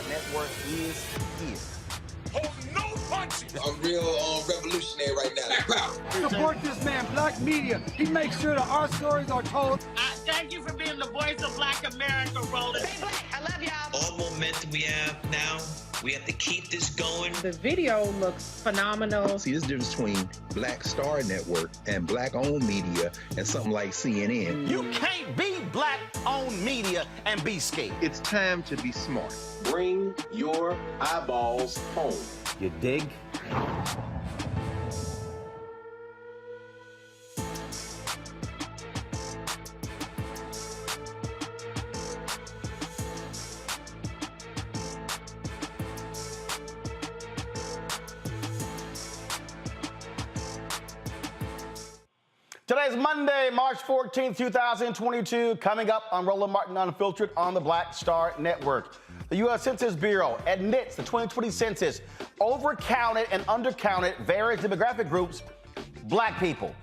Network is here. Hold no punches. I'm real revolutionary right now. Support this man, Black Media. He makes sure that our stories are told. Thank you for being the voice of Black America, Roland. Stay black. I love y'all. All momentum we have now, we have to keep this going. The video looks phenomenal. See, there's a difference between Black Star Network and Black-owned media and something like CNN. You can't be Black-owned media and be scared. It's time to be smart. Bring your eyeballs home. You dig? Today's Monday, March 14th, 2022. Coming up on Roland Martin Unfiltered on the Black Star Network. The U.S. Census Bureau admits the 2020 census overcounted and undercounted various demographic groups, Black people.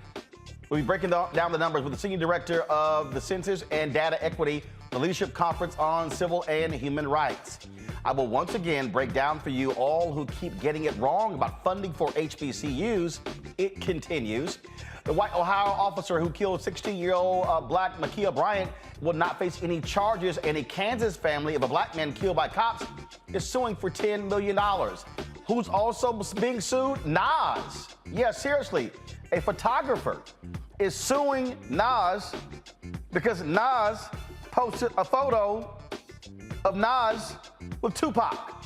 We'll be breaking down the numbers with the Senior Director of the Census and Data Equity, the Leadership Conference on Civil and Human Rights. I will once again break down for you all who keep getting it wrong about funding for HBCUs. It continues. The white Ohio officer who killed 16-year-old Black Ma'Khia Bryant will not face any charges, and a Kansas family of a Black man killed by cops is suing for $10 million. Who's also being sued? Nas. Yeah, seriously, a photographer is suing Nas because Nas posted a photo of Nas with Tupac.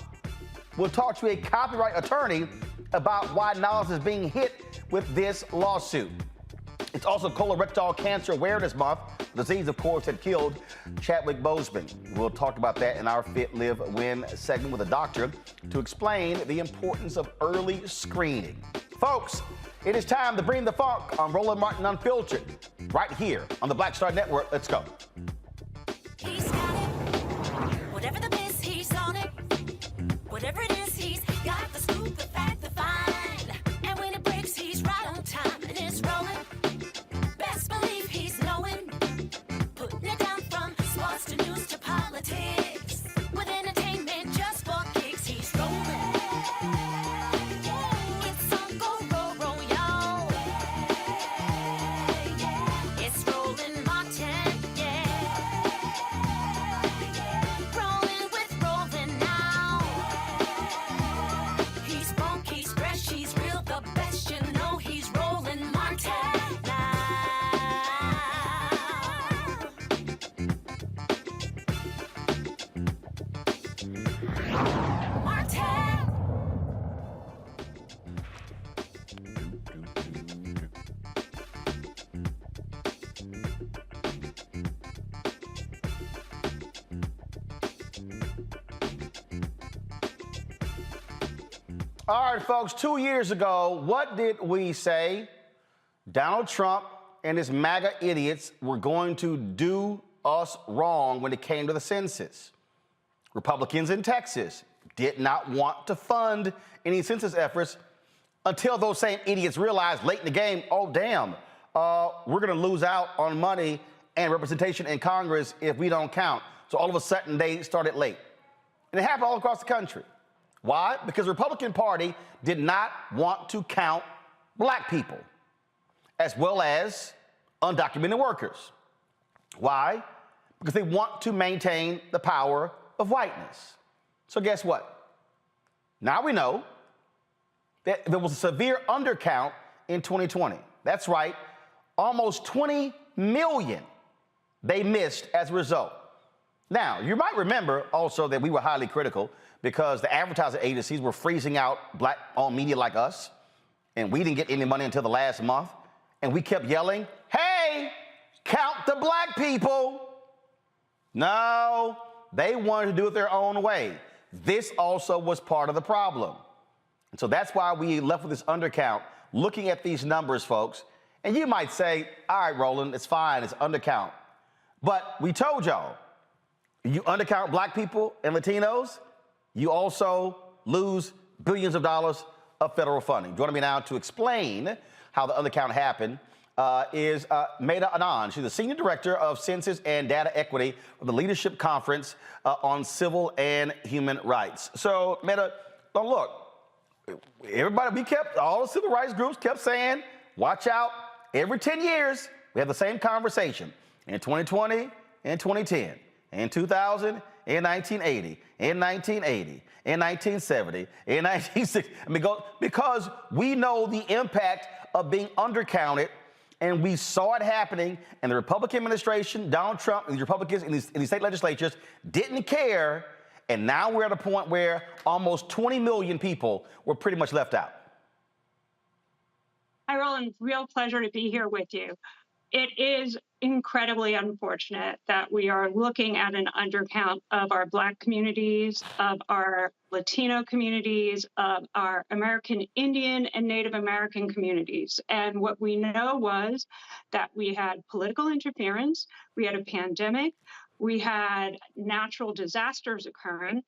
We'll talk to a copyright attorney about why Nas is being hit with this lawsuit. It's also Colorectal Cancer Awareness Month, the disease, of course, that killed Chadwick Boseman. We'll talk about that in our Fit, Live, Win segment with a doctor to explain the importance of early screening. Folks, it is time to bring the funk on Roland Martin Unfiltered, right here on the Black Star Network. Let's go. He's got it. Whatever the miss, he's on it. Whatever it is, he's got the scoop, the fact, the find. And when it breaks, he's right on time and it's rolling. Best believe he's knowing. Putting it down from sports to news to politics. With entertainment just for kicks, he's rolling. It's on Go, roll, y'all. It's Roland Martin, yeah. Rolling with Roland now. He's funk, he's fresh, he's real, the best, you know he's Roland Martin now. Martin. All right, folks, 2 years ago, what did we say? Donald Trump and his MAGA idiots were going to do us wrong when it came to the census. Republicans in Texas did not want to fund any census efforts until those same idiots realized late in the game, oh, damn, we're going to lose out on money and representation in Congress if we don't count. So all of a sudden, they started late. And it happened all across the country. Why? Because the Republican Party did not want to count Black people, as well as undocumented workers. Why? Because they want to maintain the power of whiteness. So guess what? Now we know that there was a severe undercount in 2020. That's right, almost 20 million they missed as a result. Now, you might remember also that we were highly critical because the advertising agencies were freezing out Black-owned media like us, and we didn't get any money until the last month, and we kept yelling, hey, count the Black people. No, They wanted to do it their own way. This also was part of the problem. And so that's why we left with this undercount, looking at these numbers, folks. And you might say, all right, Roland, it's fine, it's undercount. But we told y'all, you undercount black people and Latinos, you also lose billions of dollars of federal funding. Joining me now to explain how the undercount happened is Ma'Khia Bryant. She's the Senior Director of Census and Data Equity of the Leadership Conference on Civil and Human Rights. So, Ma'Khia, look, everybody, all the civil rights groups kept saying, watch out, every 10 years, we have the same conversation. In 2020, in 2010, in 2000, in 1980, in 1980, in 1970, in 1960. I mean, because we know the impact of being undercounted, and we saw it happening, and the Republican administration, Donald Trump, and the Republicans in these state legislatures didn't care, and now we're at a point where almost 20 million people were pretty much left out. Hi, Roland. Real pleasure to be here with you. It is incredibly unfortunate that we are looking at an undercount of our Black communities, of our Latino communities, of our American Indian and Native American communities. And what we know was that we had political interference, we had a pandemic, we had natural disasters occurring.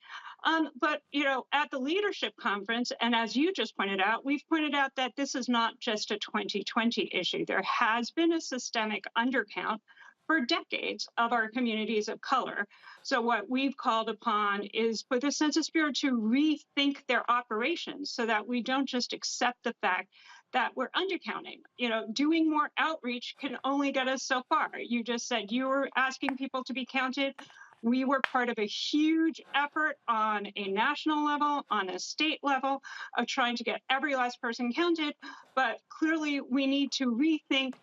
But, you know, at the leadership conference, and as you just pointed out, we've pointed out that this is not just a 2020 issue. There has been a systemic undercount for decades of our communities of color. So what we've called upon is for the Census Bureau to rethink their operations so that we don't just accept the fact that we're undercounting. You know, doing more outreach can only get us so far. You just said you were asking people to be counted. We were part of a huge effort on a national level, on a state level, of trying to get every last person counted. But clearly, we need to rethink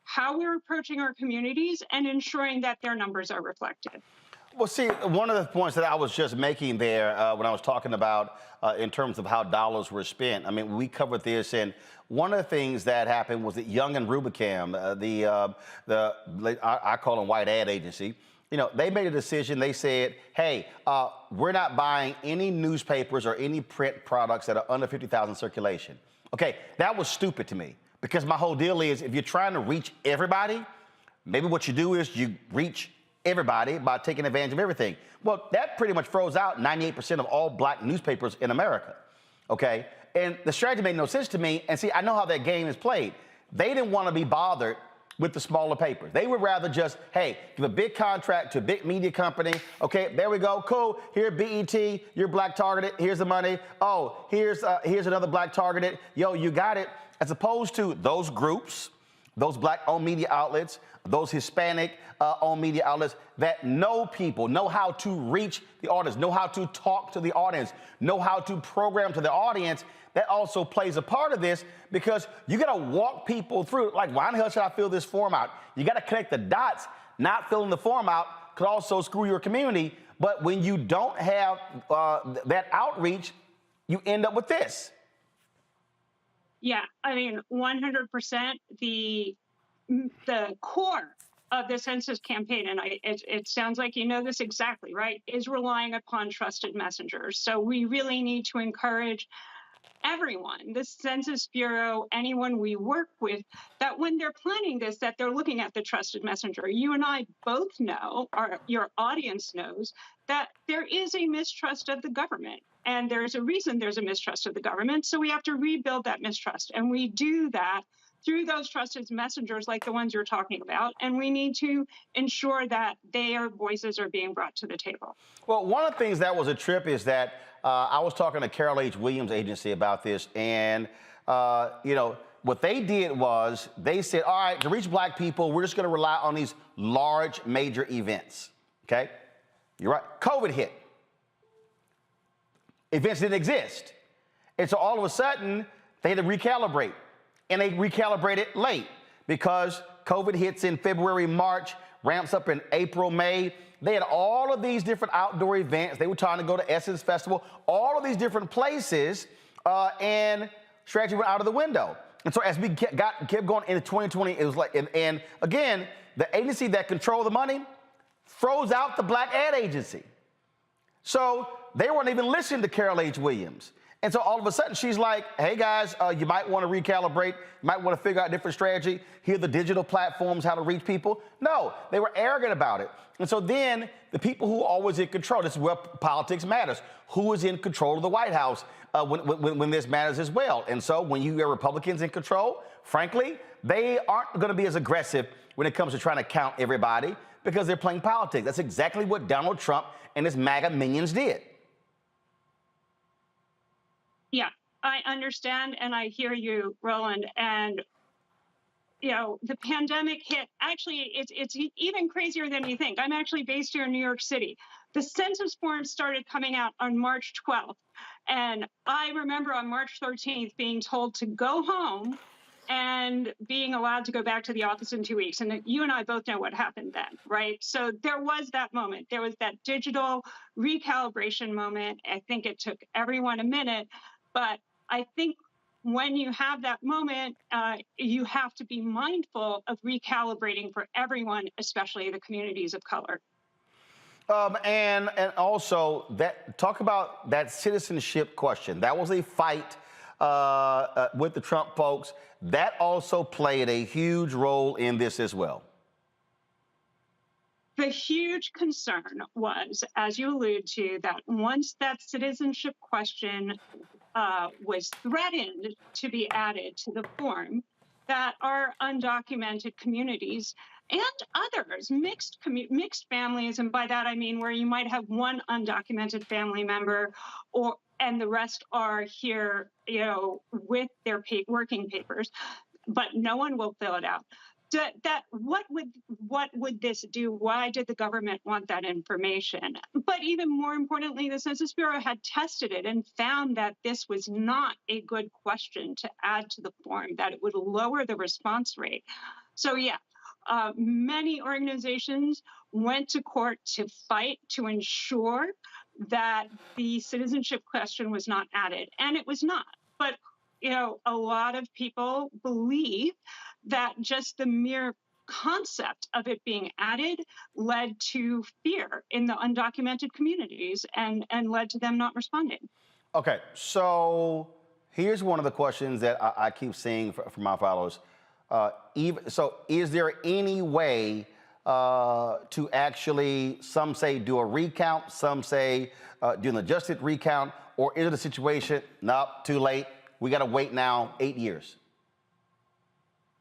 how we're approaching our communities and ensuring that their numbers are reflected. Well, see, one of the points that I was just making there when I was talking about in terms of how dollars were spent, I mean, we covered this, and one of the things that happened was that Young and Rubicam, I call them white ad agency, you know, they made a decision. They said, hey, we're not buying any newspapers or any print products that are under 50,000 circulation. Okay, that was stupid to me, because my whole deal is if you're trying to reach everybody, maybe what you do is you reach everybody by taking advantage of everything. Well, that pretty much froze out 98% of all Black newspapers in America, okay? And the strategy made no sense to me, and see, I know how that game is played. They didn't want to be bothered with the smaller papers. They would rather just, hey, give a big contract to a big media company. Okay, there we go, cool. Here, BET, you're Black targeted. Here's the money. Oh, here's another Black targeted. Yo, you got it. As opposed to those groups, those Black-owned media outlets, those Hispanic-owned media outlets that know people, know how to reach the audience, know how to talk to the audience, know how to program to the audience. That also plays a part of this, because you got to walk people through. Like, why in the hell should I fill this form out? You got to connect the dots. Not filling the form out could also screw your community. But when you don't have that outreach, you end up with this. Yeah, I mean, 100%. The core of the census campaign, and it sounds like you know this exactly, right, is relying upon trusted messengers. So we really need to encourage everyone, the Census Bureau, anyone we work with, that when they're planning this, that they're looking at the trusted messenger. You and I both know, or your audience knows, that there is a mistrust of the government. And there's a reason there's a mistrust of the government. So we have to rebuild that mistrust. And we do that through those trusted messengers like the ones you're talking about. And we need to ensure that their voices are being brought to the table. Well, one of the things that was a trip is that I was talking to Carol H. Williams' agency about this. And, you know, what they did was they said, all right, to reach Black people, we're just going to rely on these large major events. OK, you're right. COVID hit. Events didn't exist. And so all of a sudden, they had to recalibrate. And they recalibrated late because COVID hits in February, March, ramps up in April, May. They had all of these different outdoor events. They were trying to go to Essence Festival, all of these different places, and strategy went out of the window. And so as we kept going into 2020, it was like, and again, the agency that controlled the money froze out the Black ad agency. So they weren't even listening to Carol H. Williams. And so all of a sudden she's like, hey guys, you might want to recalibrate, you might want to figure out a different strategy. Here are the digital platforms, how to reach people. No, they were arrogant about it. And so then the people who are always in control, this is where politics matters. Who is in control of the White House when this matters as well? And so when you have Republicans in control, frankly, they aren't going to be as aggressive when it comes to trying to count everybody because they're playing politics. That's exactly what Donald Trump and his MAGA minions did. Yeah, I understand and I hear you, Roland. And, you know, the pandemic hit. Actually, it's even crazier than you think. I'm actually based here in New York City. The census forms started coming out on March 12th. And I remember on March 13th being told to go home and being allowed to go back to the office in 2 weeks. And you and I both know what happened then, right? So there was that moment. There was that digital recalibration moment. I think it took everyone a minute. But I think when you have that moment, you have to be mindful of recalibrating for everyone, especially the communities of color. And also, talk about that citizenship question. That was a fight with the Trump folks. That also played a huge role in this as well. The huge concern was, as you allude to, that once that citizenship question was threatened to be added to the form, that our undocumented communities and others, mixed families, and by that I mean where you might have one undocumented family member, and the rest are here, you know, with their working papers, but no one will fill it out. What would this do? Why did the government want that information? But even more importantly, the Census Bureau had tested it and found that this was not a good question to add to the form, that it would lower the response rate. So yeah, many organizations went to court to fight to ensure that the citizenship question was not added, and it was not. But you know, a lot of people believe that just the mere concept of it being added led to fear in the undocumented communities and led to them not responding. Okay, so here's one of the questions that I keep seeing from my followers. So is there any way to actually, some say do a recount, some say do an adjusted recount, or is it a situation, nope, too late, we got to wait now 8 years?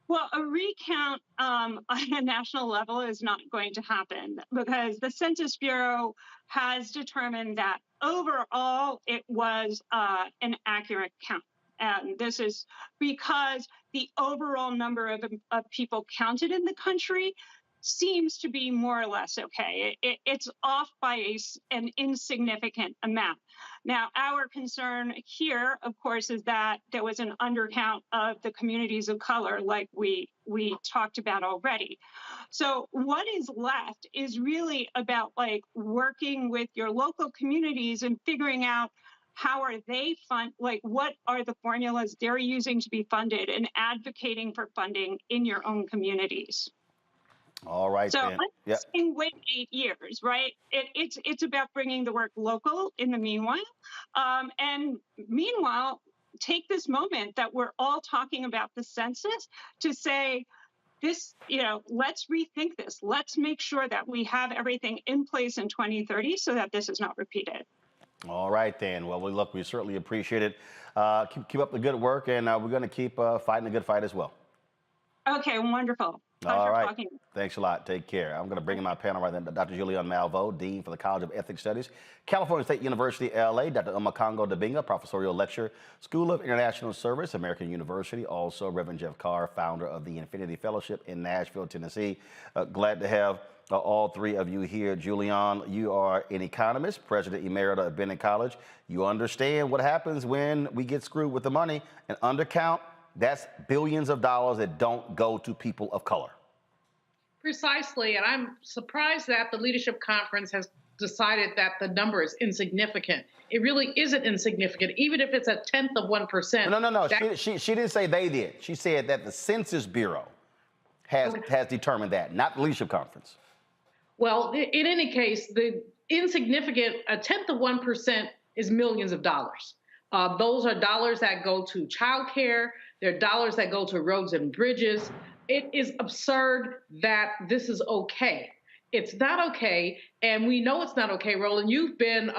Well, a recount on a national level is not going to happen because the Census Bureau has determined that overall it was an accurate count. And this is because the overall number of people counted in the country seems to be more or less okay. It's off by an insignificant amount. Now, our concern here, of course, is that there was an undercount of the communities of color, like we talked about already. So what is left is really about like working with your local communities and figuring out how are they what are the formulas they're using to be funded, and advocating for funding in your own communities. All right. So then. I'm saying wait 8 years, right? It's about bringing the work local in the meanwhile, and meanwhile, take this moment that we're all talking about the census to say this, you know, let's rethink this. Let's make sure that we have everything in place in 2030 so that this is not repeated. All right, then. Well, look, we certainly appreciate it. Keep up the good work, and we're going to keep fighting the good fight as well. Okay, wonderful. Pleasure All right. talking. Thanks a lot. Take care. I'm going to bring in my panel right now, Dr. Julianne Malveaux, Dean for the College of Ethics Studies, California State University, LA, Dr. Omekongo Dibinga, Professorial Lecturer, School of International Service, American University, also Reverend Jeff Carr, founder of the Infinity Fellowship in Nashville, Tennessee. Glad to have all three of you here. Julianne, you are an economist, president emerita of Bennett College. You understand what happens when we get screwed with the money. And undercount, that's billions of dollars that don't go to people of color. Precisely, and I'm surprised that the Leadership Conference has decided that the number is insignificant. It really isn't insignificant, even if it's 1/10 of 1%. No. She didn't say they did. She said that the Census Bureau has determined that, not the Leadership Conference. Well, in any case, insignificant. A tenth of 1% is millions of dollars. Those are dollars that go to childcare. They're dollars that go to roads and bridges. It is absurd that this is okay. It's not okay, and we know it's not okay, Roland. You've been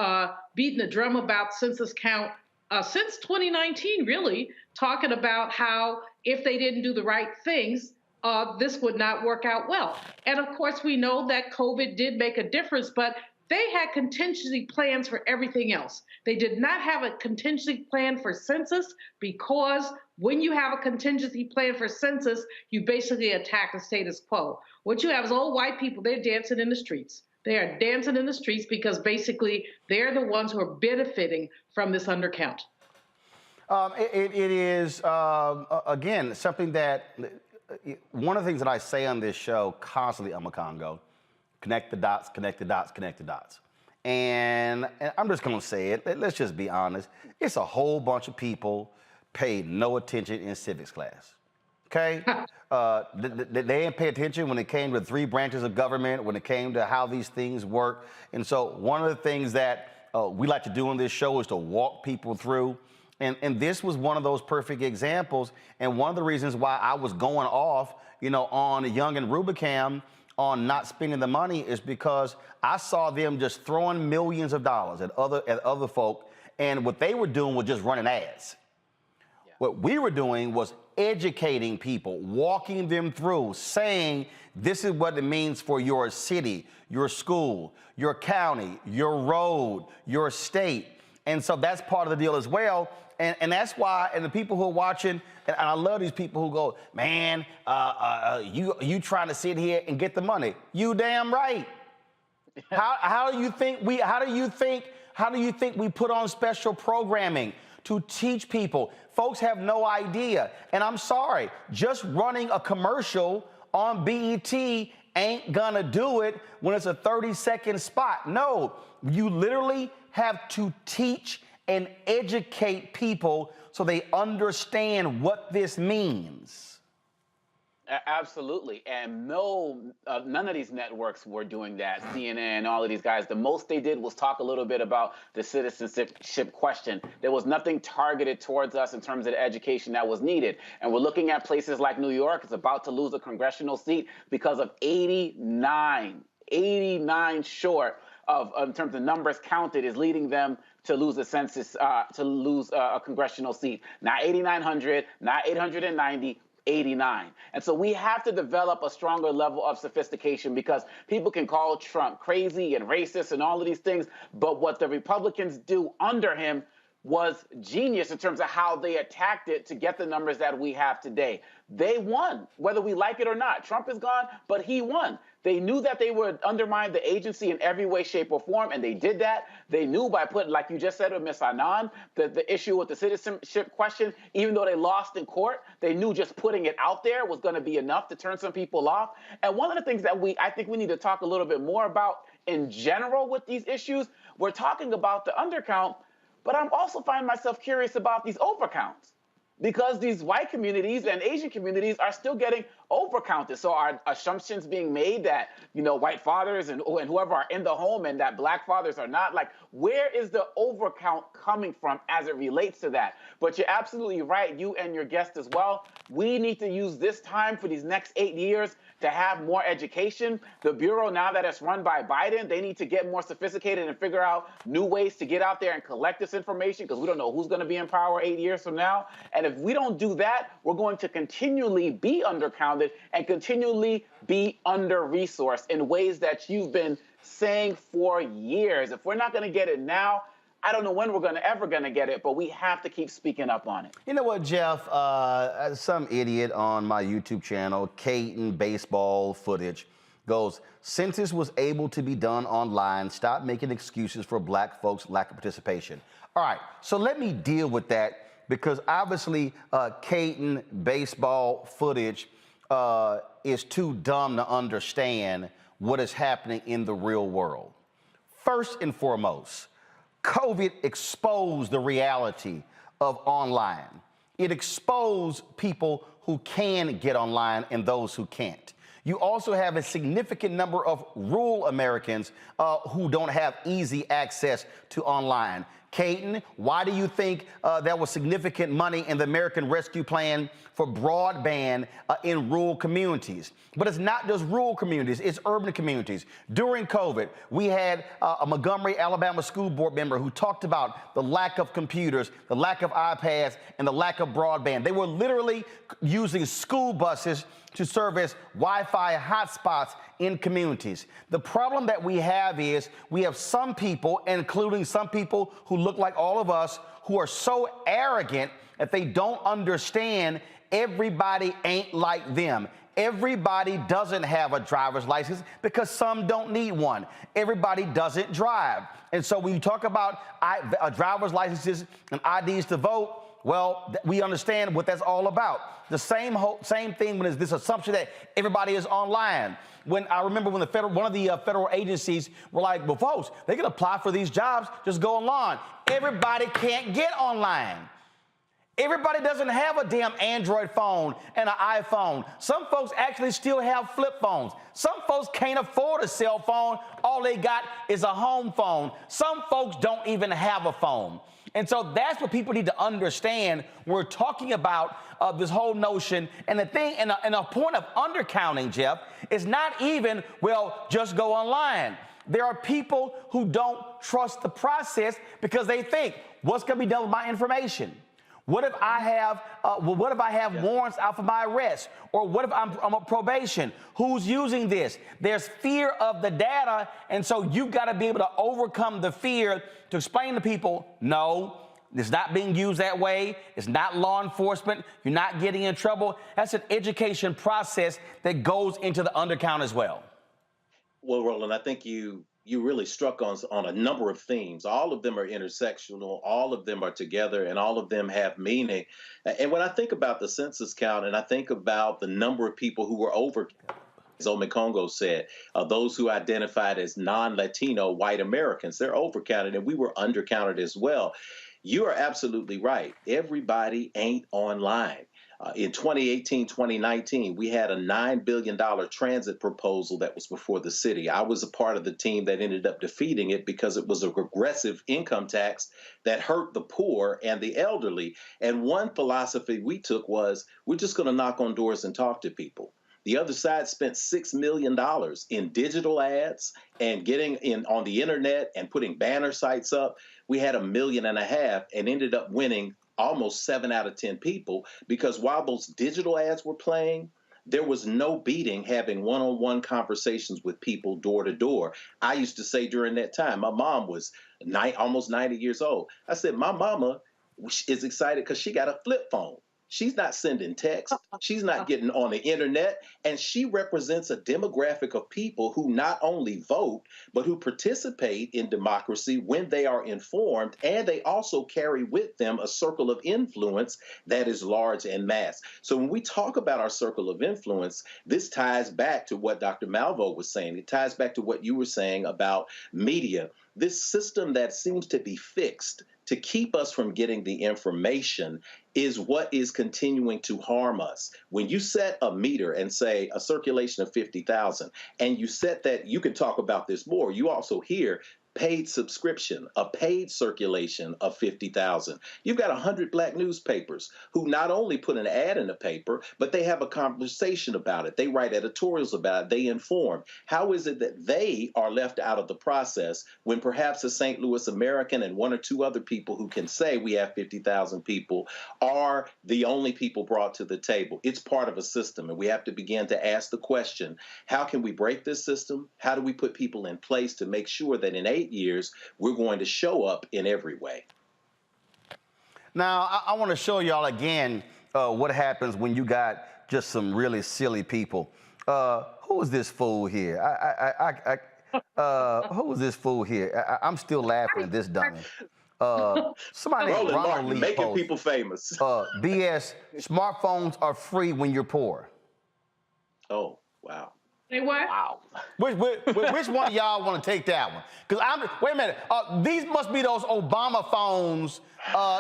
beating the drum about census count since 2019, really, talking about how if they didn't do the right things, this would not work out well. And of course, we know that COVID did make a difference, but they had contingency plans for everything else. They did not have a contingency plan for census, because when you have a contingency plan for census, you basically attack the status quo. What you have is old white people, they're dancing in the streets. They are dancing in the streets because basically they're the ones who are benefiting from this undercount. It is, again, something that, one of the things that I say on this show constantly, Congo, connect the dots, connect the dots, connect the dots. And I'm just going to say it. Let's just be honest. It's a whole bunch of people paid no attention in civics class. Okay? They didn't pay attention when it came to the three branches of government, when it came to how these things work. And so one of the things that we like to do on this show is to walk people through. And this was one of those perfect examples. And one of the reasons why I was going off, on Young and Rubicam on not spending the money is because I saw them just throwing millions of dollars at other folk. And what they were doing was just running ads. Yeah. What we were doing was educating people, walking them through, saying, this is what it means for your city, your school, your county, your road, your state. And so that's part of the deal as well. And that's why, and the people who are watching, and I love these people who go, man, you trying to sit here and get the money. You damn right. How do you think we put on special programming to teach people? Folks have no idea. And I'm sorry, just running a commercial on BET ain't gonna do it when it's a 30-second spot. No, you literally have to teach and educate people so they understand what this means. Absolutely. And none of these networks were doing that. CNN, all of these guys, the most they did was talk a little bit about the citizenship question. There was nothing targeted towards us in terms of the education that was needed. And we're looking at places like New York. It's about to lose a congressional seat because of 89 short of, in terms of numbers counted, is leading them to lose a census, to lose a congressional seat. Not 8,900, not 890, 89. And so we have to develop a stronger level of sophistication, because people can call Trump crazy and racist and all of these things, but what the Republicans do under him was genius in terms of how they attacked it to get the numbers that we have today. They won, whether we like it or not. Trump is gone, but he won. They knew that they would undermine the agency in every way, shape, or form, and they did that. They knew by putting, like you just said with Ms. Anand, the issue with the citizenship question, even though they lost in court, they knew just putting it out there was going to be enough to turn some people off. And one of the things that I think we need to talk a little bit more about in general with these issues, we're talking about the undercount, but I'm also finding myself curious about these overcounts, because these white communities and Asian communities are still getting overcounted. So are assumptions being made that, white fathers and whoever are in the home and that black fathers are not? Like, where is the overcount coming from as it relates to that? But you're absolutely right, you and your guest as well. We need to use this time for these next 8 years to have more education. The Bureau, now that it's run by Biden, they need to get more sophisticated and figure out new ways to get out there and collect this information, because we don't know who's going to be in power 8 years from now. And if we don't do that, we're going to continually be undercounted and continually be under-resourced in ways that you've been saying for years. If we're not going to get it now, I don't know when we're ever going to get it, but we have to keep speaking up on it. You know what, Jeff? Some idiot on my YouTube channel, Caton Baseball Footage, goes, census was able to be done online. Stop making excuses for black folks' lack of participation. All right, so let me deal with that, because obviously Caton Baseball Footage is too dumb to understand what is happening in the real world. First and foremost, COVID exposed the reality of online. It exposed people who can get online and those who can't. You also have a significant number of rural Americans who don't have easy access to online. Caton, why do you think there was significant money in the American Rescue Plan for broadband in rural communities? But it's not just rural communities, it's urban communities. During COVID, we had a Montgomery, Alabama school board member who talked about the lack of computers, the lack of iPads, and the lack of broadband. They were literally using school buses to service Wi-Fi hotspots in communities. The problem that we have is we have some people, including some people who look like all of us, who are so arrogant that they don't understand everybody ain't like them. Everybody doesn't have a driver's license because some don't need one. Everybody doesn't drive. And so when you talk about driver's licenses and IDs to vote, well, we understand what that's all about. The same thing when there's this assumption that everybody is online. When I remember when one of the federal agencies were like, well, folks, they can apply for these jobs, just go online. Everybody can't get online. Everybody doesn't have a damn Android phone and an iPhone. Some folks actually still have flip phones. Some folks can't afford a cell phone. All they got is a home phone. Some folks don't even have a phone. And so that's what people need to understand. We're talking about this whole notion. And the thing, and a point of undercounting, Jeff, is not even, well, just go online. There are people who don't trust the process because they think, what's going to be done with my information? What if I have warrants out for my arrest? Or what if I'm on probation? Who's using this? There's fear of the data, and so you've got to be able to overcome the fear to explain to people, no, it's not being used that way. It's not law enforcement. You're not getting in trouble. That's an education process that goes into the undercount as well. Well, Roland, I think you really struck on a number of themes. All of them are intersectional, all of them are together, and all of them have meaning. And when I think about the census count and I think about the number of people who were over, as Omekongo said, those who identified as non-Latino white Americans, they're overcounted, and we were undercounted as well. You are absolutely right. Everybody ain't online. In 2018, 2019, we had a $9 billion transit proposal that was before the city. I was a part of the team that ended up defeating it because it was a regressive income tax that hurt the poor and the elderly. And one philosophy we took was, we're just going to knock on doors and talk to people. The other side spent $6 million in digital ads and getting in on the internet and putting banner sites up. We had $1.5 million and ended up winning almost 7 out of 10 people, because while those digital ads were playing, there was no beating having one-on-one conversations with people door to door. I used to say during that time, my mom was almost 90 years old. I said, my mama is excited because she got a flip phone. She's not sending text. She's not getting on the internet. And she represents a demographic of people who not only vote, but who participate in democracy when they are informed. And they also carry with them a circle of influence that is large and mass. So when we talk about our circle of influence, this ties back to what Dr. Malvo was saying. It ties back to what you were saying about media. This system that seems to be fixed to keep us from getting the information is what is continuing to harm us. When you set a meter and say a circulation of 50,000, and you set that, you can talk about this more, you also hear paid subscription, a paid circulation of 50,000. You've got 100 black newspapers who not only put an ad in the paper, but they have a conversation about it. They write editorials about it. They inform. How is it that they are left out of the process when perhaps a St. Louis American and 1 or 2 other people who can say we have 50,000 people are the only people brought to the table? It's part of a system, and we have to begin to ask the question, how can we break this system? How do we put people in place to make sure that in 8 years, we're going to show up in every way? Now, I want to show y'all again what happens when you got just some really silly people. Who is this fool here? Who is this fool here? I'm still laughing at this dummy. Somebody named Roland Ronald Martin, Lee making post, people famous. BS, smartphones are free when you're poor. Oh, wow. Say what? Wow. Which one of y'all want to take that one? Because wait a minute. These must be those Obama phones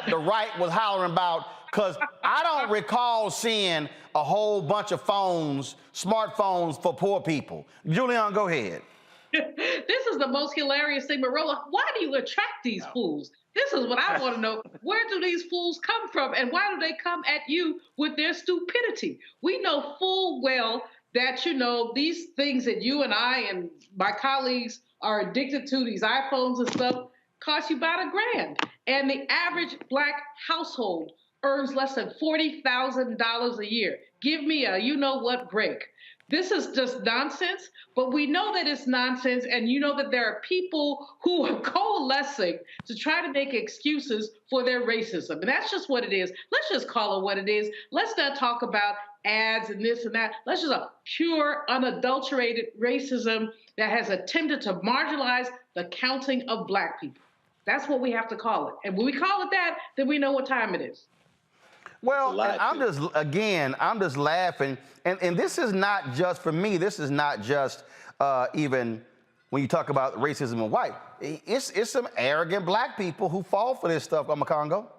the right was hollering about Because I don't recall seeing a whole bunch of phones, smartphones for poor people. Julian, go ahead. This is the most hilarious thing, Marola. Why do you attract these fools? This is what I want to know. Where do these fools come from, and why do they come at you with their stupidity? We know full well that, you know, these things that you and I and my colleagues are addicted to, these iPhones and stuff, cost you about $1,000. And the average Black household earns less than $40,000 a year. Give me a you-know-what break. This is just nonsense, but we know that it's nonsense, and you know that there are people who are coalescing to try to make excuses for their racism. And that's just what it is. Let's just call it what it is. Let's not talk about ads and this and that. Let's just a pure, unadulterated racism that has attempted to marginalize the counting of Black people. That's what we have to call it. And when we call it that, then we know what time it is. Well, and I'm just laughing. And this is not just, for me, this is not just even when you talk about racism and white. It's some arrogant Black people who fall for this stuff, Congo.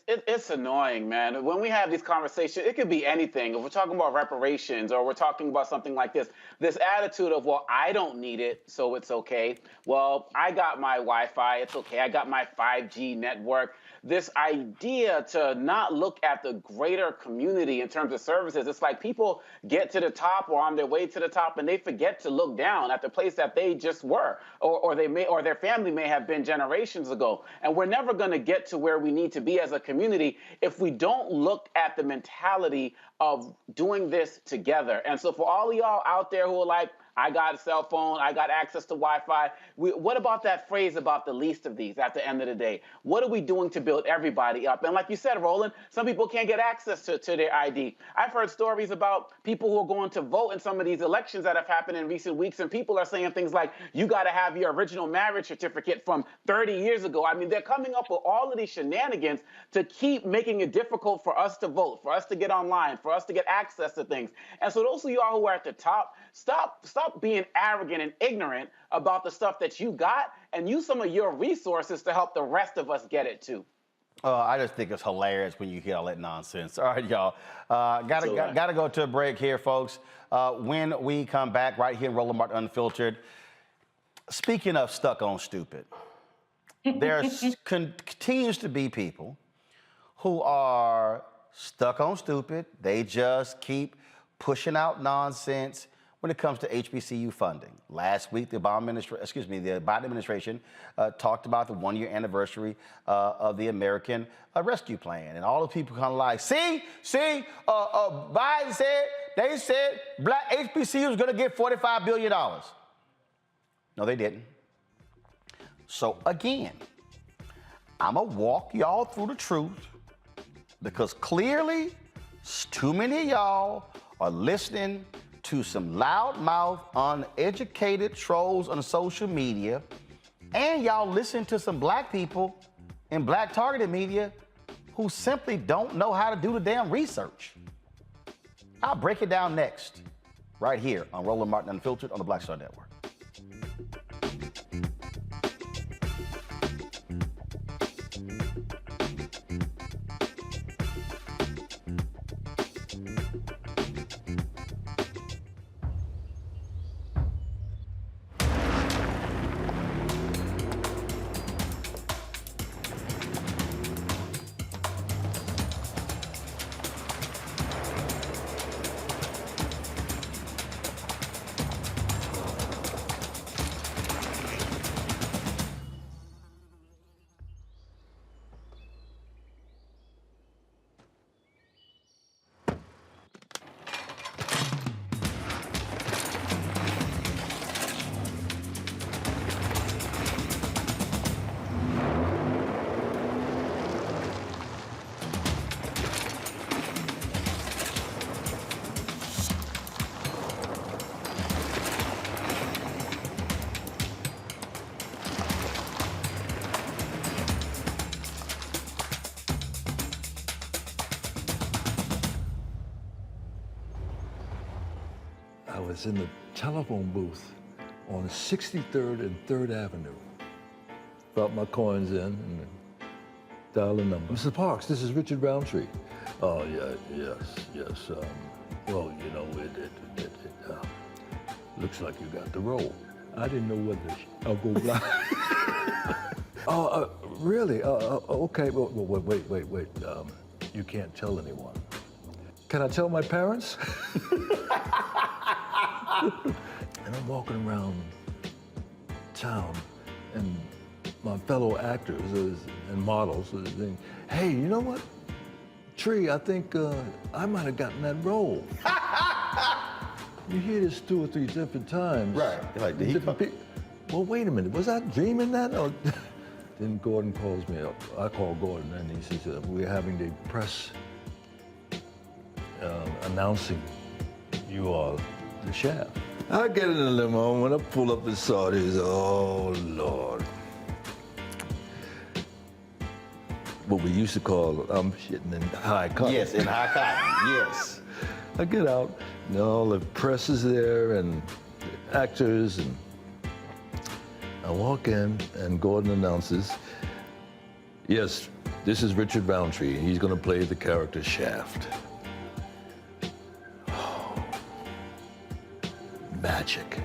It's annoying, man. When we have these conversations, it could be anything. If we're talking about reparations or we're talking about something like this attitude of, well, I don't need it, so it's okay. Well, I got my Wi-Fi, it's okay. I got my 5G network. This idea to not look at the greater community in terms of services. It's like people get to the top or on their way to the top and they forget to look down at the place that they just were, or their family may have been generations ago. And we're never going to get to where we need to be as a community if we don't look at the mentality of doing this together. And so for all of y'all out there who are like, I got a cell phone, I got access to Wi-Fi. What about that phrase about the least of these at the end of the day? What are we doing to build everybody up? And like you said, Roland, some people can't get access to their ID. I've heard stories about people who are going to vote in some of these elections that have happened in recent weeks, and people are saying things like, you got to have your original marriage certificate from 30 years ago. I mean, they're coming up with all of these shenanigans to keep making it difficult for us to vote, for us to get online, for us to get access to things. And so those of y'all who are at the top, stop being arrogant and ignorant about the stuff that you got and use some of your resources to help the rest of us get it too. I just think it's hilarious when you hear all that nonsense. All right, y'all. Gotta go to a break here, folks. When we come back right here in Roland Martin Unfiltered, speaking of stuck on stupid, there continues to be people who are stuck on stupid. They just keep pushing out nonsense when it comes to HBCU funding. Last week, the Biden administration talked about the one-year anniversary of the American Rescue Plan. And all the people kind of like, Biden said Black HBCUs is going to get $45 billion. No, they didn't. So again, I'm going to walk y'all through the truth because clearly too many of y'all are listening to some loudmouth, uneducated trolls on social media, and y'all listen to some Black people in Black targeted media who simply don't know how to do the damn research. I'll break it down next, right here on Roland Martin Unfiltered on the Black Star Network. I was in the telephone booth on 63rd and 3rd Avenue. Brought my coins in, and dial a number. Mrs. Parks, this is Richard Roundtree. Oh, yeah, yes. Well, you know, it looks like you got the role. I didn't know whether I'll go blind. Oh, really? Okay, well, wait. You can't tell anyone. Can I tell my parents? And I'm walking around town, and my fellow actors and models are saying, hey, you know what? Tree, I think I might have gotten that role. You hear this 2 or 3 different times. Right. Like, did he come? Well, wait a minute. Was I dreaming that? Or then Gordon calls me up. I call Gordon, and he says, we're having the press announcing you are the chef. I get in the limo, when I pull up and saw this, oh, Lord. What we used to call, I'm shitting in high cotton. Yes, in high cotton, yes. I get out, and all the press is there, and the actors, and I walk in, and Gordon announces, yes, this is Richard Roundtree. He's gonna play the character Shaft. Oh, magic.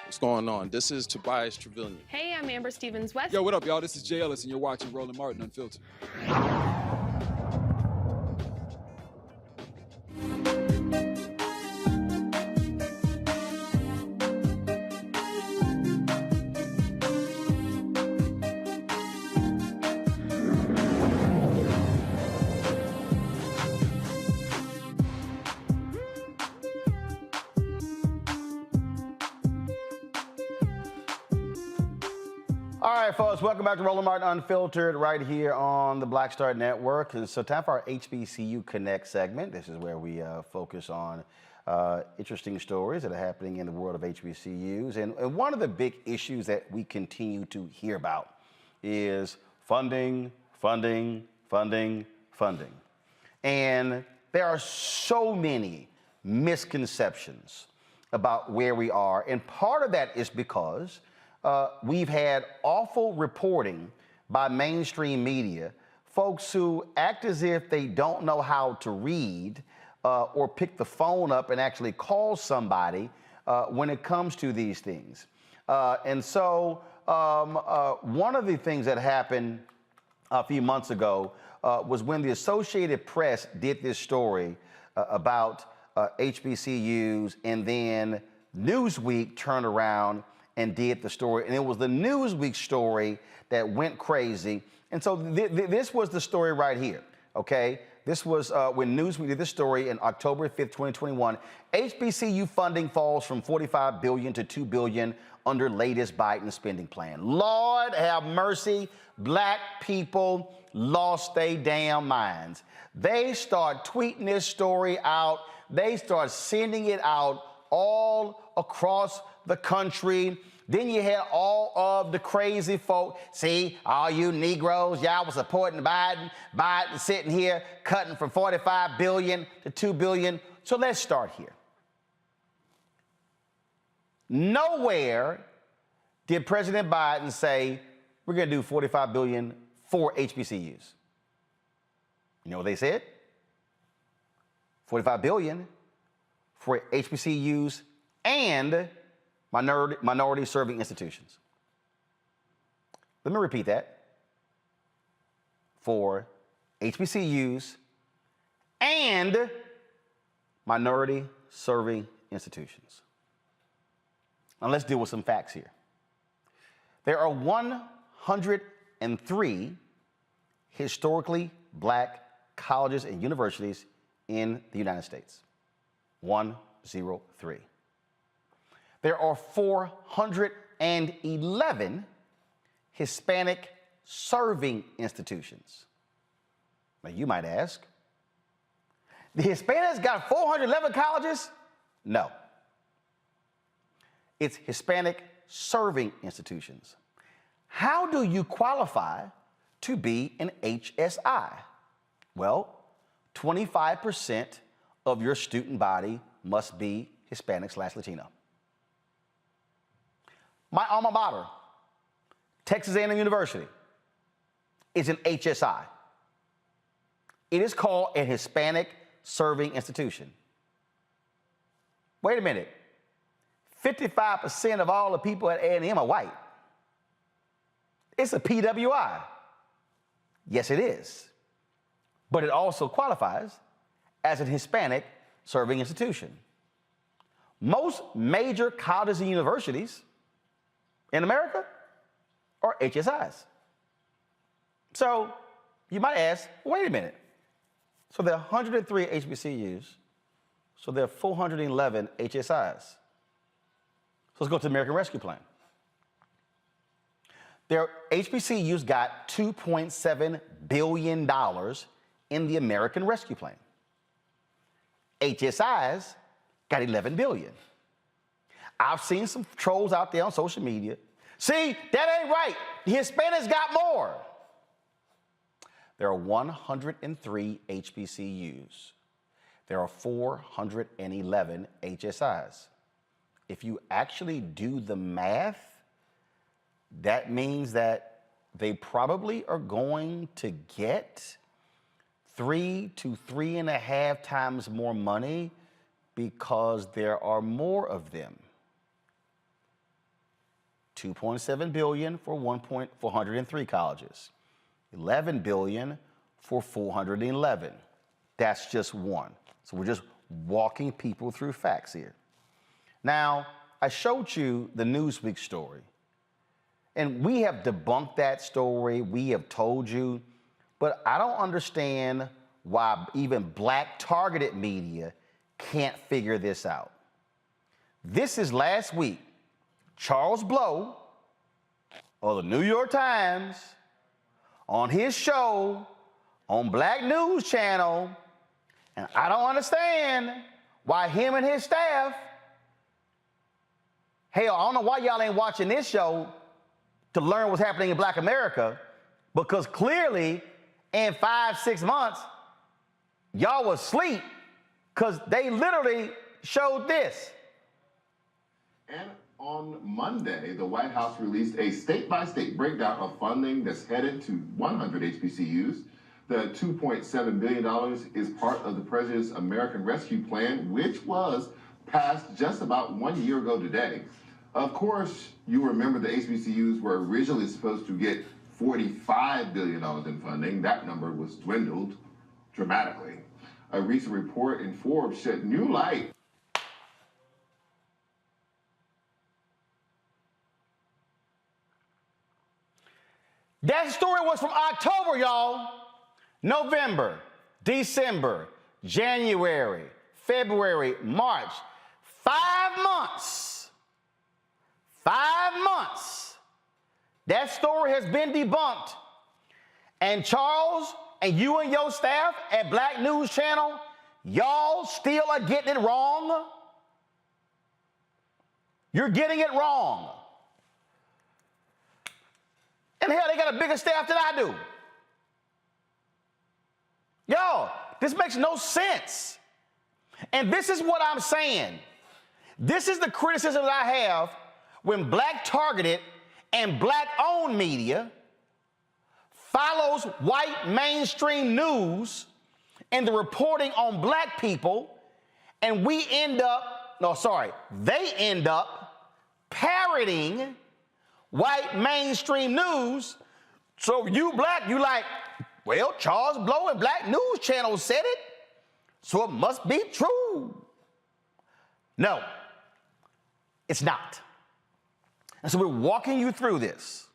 What's going on? This is Tobias Trevelyan. Hey, I'm Amber Stevens-West. Yo, what up, y'all? This is Jay Ellis, and you're watching Roland Martin Unfiltered. All right, folks, welcome back to Roland Martin Unfiltered right here on the Black Star Network. And so time for our HBCU Connect segment. This is where we focus on interesting stories that are happening in the world of HBCUs. And one of the big issues that we continue to hear about is funding. And there are so many misconceptions about where we are. And part of that is because we've had awful reporting by mainstream media, folks who act as if they don't know how to read or pick the phone up and actually call somebody when it comes to these things. And so one of the things that happened a few months ago was when the Associated Press did this story about HBCUs, and then Newsweek turned around and did the story. And it was the Newsweek story that went crazy. And so this was the story right here, okay? This was when Newsweek did this story in October 5th, 2021. HBCU funding falls from $45 billion to $2 billion under latest Biden spending plan. Lord have mercy, black people lost their damn minds. They start tweeting this story out. They start sending it out all across the country. Then you had all of the crazy folk. See, all you Negroes, y'all was supporting Biden. Biden sitting here cutting from $45 billion to $2 billion. So let's start here. Nowhere did President Biden say, we're going to do $45 billion for HBCUs. You know what they said? $45 billion for HBCUs and minority serving institutions. Let me repeat that. For HBCUs and minority serving institutions. Now let's deal with some facts here. There are 103 historically black colleges and universities in the United States. 103. There are 411 Hispanic serving institutions. Now you might ask, the Hispanics got 411 colleges? No. It's Hispanic serving institutions. How do you qualify to be an HSI? Well, 25% of your student body must be Hispanic/Latino. My alma mater, Texas A&M University, is an HSI. It is called a Hispanic Serving Institution. Wait a minute. 55% of all the people at A&M are white. It's a PWI. Yes, it is. But it also qualifies as an Hispanic serving institution. Most major colleges and universities in America are HSIs. So you might ask, wait a minute. So there are 103 HBCUs, so there are 411 HSIs. So let's go to the American Rescue Plan. Their HBCUs got $2.7 billion in the American Rescue Plan. HSIs got $11 billion. I've seen some trolls out there on social media. See, that ain't right. The Hispanics got more. There are 103 HBCUs. There are 411 HSIs. If you actually do the math, that means that they probably are going to get 3 to 3.5 times more money because there are more of them. $2.7 billion for 403 colleges. $11 billion for 411. That's just one. So we're just walking people through facts here. Now, I showed you the Newsweek story. And we have debunked that story. We have told you. But I don't understand why even black targeted media can't figure this out. This is last week. Charles Blow of the New York Times on his show on Black News Channel, and I don't understand why him and his staff, hell, I don't know why y'all ain't watching this show to learn what's happening in Black America, because clearly in 5-6 months, y'all was asleep because they literally showed this. And on Monday, the White House released a state-by-state breakdown of funding that's headed to 100 HBCUs. The $2.7 billion is part of the President's American Rescue Plan, which was passed just about 1 year ago today. Of course, you remember the HBCUs were originally supposed to get $45 billion in funding. That number was dwindled dramatically. A recent report in Forbes shed new light. That story was from October, y'all. November, December, January, February, March. 5 months. 5 months. That story has been debunked. And Charles and you and your staff at Black News Channel, y'all still are getting it wrong. You're getting it wrong. And hell, they got a bigger staff than I do. Y'all, this makes no sense. And this is what I'm saying. This is the criticism that I have when black targeted and black owned media follows white mainstream news and the reporting on black people, and they end up parroting white mainstream news. So you black, you like, well, Charles Blow and Black News Channel said it, so it must be true. No, it's not. And so we're walking you through this.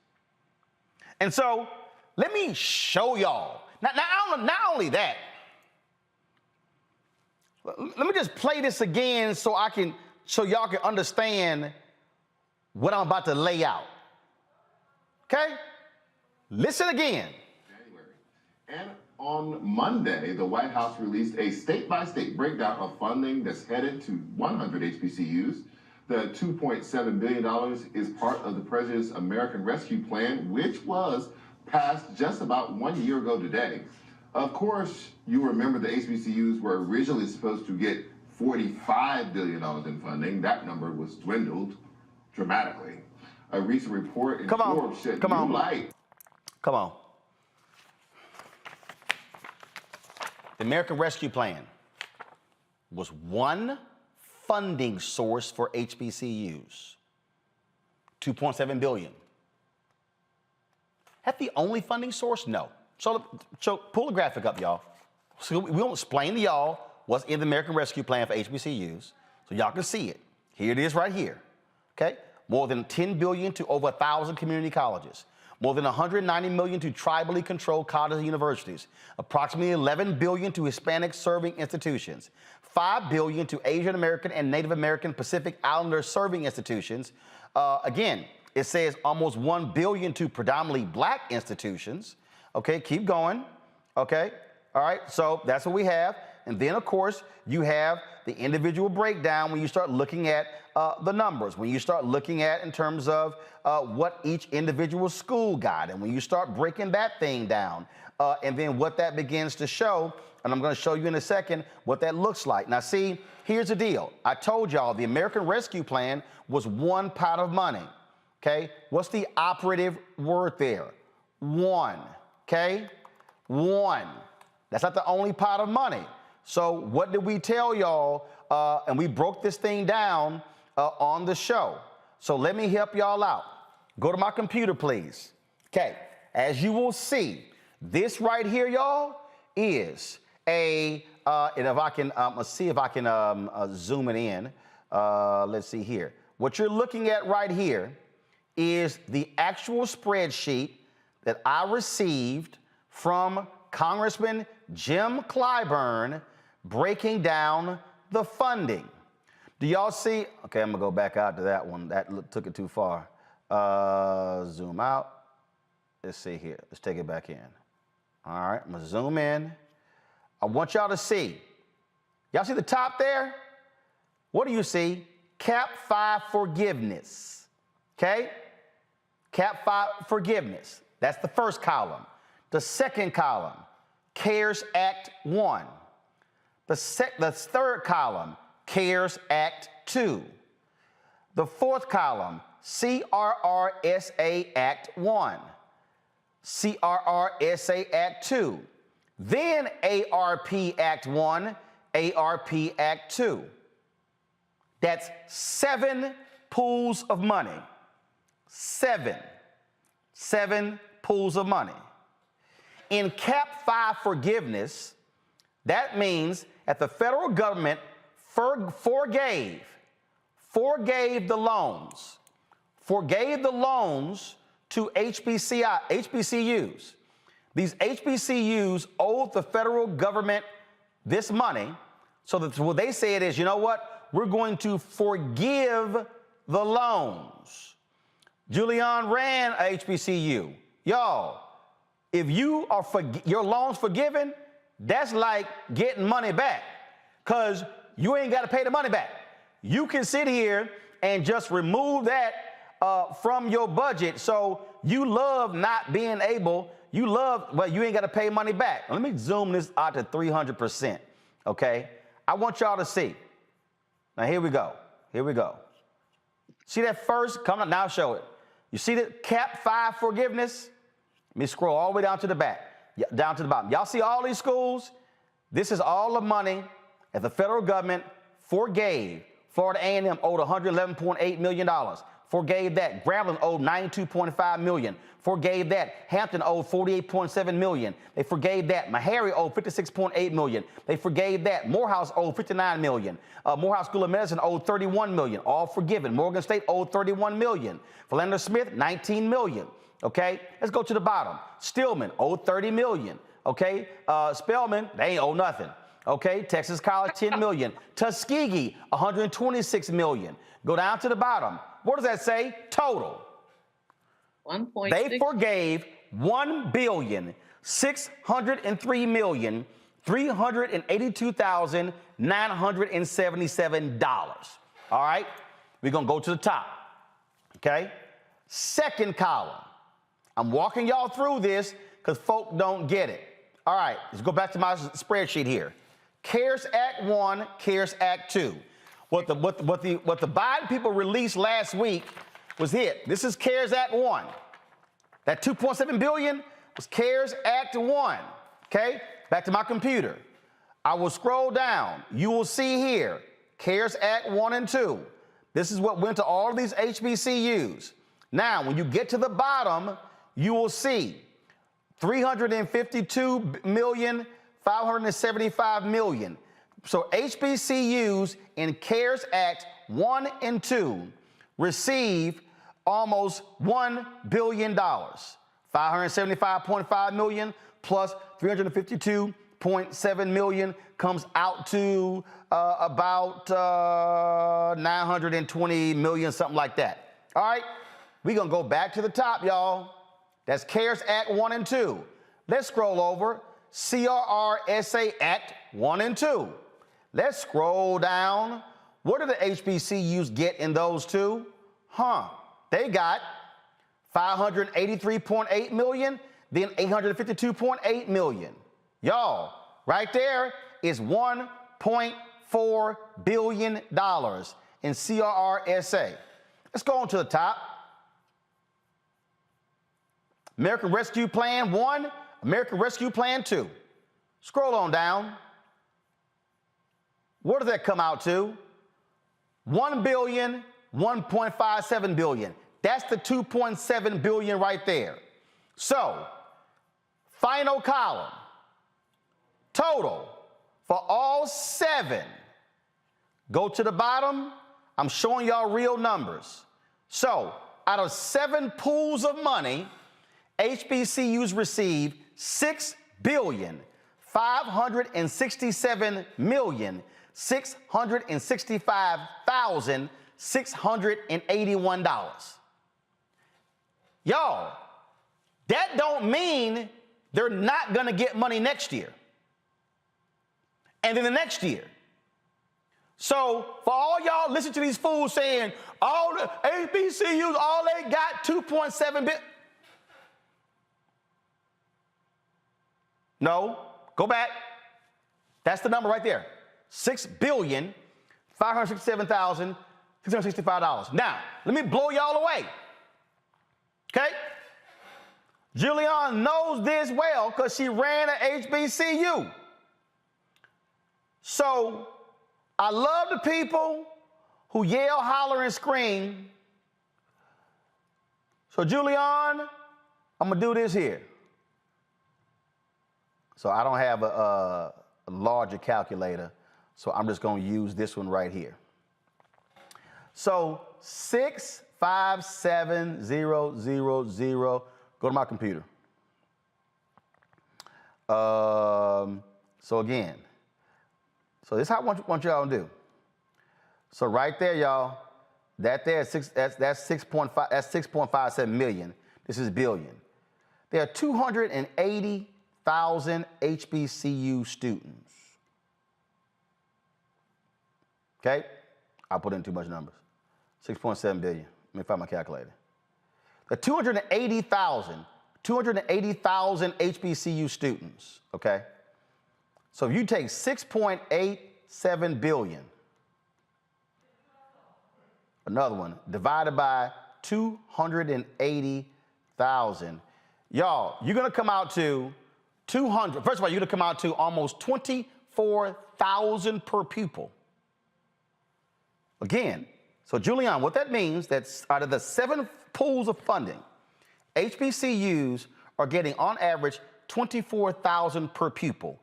And so let me show y'all. Not only that, let me just play this again so y'all can understand what I'm about to lay out. Okay? Listen again. And on Monday, the White House released a state-by-state breakdown of funding that's headed to 100 HBCUs. The $2.7 billion is part of the President's American Rescue Plan, which was passed just about 1 year ago today. Of course, you remember the HBCUs were originally supposed to get $45 billion in funding. That number was dwindled dramatically. A recent report in Forbes shed new light. Come on. The American Rescue Plan was one funding source for HBCUs. $2.7 billion. That the only funding source? No. So pull the graphic up, y'all. So we'll explain to y'all what's in the American Rescue Plan for HBCUs, so y'all can see it. Here it is right here, okay? More than $10 billion to over 1,000 community colleges. More than $190 million to tribally controlled colleges and universities. Approximately $11 billion to Hispanic serving institutions. $5 billion to Asian American and Native American Pacific Islander serving institutions. Again, it says almost $1 billion to predominantly black institutions. Okay, keep going. Okay, all right, so that's what we have. And then, of course, you have the individual breakdown when you start looking at the numbers, when you start looking at in terms of what each individual school got, and when you start breaking that thing down, and then what that begins to show, and I'm going to show you in a second what that looks like. Now, see, here's the deal. I told y'all the American Rescue Plan was one pot of money, okay? What's the operative word there? One, okay? One. That's not the only pot of money. So what did we tell y'all? And we broke this thing down on the show. So let me help y'all out. Go to my computer, please. Okay, as you will see, this right here, y'all, is and if I can, let's see if I can zoom it in. Let's see here. What you're looking at right here is the actual spreadsheet that I received from Congressman Jim Clyburn breaking down the funding. Do y'all see? Okay, I'm gonna go back out to that one. That took it too far. Zoom out. Let's see here. Let's take it back in. All right, I'm gonna zoom in. I want y'all to see. Y'all see the top there? What do you see? Cap 5 forgiveness. Okay? Cap 5 forgiveness. That's the first column. The second column, CARES Act 1. The third column, CARES Act 2. The fourth column, CRRSA Act 1. CRRSA Act 2. Then ARP Act 1, ARP Act 2. That's 7 pools of money. 7 pools of money. In Cap 5 forgiveness, that means that the federal government forgave the loans to HBCUs. These HBCUs owed the federal government this money, so that what they said is, you know what, we're going to forgive the loans. Julian ran a HBCU. Y'all, if you are your loans forgiven, that's like getting money back, because you ain't got to pay the money back. You can sit here and just remove that from your budget. So you love not being able, you ain't got to pay money back. Let me zoom this out to 300%, okay? I want y'all to see. Now, here we go. Here we go. See that first? Come on, now show it. You see the Cap 5 forgiveness? Let me scroll all the way down to the back, down to the bottom. Y'all see all these schools? This is all the money that the federal government forgave. Florida A&M owed $111.8 million. Forgave that. Grambling owed $92.5 million. Forgave that. Hampton owed $48.7 million. They forgave that. Meharry owed $56.8 million. They forgave that. Morehouse owed $59 million. Morehouse School of Medicine owed $31 million. All forgiven. Morgan State owed $31 million. Philander Smith, $19 million. Okay, let's go to the bottom. Stillman owed $30 million. Okay, Spelman, they ain't owe nothing. Okay, Texas College, $10 million. Tuskegee, $126 million. Go down to the bottom. What does that say? Total. 1.6. They forgave $1,603,382,977. All right, we're gonna go to the top. Okay, second column. I'm walking y'all through this because folk don't get it. All right, let's go back to my spreadsheet here. CARES Act 1, CARES Act 2. What the Biden people released last week was it. This is CARES Act 1. That $2.7 billion was CARES Act 1. Okay, back to my computer. I will scroll down. You will see here, CARES Act 1 and 2. This is what went to all of these HBCUs. Now, when you get to the bottom, you will see $352,575,000,000. So HBCUs in CARES Act 1 and 2 receive almost $1 billion. $575.5 million plus $352.7 million comes out to about $920 million, something like that. All right, we're gonna go back to the top, y'all. That's CARES Act 1 and 2. Let's scroll over. CRRSA Act 1 and 2. Let's scroll down. What do the HBCUs get in those two? They got $583.8 million, then $852.8 million. Y'all, right there is $1.4 billion in CRRSA. Let's go on to the top. American Rescue Plan 1, American Rescue Plan 2. Scroll on down. What does that come out to? $1 billion, $1.57 billion. That's the $2.7 billion right there. So, final column, total for all 7. Go to the bottom. I'm showing y'all real numbers. So, out of 7 pools of money, HBCUs receive $6,567,665,681. Y'all, that don't mean they're not gonna get money next year. And then the next year. So for all y'all listen to these fools saying, all the HBCUs, all they got $2.7 billion. No, go back. That's the number right there. $6,567,665. Now, let me blow y'all away. Okay? Julianne knows this well because she ran an HBCU. So, I love the people who yell, holler, and scream. So, Julianne, I'm going to do this here. So I don't have a larger calculator, so I'm just going to use this one right here. So 657,000. Go to my computer. So again, so this is how I want y'all to do. So right there, y'all, that's 6.5. That's 6.57 million. This is billion. There are 280,000 HBCU students. Okay, I put in too much numbers. 6.7 billion. Let me find my calculator. The 280,000 HBCU students. Okay, so if you take 6.87 billion, another one, divided by 280,000, y'all, you're gonna come out to 200. First of all, you're gonna come out to almost 24,000 per pupil. Again, so Julianne, what that means, that's out of the 7 pools of funding, HBCUs are getting on average 24,000 per pupil.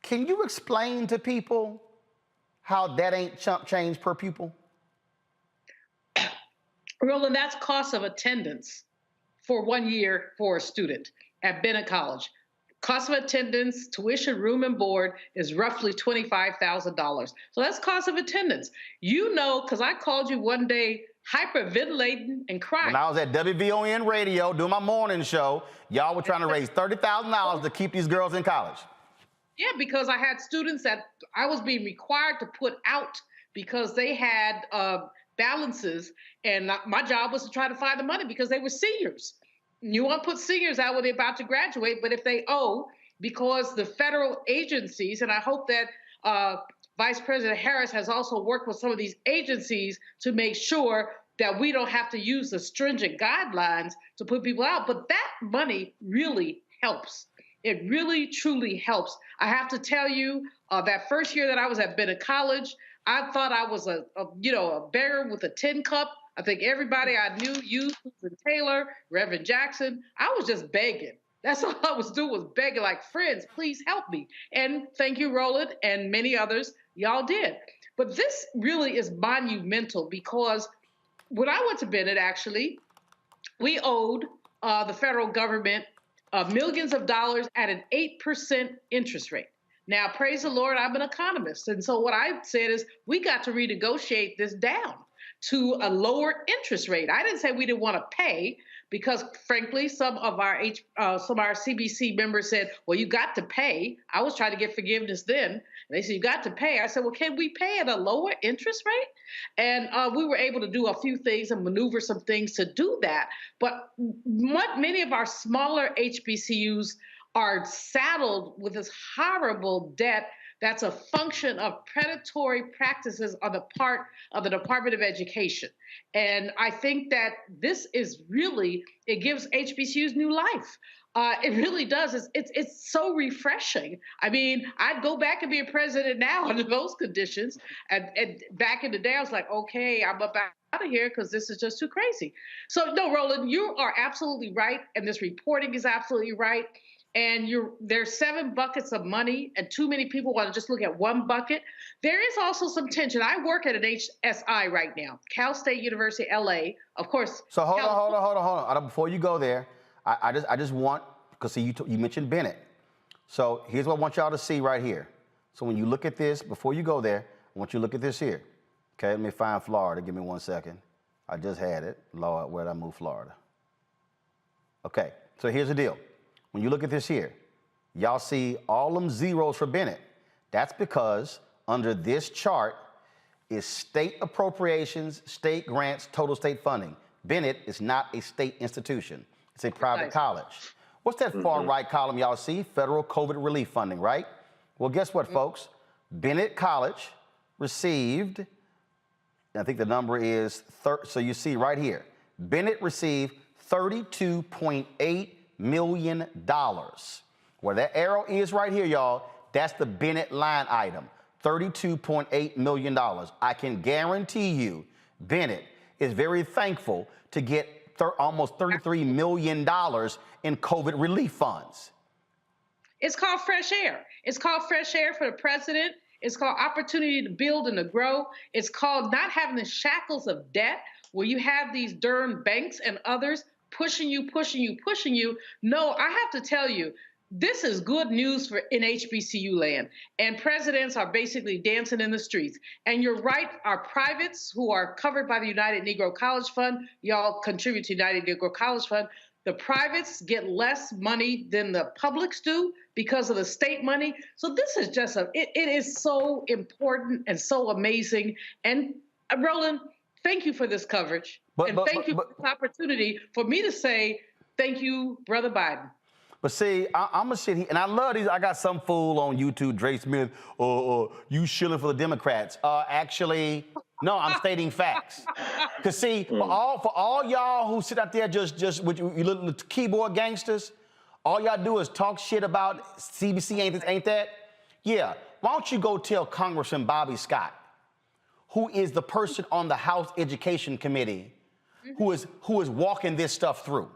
Can you explain to people how that ain't chump change per pupil? Roland, that's cost of attendance for 1 year for a student at Bennett College. Cost of attendance, tuition, room and board is roughly $25,000. So that's cost of attendance. You know, because I called you one day hyperventilating and crying. When I was at WVON radio doing my morning show, y'all were trying to raise $30,000 to keep these girls in college. Yeah, because I had students that I was being required to put out because they had balances, and my job was to try to find the money because they were seniors. You want to put seniors out when they're about to graduate, but if they owe, because the federal agencies, and I hope that Vice President Harris has also worked with some of these agencies to make sure that we don't have to use the stringent guidelines to put people out. But that money really helps. It really, truly helps. I have to tell you, that first year that I was at Bennett College, I thought I was a beggar with a tin cup. I think everybody I knew, you, Susan Taylor, Reverend Jackson, I was just begging. That's all I was doing, was begging, like, friends, please help me. And thank you, Roland, and many others, y'all did. But this really is monumental because when I went to Bennett, actually, we owed the federal government millions of dollars at an 8% interest rate. Now, praise the Lord, I'm an economist. And so what I said is we got to renegotiate this down to a lower interest rate. I didn't say we didn't want to pay because, frankly, some of our CBC members said, well, you got to pay. I was trying to get forgiveness then. And they said, you got to pay. I said, well, can we pay at a lower interest rate? And we were able to do a few things and maneuver some things to do that. But what many of our smaller HBCUs are saddled with this horrible debt that's a function of predatory practices on the part of the Department of Education. And I think that this is really, it gives HBCUs new life. It really does. It's so refreshing. I mean, I'd go back and be a president now under those conditions. And back in the day, I was like, okay, I'm up out of here because this is just too crazy. So no, Roland, you are absolutely right. And this reporting is absolutely right. And there's 7 buckets of money, and too many people want to just look at one bucket. There is also some tension. I work at an HSI right now, Cal State University, LA, of course. So hold on. Before you go there, I just want, because see, you mentioned Bennett. So here's what I want y'all to see right here. So when you look at this, before you go there, I want you to look at this here. Okay, let me find Florida. Give me 1 second. I just had it. Lord, where'd I move Florida? Okay, so here's the deal. When you look at this here, y'all see all them zeros for Bennett. That's because under this chart is state appropriations, state grants, total state funding. Bennett is not a state institution. It's a private college. What's that far right column y'all see? Federal COVID relief funding, right? Well, guess what, folks? Bennett College received, I think the number is, so you see right here, Bennett received $32.8 million. Where that arrow is right here, y'all, that's the Bennett line item, $32.8 million. I can guarantee you Bennett is very thankful to get almost $33 million in COVID relief funds. It's called fresh air. It's called fresh air for the president. It's called opportunity to build and to grow. It's called not having the shackles of debt where you have these darn banks and others pushing you. No, I have to tell you, this is good news in HBCU land. And presidents are basically dancing in the streets. And you're right, our privates who are covered by the United Negro College Fund, y'all contribute to United Negro College Fund. The privates get less money than the publics do because of the state money. So this is just it is so important and so amazing. And Roland, thank you for this coverage. Thank you for this opportunity for me to say, thank you, Brother Biden. But see, I'm going to sit here, and I love these. I got some fool on YouTube, Dre Smith, you shilling for the Democrats. Actually, no, I'm stating facts. Because see, for all y'all who sit out there just with you little keyboard gangsters, all y'all do is talk shit about CBC ain't that? Yeah, why don't you go tell Congressman Bobby Scott, who is the person on the House Education Committee, who is walking this stuff through.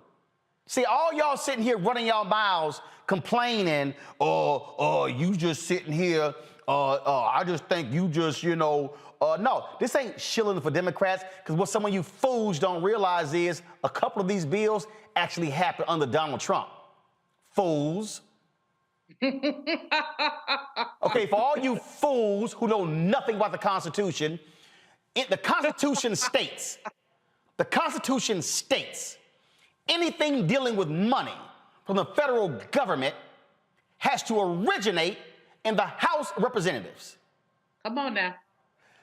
See, all y'all sitting here running y'all mouths, complaining, you just sitting here, I just think you just, no, this ain't shilling for Democrats, because what some of you fools don't realize is a couple of these bills actually happened under Donald Trump. Fools. Okay, for all you fools who know nothing about the Constitution, the Constitution states, anything dealing with money from the federal government has to originate in the House of Representatives. Come on now.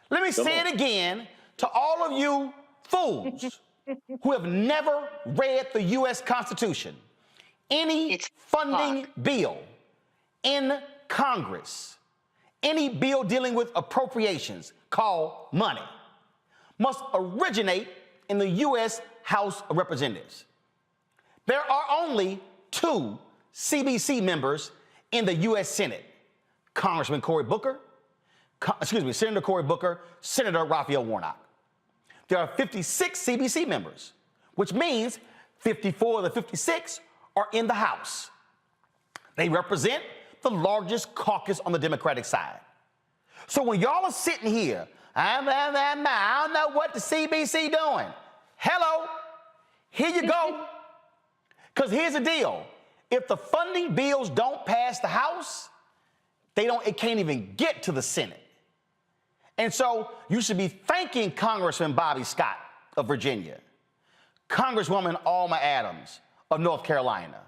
Let me say it again to all of you fools who have never read the U.S. Constitution. Any funding bill in Congress, any bill dealing with appropriations called money must originate in the U.S. House of Representatives. There are only 2 CBC members in the U.S. Senate, Senator Cory Booker, Senator Raphael Warnock. There are 56 CBC members, which means 54 of the 56 are in the House. They represent the largest caucus on the Democratic side. So when y'all are sitting here, I don't know what the CBC doing. Hello, here you go. Because here's the deal. If the funding bills don't pass the House, it can't even get to the Senate. And so you should be thanking Congressman Bobby Scott of Virginia, Congresswoman Alma Adams of North Carolina,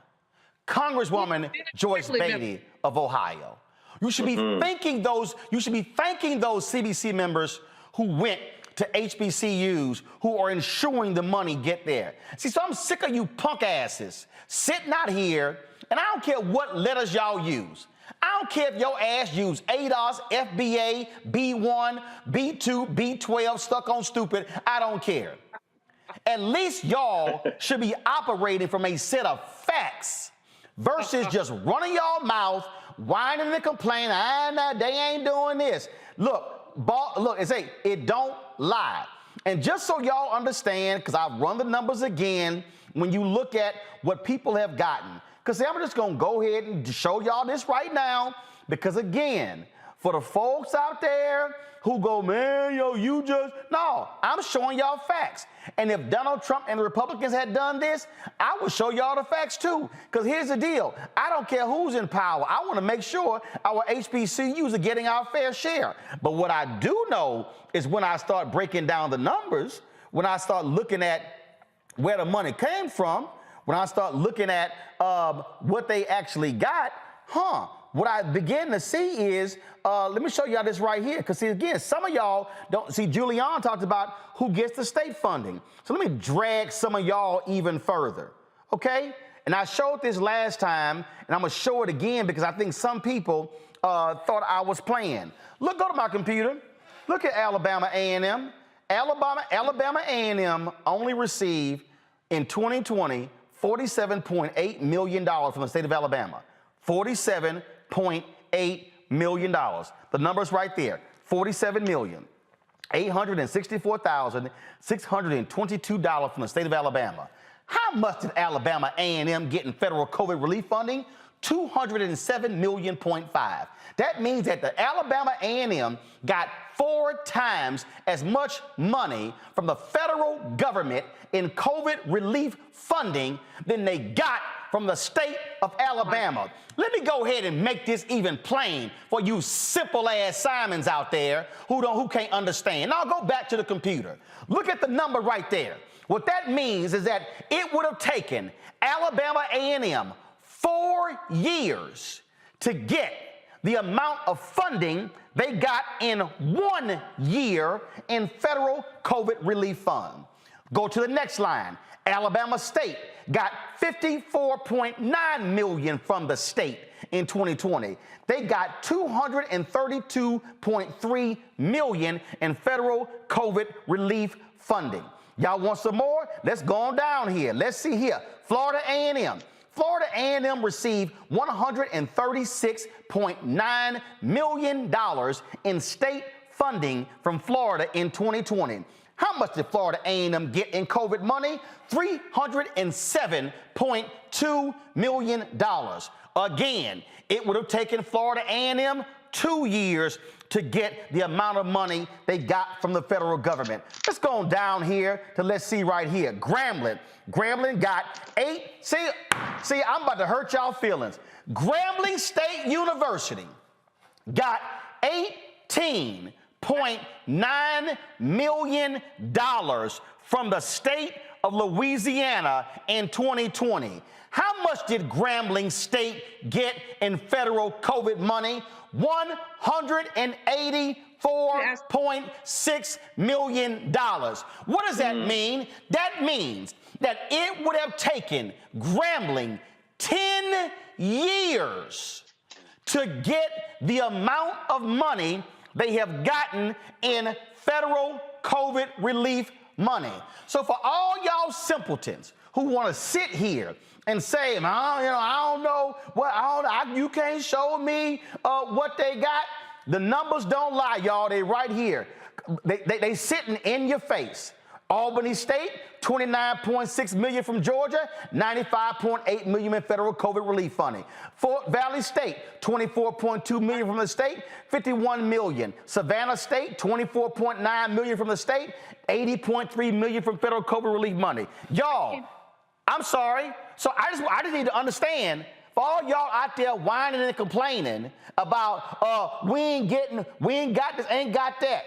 Congresswoman Joyce Beatty of Ohio. You should be thanking those CBC members who went to HBCUs, who are ensuring the money get there. See, so I'm sick of you punk asses sitting out here, and I don't care what letters y'all use. I don't care if your ass use ADOS, FBA, B1, B2, B12, stuck on stupid. I don't care. At least y'all should be operating from a set of facts versus just running y'all mouth, whining and complaining. They ain't doing this. Look, it don't lie. And just so y'all understand, because I've run the numbers again, when you look at what people have gotten, because I'm just going to go ahead and show y'all this right now, because again, for the folks out there who go, man, no, I'm showing y'all facts. And if Donald Trump and the Republicans had done this, I would show y'all the facts too. Because here's the deal. I don't care who's in power. I want to make sure our HBCUs are getting our fair share. But what I do know is when I start breaking down the numbers, when I start looking at where the money came from, when I start looking at what they actually got, what I begin to see is, let me show y'all this right here. Because, see, again, some of y'all don't see, Julianne talked about who gets the state funding. So let me drag some of y'all even further, okay? And I showed this last time, and I'm going to show it again because I think some people thought I was playing. Go to my computer. Look at Alabama A&M. Alabama A&M only received, in 2020, $47.8 million from the state of Alabama. $47.8 million. The number's right there. $47,864,622 from the state of Alabama. How much did Alabama A&M get in federal COVID relief funding? $207.5 million. That means that the Alabama A&M got 4 times as much money from the federal government in COVID relief funding than they got from the state of Alabama. Let me go ahead and make this even plain for you simple-ass Simons out there who can't understand. Now go back to the computer. Look at the number right there. What that means is that it would have taken Alabama A&M 4 years to get the amount of funding they got in 1 year in federal COVID relief fund. Go to the next line. Alabama State got $54.9 million from the state in 2020. They got $232.3 million in federal COVID relief funding. Y'all want some more? Let's go on down here. Let's see here. Florida A&M. Florida A&M received $136.9 million in state funding from Florida in 2020. How much did Florida A&M get in COVID money? $307.2 million. Again, it would have taken Florida A&M 2 years to get the amount of money they got from the federal government. Let's go on down here to, let's see right here. Grambling got see, I'm about to hurt y'all feelings. Grambling State University got $18.9 million from the state of Louisiana in 2020. How much did Grambling State get in federal COVID money? $184.6 million. What does that mean? That means that it would have taken Grambling 10 years to get the amount of money they have gotten in federal COVID relief money. So for all y'all simpletons who want to sit here and say, I don't know what, you can't show me what they got. The numbers don't lie, y'all. They right here. They sitting in your face. Albany State, $29.6 million from Georgia, $95.8 million in federal COVID relief funding. Fort Valley State, $24.2 million from the state, $51 million. Savannah State, $24.9 million from the state, $80.3 million from federal COVID relief money. Y'all, I'm sorry. So I just need to understand, for all y'all out there whining and complaining about we ain't got this, ain't got that.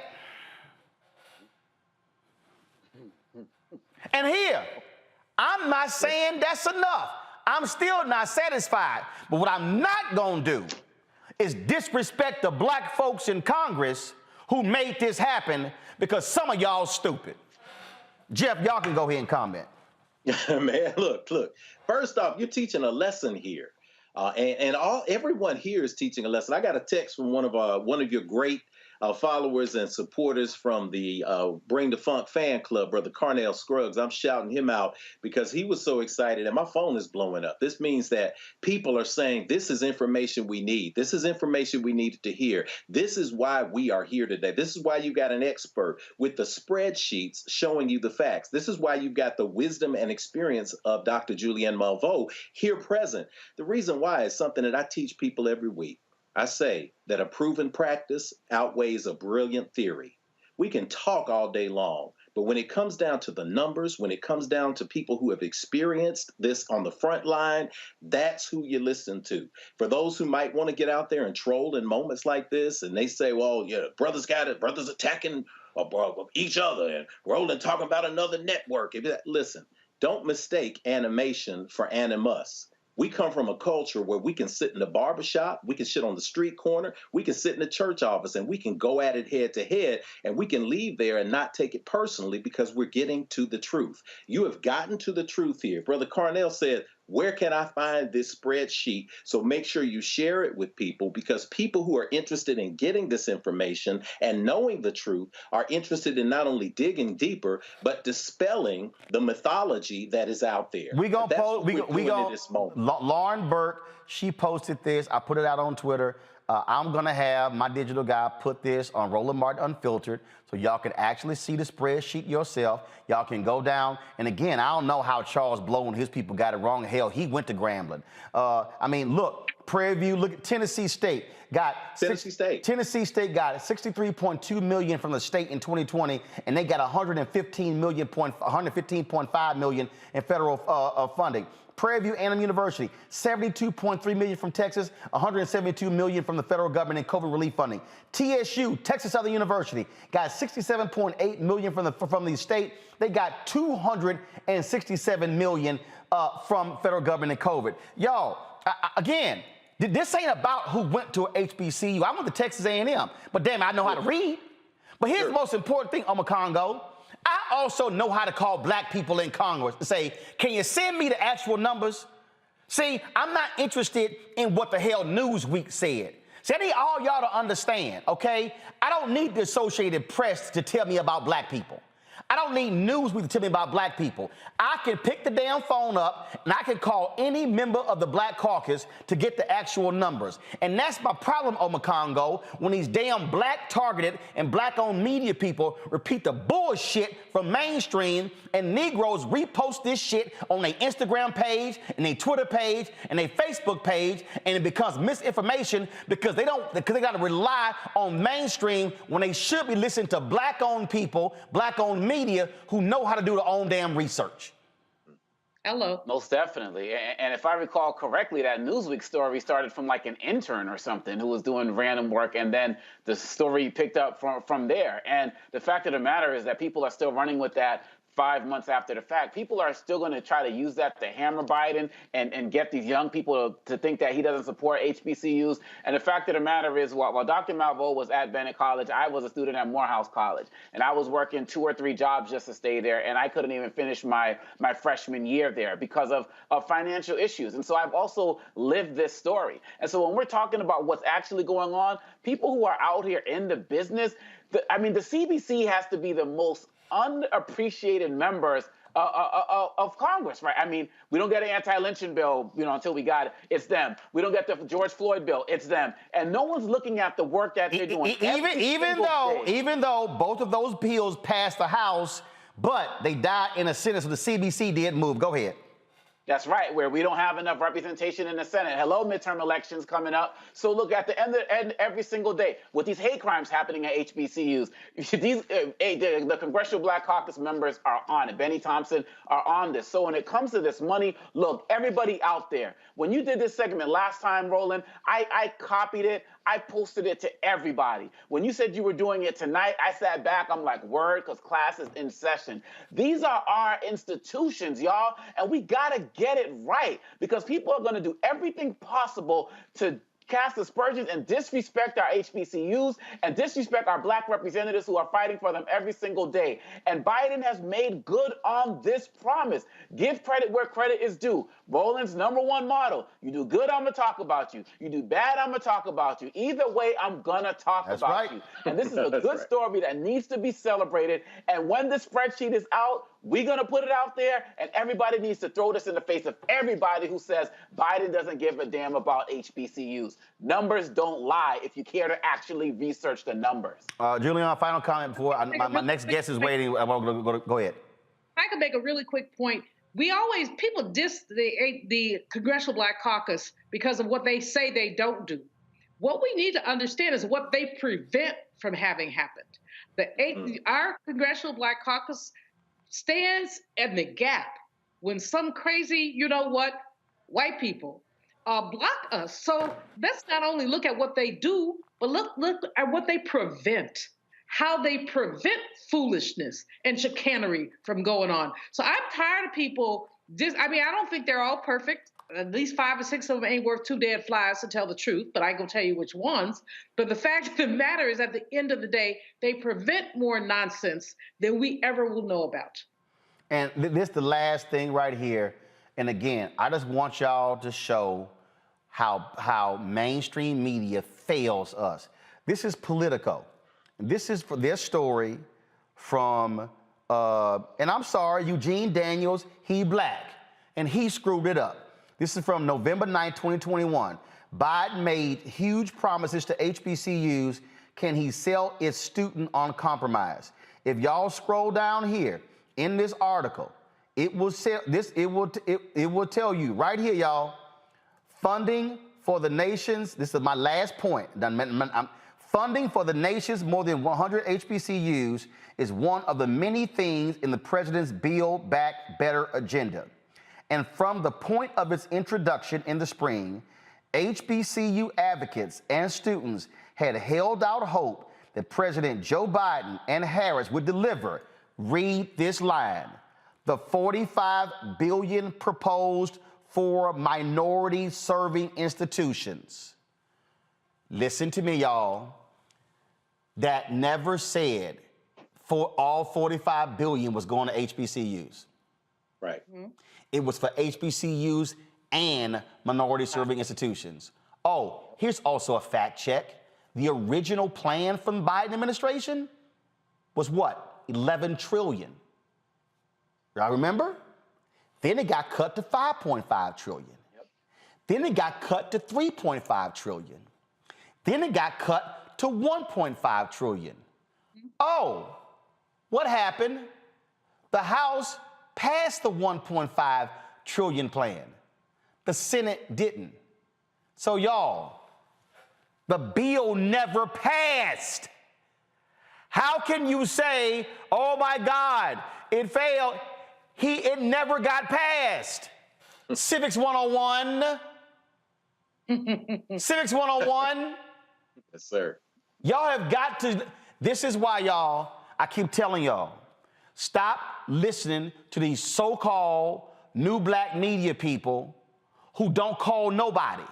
And here, I'm not saying that's enough. I'm still not satisfied. But what I'm not going to do is disrespect the black folks in Congress who made this happen, because some of y'all stupid. Jeff, y'all can go ahead and comment. Man, look. First off, you're teaching a lesson here. And everyone here is teaching a lesson. I got a text from one of your great followers and supporters from the Bring the Funk fan club, Brother Carnell Scruggs. I'm shouting him out because he was so excited and my phone is blowing up. This means that people are saying this is information we need. This is information we needed to hear. This is why we are here today. This is why you got an expert with the spreadsheets showing you the facts. This is why you've got the wisdom and experience of Dr. Julianne Malveaux here present. The reason why is something that I teach people every week. I say that a proven practice outweighs a brilliant theory. We can talk all day long, but when it comes down to the numbers, when it comes down to people who have experienced this on the front line, that's who you listen to. For those who might want to get out there and troll in moments like this, and they say, well, yeah, brothers got it, brothers attacking each other, and Roland talking about another network. Listen, don't mistake animation for animus. We come from a culture where we can sit in the barbershop, we can sit on the street corner, we can sit in the church office, and we can go at it head to head, and we can leave there and not take it personally because we're getting to the truth. You have gotten to the truth here. Brother Carnell said, where can I find this spreadsheet? So make sure you share it with people, because people who are interested in getting this information and knowing the truth are interested in not only digging deeper, but dispelling the mythology that is out there. We gonna post. We gonna. This moment. Lauren Burke, she posted this. I put it out on Twitter. I'm gonna have my digital guy put this on Roland Martin Unfiltered, so y'all can actually see the spreadsheet yourself. Y'all can go down, and again, I don't know how Charles Blow and his people got it wrong. Hell, he went to Grambling. I mean, look, Prairie View. Look at Tennessee State. Tennessee State got $63.2 million from the state in 2020, and they got $115.5 million in federal funding. Prairie View A&M University, $72.3 million from Texas, $172 million from the federal government in COVID relief funding. TSU, Texas Southern University, got $67.8 million from the state. They got $267 million from federal government in COVID. Y'all, again, this ain't about who went to a HBCU. I went to Texas A&M, but damn, I know how to read. But here's the most important thing, Congo. I also know how to call black people in Congress and say, can you send me the actual numbers? See, I'm not interested in what the hell Newsweek said. See, I need all y'all to understand, okay? I don't need the Associated Press to tell me about black people. I don't need Newsweek to tell me about black people. I can pick the damn phone up and I can call any member of the Black Caucus to get the actual numbers. And that's my problem, Congo, when these damn black targeted and black owned media people repeat the bullshit from mainstream, and Negroes repost this shit on their Instagram page and their Twitter page and their Facebook page, and it becomes misinformation because they got to rely on mainstream when they should be listening to black owned people, black owned media who know how to do their own damn research. Hello. Most definitely. And if I recall correctly, that Newsweek story started from like an intern or something who was doing random work, and then the story picked up from there. And the fact of the matter is that people are still running with that 5 months after the fact. People are still going to try to use that to hammer Biden and get these young people to think that he doesn't support HBCUs. And the fact of the matter is, while Dr. Malveaux was at Bennett College, I was a student at Morehouse College. And I was working 2 or 3 jobs just to stay there. And I couldn't even finish my freshman year there because of financial issues. And so I've also lived this story. And so when we're talking about what's actually going on, people who are out here in the business, the CBC has to be the most unappreciated members of Congress, right? I mean, we don't get an anti-lynching bill, until we got it. It's them. We don't get the George Floyd bill. It's them. And no one's looking at the work that they're doing. Even though both of those bills passed the House, but they died in the Senate, so the CBC did move. Go ahead. That's right, where we don't have enough representation in the Senate. Hello, midterm elections coming up. So look, at the end every single day, with these hate crimes happening at HBCUs, the Congressional Black Caucus members are on it. Benny Thompson are on this. So when it comes to this money, look, everybody out there, when you did this segment last time, Roland, I copied it. I posted it to everybody. When you said you were doing it tonight, I sat back. I'm like, word, because class is in session. These are our institutions, y'all, and we got to get it right because people are going to do everything possible to cast aspersions and disrespect our HBCUs and disrespect our black representatives who are fighting for them every single day. And Biden has made good on this promise. Give credit where credit is due. Roland's #1 motto: you do good, I'm going to talk about you. You do bad, I'm going to talk about you. Either way, I'm going to talk about you. And this is a good story that needs to be celebrated. And when the spreadsheet is out, we're going to put it out there, and everybody needs to throw this in the face of everybody who says Biden doesn't give a damn about HBCUs. Numbers don't lie if you care to actually research the numbers. Julian, final comment before my next guest is waiting. Go ahead. I can make a really quick point. People diss the Congressional Black Caucus because of what they say they don't do. What we need to understand is what they prevent from having happened. Our Congressional Black Caucus stands in the gap when some crazy, white people block us. So let's not only look at what they do, but look at what they prevent, how they prevent foolishness and chicanery from going on. So I'm tired of people I don't think they're all perfect. At least 5 or 6 of them ain't worth 2 dead flies, to tell the truth, but I ain't gonna tell you which ones. But the fact of the matter is, at the end of the day, they prevent more nonsense than we ever will know about. And this the last thing right here. And again, I just want y'all to show how mainstream media fails us. This is Politico. This is for their story from, and I'm sorry, Eugene Daniels, he black, and he screwed it up. This is from November 9, 2021. Biden made huge promises to HBCUs. Can he sell its student on compromise? If y'all scroll down here in this article, it will tell you right here, y'all. Funding for the nation's, this is my last point. Funding for the nation's more than 100 HBCUs is one of the many things in the president's Build Back Better agenda. And from the point of its introduction in the spring, HBCU advocates and students had held out hope that President Joe Biden and Harris would deliver. Read this line: the $45 billion proposed for minority-serving institutions. Listen to me, y'all. That never said for all $45 billion was going to HBCUs. Right. Mm-hmm. It was for HBCUs and minority-serving institutions. Oh, here's also a fact check. The original plan from the Biden administration was what? 11 trillion. Y'all remember? Then it got cut to 5.5 trillion. Yep. Then it got cut to 3.5 trillion. Then it got cut to 1.5 trillion. Oh, what happened? The House passed the 1.5 trillion plan. The Senate didn't. So y'all, the bill never passed. How can you say, oh my God, it failed? It never got passed. Civics 101. Civics 101. Yes, sir. Y'all have got to, this is why, y'all, I keep telling y'all, stop listening to these so-called new black media people who don't call nobody,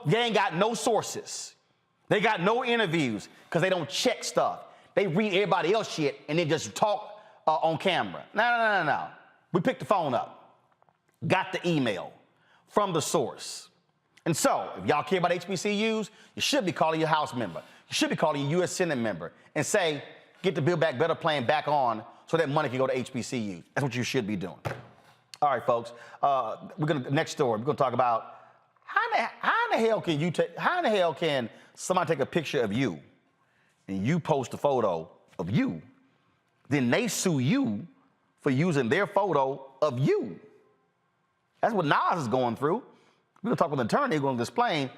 they ain't got no sources. They got no interviews because they don't check stuff. They read everybody else shit and then just talk on camera. No. We picked the phone up, got the email from the source. And so, if y'all care about HBCUs, you should be calling your House member. You should be calling your U.S. Senate member and say, get the Build Back Better plan back on so that money can go to HBCUs. That's what you should be doing. All right, folks. Next story, we're gonna talk about how in the hell can somebody take a picture of you and you post a photo of you, then they sue you for using their photo of you. That's what Nas is going through. We're gonna talk with an attorney who's gonna explain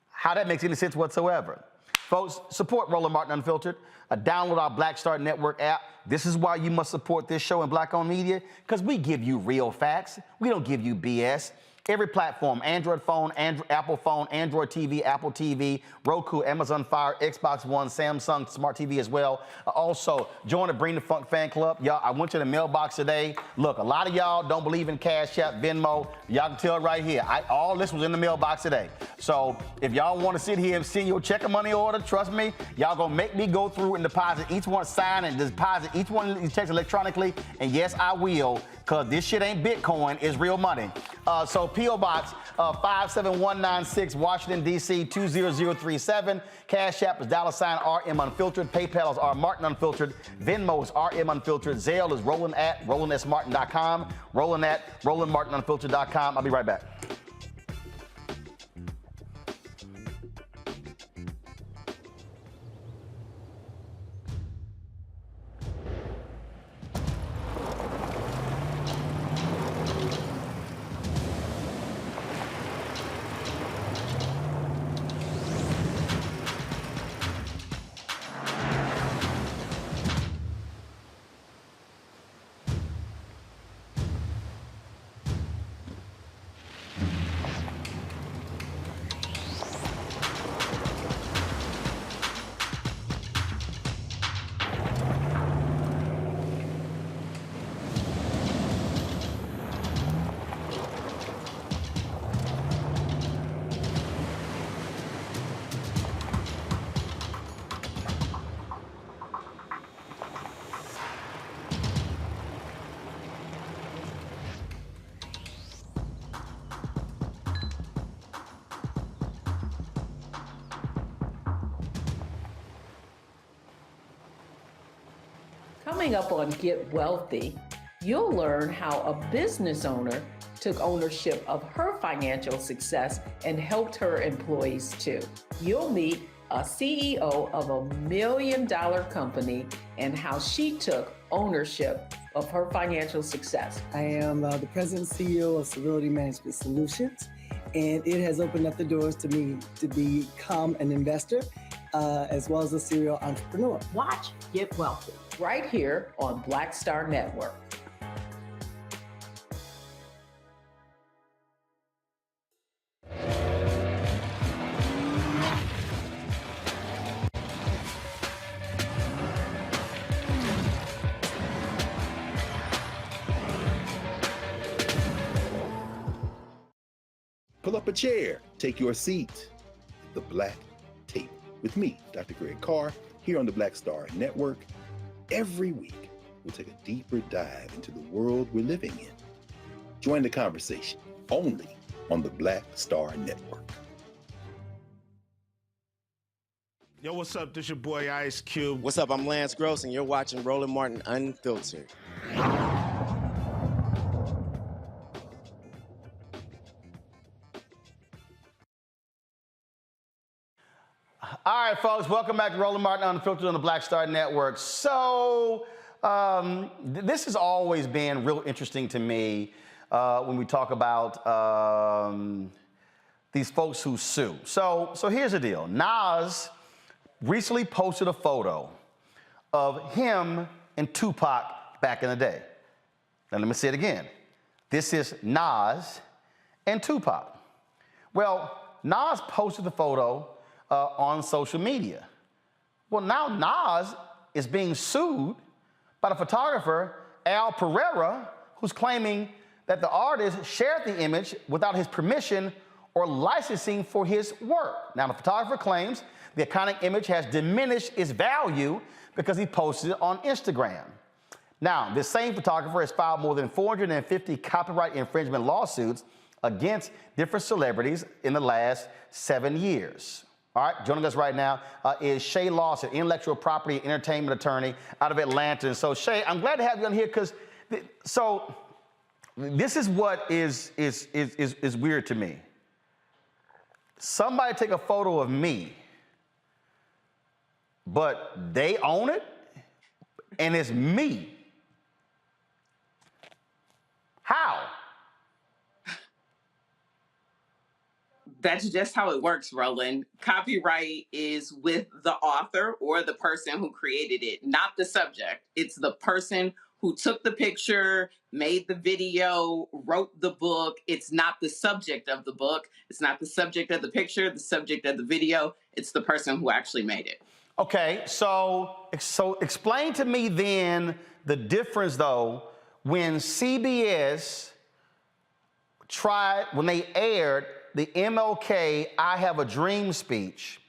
how that makes any sense whatsoever. Folks, support Roland Martin Unfiltered. Download our Black Star Network app. This is why you must support this show and Black-owned media, because we give you real facts. We don't give you BS. Every platform, Android phone, Apple phone, Android TV, Apple TV, Roku, Amazon Fire, Xbox One, Samsung Smart TV as well. Also, join the Bring the Funk fan club. Y'all, I went to the mailbox today. Look, a lot of y'all don't believe in Cash App, Venmo. Y'all can tell right here. All this was in the mailbox today. So if y'all want to sit here and send your check or money order, trust me, y'all gonna make me go through and deposit each one, sign and deposit each one of these checks electronically. And yes, I will, because this shit ain't Bitcoin, it's real money. So P.O. Box 57196, Washington, D.C. 20037. Cash App is $RM Unfiltered. PayPal is R Martin Unfiltered. Venmo is RM Unfiltered. Zelle is Roland@RolandSMartin.com. Roland@RolandMartinUnfiltered.com. I'll be right back. Coming up on Get Wealthy, you'll learn how a business owner took ownership of her financial success and helped her employees too. You'll meet a CEO of $1 million company and how she took ownership of her financial success. I am the president and CEO of Civility Management Solutions, and it has opened up the doors to me to become an investor as well as a serial entrepreneur. Watch Get Wealthy right here on Black Star Network. Pull up a chair, take your seat. The Black Tape with me, Dr. Greg Carr, here on the Black Star Network. Every week, we'll take a deeper dive into the world we're living in. Join the conversation only on the Black Star Network. Yo, what's up? This your boy Ice Cube. What's up? I'm Lance Gross, and you're watching Roland Martin Unfiltered. All right, folks, welcome back to Roland Martin Unfiltered on the Black Star Network. So, this has always been real interesting to me when we talk about these folks who sue. So here's the deal. Nas recently posted a photo of him and Tupac back in the day. Now, let me say it again. This is Nas and Tupac. Well, Nas posted the photo on social media. Well, now Nas is being sued by the photographer, Al Pereira, who's claiming that the artist shared the image without his permission or licensing for his work. Now, the photographer claims the iconic image has diminished its value because he posted it on Instagram. Now, this same photographer has filed more than 450 copyright infringement lawsuits against different celebrities in the last 7 years. All right, joining us right now is Shay Lawson, intellectual property and entertainment attorney out of Atlanta. And so, Shay, I'm glad to have you on here because, this is what is weird to me. Somebody take a photo of me, but they own it, and it's me. How? That's just how it works, Roland. Copyright is with the author or the person who created it, not the subject. It's the person who took the picture, made the video, wrote the book. It's not the subject of the book. It's not the subject of the picture, the subject of the video. It's the person who actually made it. Okay, so explain to me then the difference, though, when CBS when they aired the MLK I Have a Dream speech,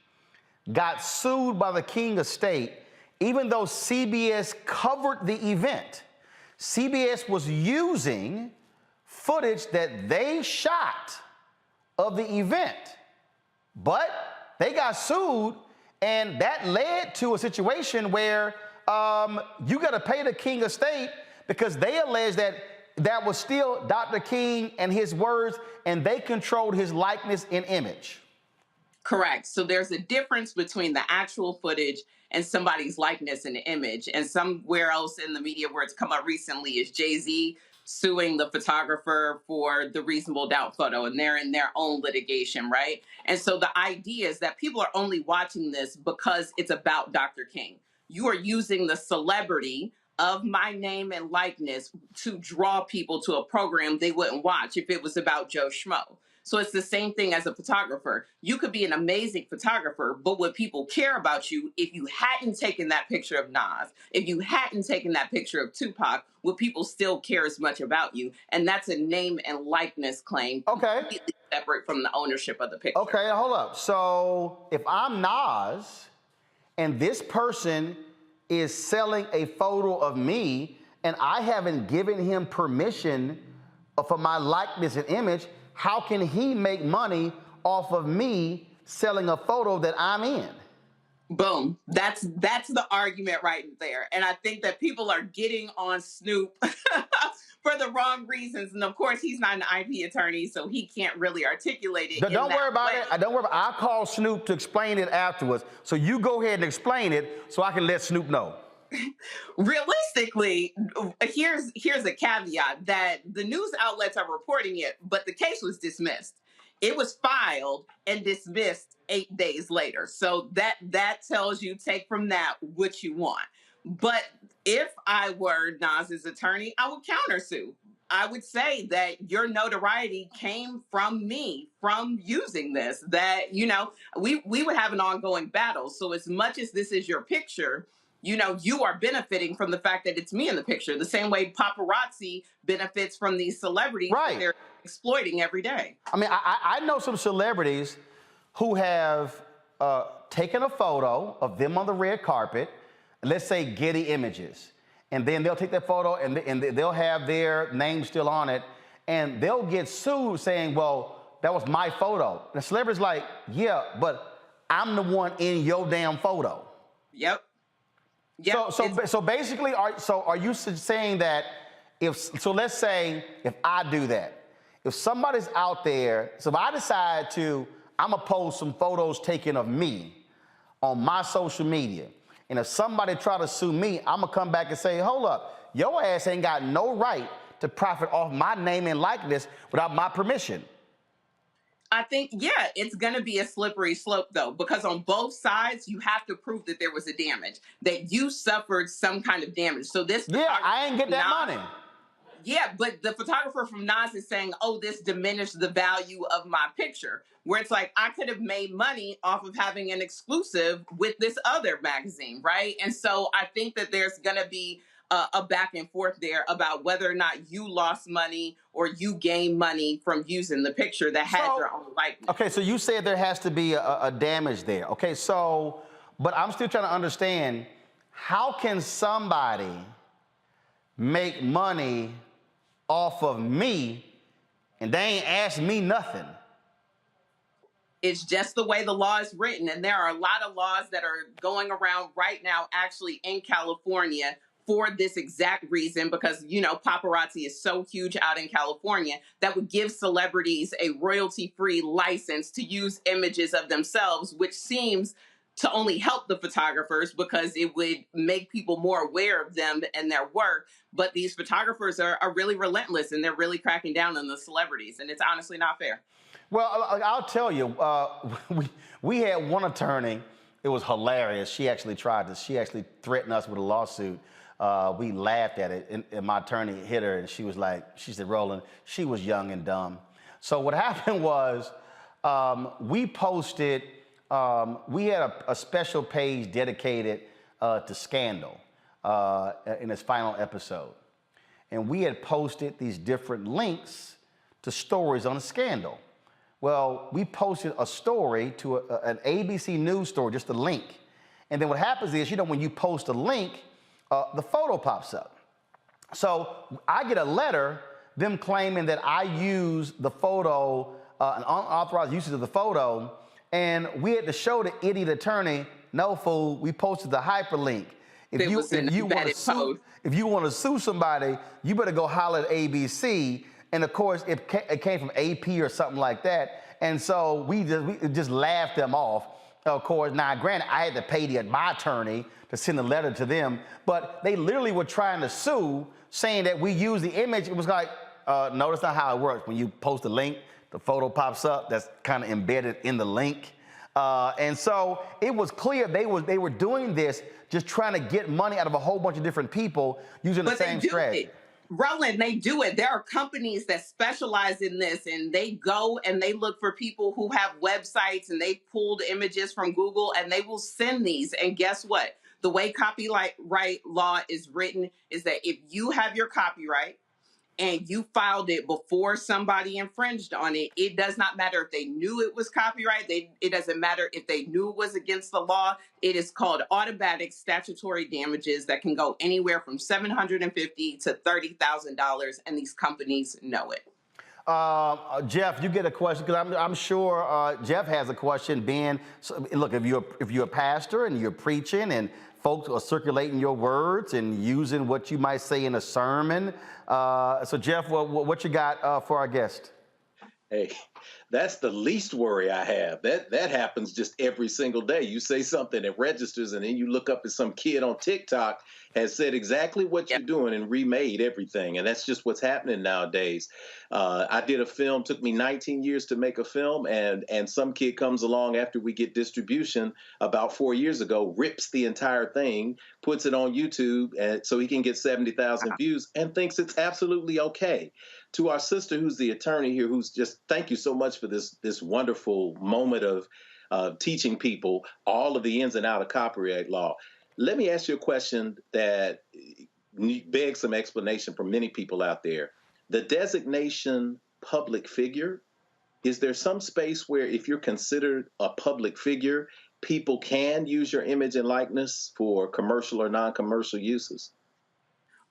got sued by the King of State, even though CBS covered the event. CBS was using footage that they shot of the event, but they got sued, and that led to a situation where you got to pay the King of State because they allege that that was still Dr. King and his words, and they controlled his likeness and image. Correct. So there's a difference between the actual footage and somebody's likeness and image. And somewhere else in the media where it's come up recently is Jay-Z suing the photographer for the reasonable doubt photo, and they're in their own litigation, right? And so the idea is that people are only watching this because it's about Dr. King. You are using the celebrity of my name and likeness to draw people to a program they wouldn't watch if it was about Joe Schmo. So it's the same thing as a photographer. You could be an amazing photographer, but would people care about you if you hadn't taken that picture of Nas? If you hadn't taken that picture of Tupac, would people still care as much about you? And that's a name and likeness claim, completely separate from the ownership of the picture. Okay, hold up. So if I'm Nas and this person is selling a photo of me and I haven't given him permission for my likeness and image, how can he make money off of me selling a photo that I'm in? Boom. That's the argument right there. And I think that people are getting on Snoop for the wrong reasons. And of course, he's not an IP attorney, so he can't really articulate it. Don't worry about it. Don't worry about it. I'll call Snoop to explain it afterwards. So you go ahead and explain it so I can let Snoop know. Realistically, here's a caveat that the news outlets are reporting it, but the case was dismissed. It was filed and dismissed 8 days later. So that tells you, take from that what you want. But if I were Nas's attorney, I would countersue. I would say that your notoriety came from me, from using this, that, we would have an ongoing battle. So as much as this is your picture, you are benefiting from the fact that it's me in the picture, the same way paparazzi benefits from these celebrities that they're exploiting every day. I mean, I know some celebrities who have taken a photo of them on the red carpet, let's say Getty Images, and then they'll take that photo and they'll have their name still on it, and they'll get sued saying, well, that was my photo. And the celebrity's like, yeah, but I'm the one in your damn photo. Yep. So basically, are you saying that let's say if I do that, if somebody's out there, so if I decide I'm gonna post some photos taken of me on my social media, and if somebody try to sue me, I'm gonna come back and say, hold up, your ass ain't got no right to profit off my name and likeness without my permission. I think, it's going to be a slippery slope, though, because on both sides, you have to prove that there was a damage, that you suffered some kind of damage. So this, I ain't get that money. Yeah, but the photographer from Nas is saying, oh, this diminished the value of my picture, where it's like, I could have made money off of having an exclusive with this other magazine, right? And so I think that there's going to be a back and forth there about whether or not you lost money or you gained money from using the picture that had your own likeness. Okay, so you said there has to be a damage there. Okay, so, but I'm still trying to understand, how can somebody make money off of me and they ain't asked me nothing? It's just the way the law is written. And there are a lot of laws that are going around right now, actually in California, for this exact reason, because, you know, paparazzi is so huge out in California, that would give celebrities a royalty-free license to use images of themselves, which seems to only help the photographers because it would make people more aware of them and their work. But these photographers are really relentless, and they're really cracking down on the celebrities, and it's honestly not fair. Well, I'll tell you, we had one attorney. It was hilarious. She actually threatened us with a lawsuit. We laughed at it, and my attorney hit her, and she said, Roland, she was young and dumb. So what happened was, we posted, we had a special page dedicated to Scandal in its final episode. And we had posted these different links to stories on Scandal. Well, we posted a story to an ABC News story, just a link. And then what happens is, you know, when you post a link, the photo pops up. So I get a letter, them claiming that I used the photo, an unauthorized usage of the photo, and we had to show the idiot attorney, no fool, we posted the hyperlink. If you want to sue somebody, you better go holler at ABC. And of course, it came from AP or something like that. And so we just laughed them off. Of course, now granted, I had to pay my attorney to send a letter to them, but they literally were trying to sue, saying that we used the image. It was like, no, that's not how it works. When you post a link, the photo pops up. That's kind of embedded in the link. And so it was clear they were doing this, just trying to get money out of a whole bunch of different people using the same strategy. Roland, they do it. There are companies that specialize in this, and they go and they look for people who have websites, and they pulled images from Google, and they will send these. And guess what? The way copyright law is written is that if you have your copyright and you filed it before somebody infringed on it, it does not matter if they knew it was copyright. It doesn't matter if they knew it was against the law. It is called automatic statutory damages that can go anywhere from $750 to $30,000, and these companies know it. Jeff, you get a question, because I'm sure Jeff has a question. Ben, so, look, if you're a pastor and you're preaching and folks are circulating your words and using what you might say in a sermon. So Jeff, what you got for our guest? Hey, that's the least worry I have. That happens just every single day. You say something that registers, and then you look up at some kid on TikTok has said exactly what you're doing and remade everything. And that's just what's happening nowadays. I did a film, took me 19 years to make a film, and some kid comes along after we get distribution about 4 years ago, rips the entire thing, puts it on YouTube so he can get 70,000 views, and thinks it's absolutely okay. To our sister who's the attorney here, who's just, thank you so much for this wonderful moment of teaching people all of the ins and outs of copyright law. Let me ask you a question that begs some explanation for many people out there. The designation public figure, is there some space where if you're considered a public figure, people can use your image and likeness for commercial or non-commercial uses?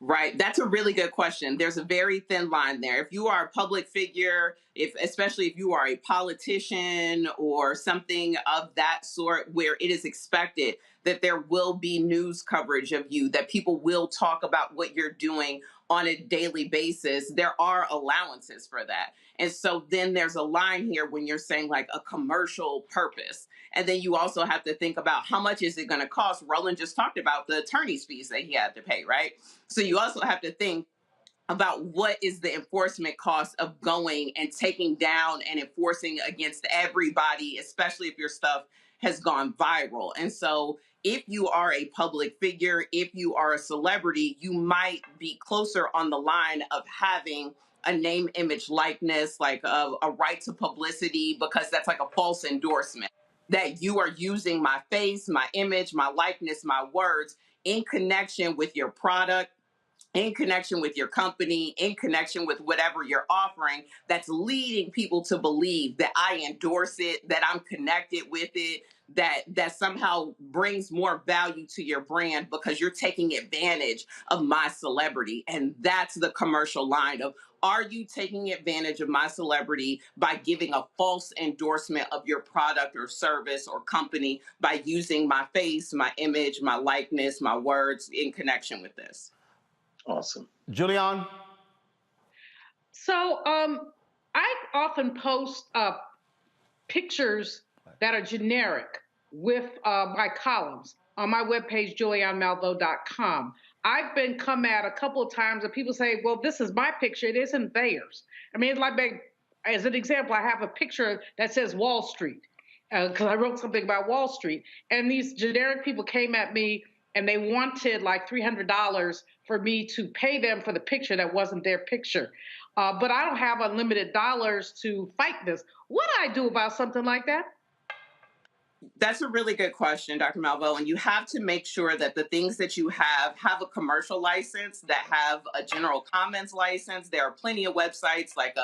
Right. That's a really good question. There's a very thin line there. If you are a public figure, especially if you are a politician or something of that sort, where it is expected that there will be news coverage of you, that people will talk about what you're doing on a daily basis, there are allowances for that. And so then there's a line here when you're saying like a commercial purpose. And then you also have to think about how much is it going to cost. Roland just talked about the attorney's fees that he had to pay, right? So you also have to think about what is the enforcement cost of going and taking down and enforcing against everybody, especially if your stuff has gone viral. And so if you are a public figure, if you are a celebrity, you might be closer on the line of having a name, image, likeness, like a right to publicity, because that's like a false endorsement that you are using my face, my image, my likeness, my words in connection with your product, in connection with your company, in connection with whatever you're offering, that's leading people to believe that I endorse it, that I'm connected with it, that somehow brings more value to your brand because you're taking advantage of my celebrity. And that's the commercial line of, are you taking advantage of my celebrity by giving a false endorsement of your product or service or company by using my face, my image, my likeness, my words in connection with this? Awesome. Julian? So I often post pictures that are generic with my columns on my webpage, julianmalvo.com. I've been come at a couple of times and people say, well, this is my picture. It isn't theirs. I mean, it's like, as an example, I have a picture that says Wall Street because I wrote something about Wall Street. And these generic people came at me and they wanted like $300 for me to pay them for the picture that wasn't their picture. But I don't have unlimited dollars to fight this. What do I do about something like that? That's a really good question, Dr. Malvo. And you have to make sure that the things that you have a commercial license, that have a general comments license. There are plenty of websites like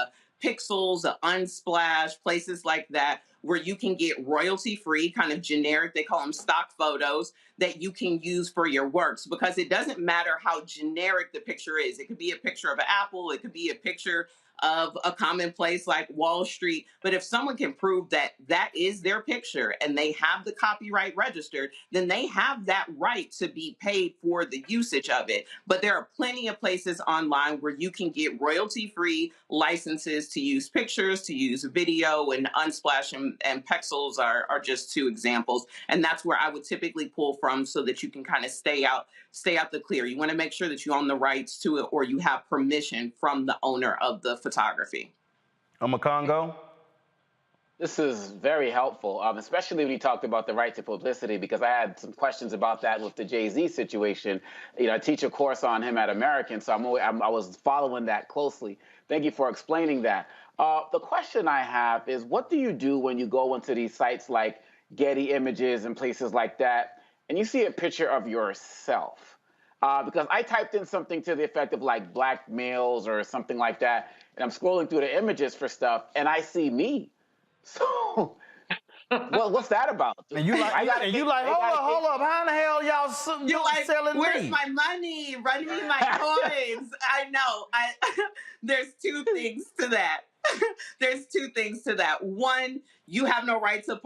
Pixels, Unsplash, places like that, where you can get royalty-free, kind of generic, they call them stock photos, that you can use for your works, because it doesn't matter how generic the picture is. It could be a picture of an apple, it could be a picture of a commonplace like Wall Street. But if someone can prove that that is their picture and they have the copyright registered, then they have that right to be paid for the usage of it. But there are plenty of places online where you can get royalty-free licenses to use pictures, to use video, and Unsplash and Pexels are just two examples. And that's where I would typically pull from so that you can kind of stay out the clear. You want to make sure that you own the rights to it or you have permission from the owner of the photography. Congo? This is very helpful, especially when you talked about the right to publicity, because I had some questions about that with the Jay-Z situation. You know, I teach a course on him at American, so I was following that closely. Thank you for explaining that. The question I have is, what do you do when you go into these sites like Getty Images and places like that, and you see a picture of yourself? Because I typed in something to the effect of like black males or something like that, and I'm scrolling through the images for stuff, and I see me. So, what's that about? And you like, hold up, how in the hell y'all like, selling where's me? my money? Run me my coins. I know. There's two things to that. There's two things to that. One, you have no right to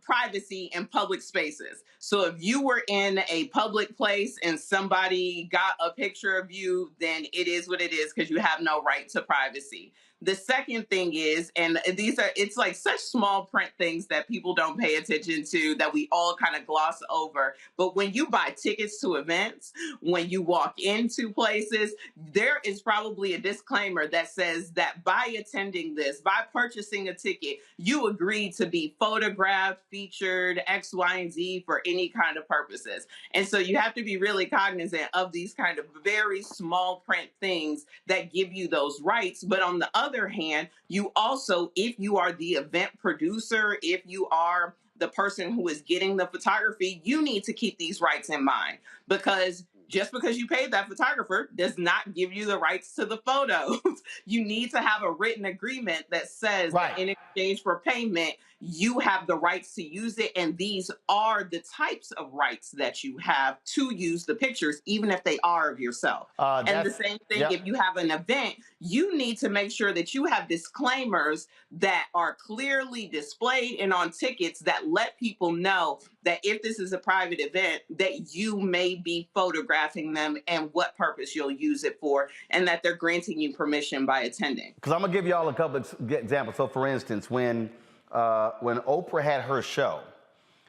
privacy in public spaces. So if you were in a public place and somebody got a picture of you, then it is what it is because you have no right to privacy. The second thing is, and it's like such small print things that people don't pay attention to, that we all kind of gloss over. But when you buy tickets to events, when you walk into places, there is probably a disclaimer that says that by attending this, by purchasing a ticket, you agreed to be photographed, featured, X, Y, and Z for any kind of purposes. And so you have to be really cognizant of these kind of very small print things that give you those rights. But on the other hand, you also, if you are the event producer, if you are the person who is getting the photography, you need to keep these rights in mind, because just because you paid that photographer does not give you the rights to the photos. You need to have a written agreement that says that in exchange for payment, you have the rights to use it. And these are the types of rights that you have to use the pictures, even if they are of yourself. And the same thing, if you have an event, you need to make sure that you have disclaimers that are clearly displayed and on tickets that let people know that if this is a private event, that you may be photographing them and what purpose you'll use it for, and that they're granting you permission by attending. Because I'm gonna give y'all a couple of examples. So for instance, when Oprah had her show,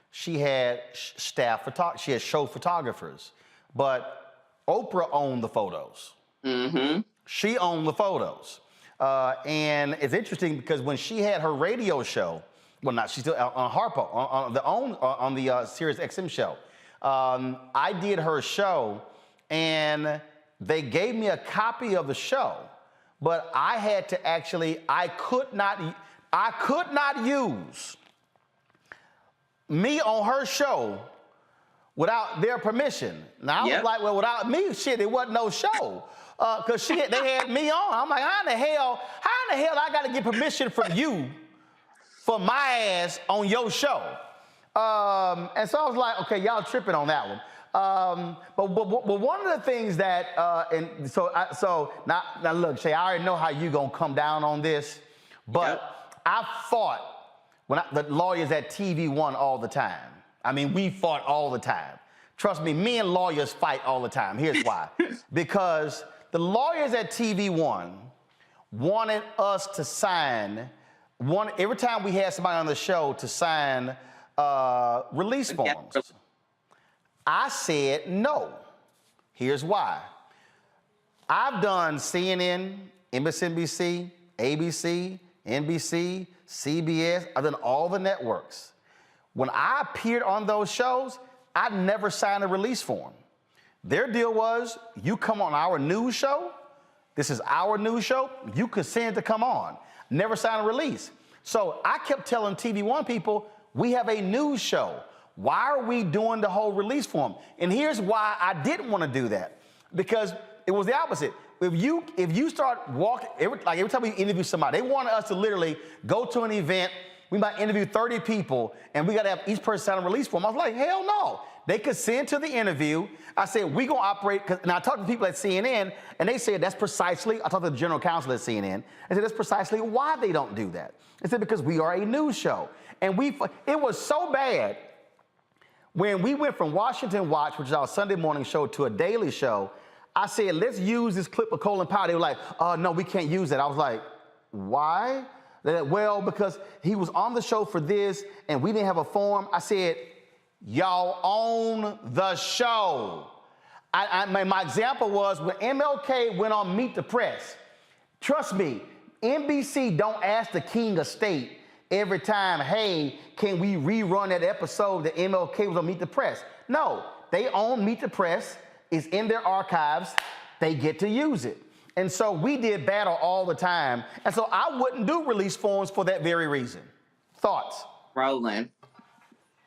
she had she had show photographers, but Oprah owned the photos. Mm-hmm. She owned the photos. And it's interesting because when she had her radio show, well, not, she's still on Harpo, on the Sirius XM show. I did her show, and they gave me a copy of the show, but I had to actually, I could not use me on her show without their permission. Now, I was like, well, without me, shit, it wasn't no show. Because they had me on. I'm like, how in the hell I got to get permission from you for my ass on your show? And so I was like, okay, y'all tripping on that one. But one of the things that, so now look, Shay, I already know how you gonna come down on this, but I fought the lawyers at TV One all the time. I mean, we fought all the time. Trust me, me and lawyers fight all the time. Here's why. Because the lawyers at TV One wanted us to sign, every time we had somebody on the show to sign release forms. I said no. Here's why. I've done CNN, MSNBC, ABC, NBC, CBS. I've done all the networks. When I appeared on those shows, I never signed a release form. Their deal was, you come on our news show, this is our news show, you consent to come on. Never sign a release. So I kept telling TV One people, we have a news show. Why are we doing the whole release form? And here's why I didn't want to do that. Because it was the opposite. If you start walking, every time we interview somebody, they wanted us to literally go to an event, we might interview 30 people, and we got to have each person sign a release form. I was like, hell no. They consent to the interview. I said, we going to operate, and I talked to people at CNN, and they said that's precisely, I talked to the general counsel at CNN, I said that's precisely why they don't do that. They said because we are a news show. And it was so bad when we went from Washington Watch, which is our Sunday morning show, to a daily show. I said, let's use this clip of Colin Powell. They were like, oh, no, we can't use that. I was like, why? They're like, well, because he was on the show for this, and we didn't have a form. I said, y'all own the show. My example was when MLK went on Meet the Press. Trust me, NBC don't ask the king of state every time, hey, can we rerun that episode that MLK was on Meet the Press? No, they own Meet the Press. It's in their archives. They get to use it. And so we did battle all the time. And so I wouldn't do release forms for that very reason. Thoughts? Roland,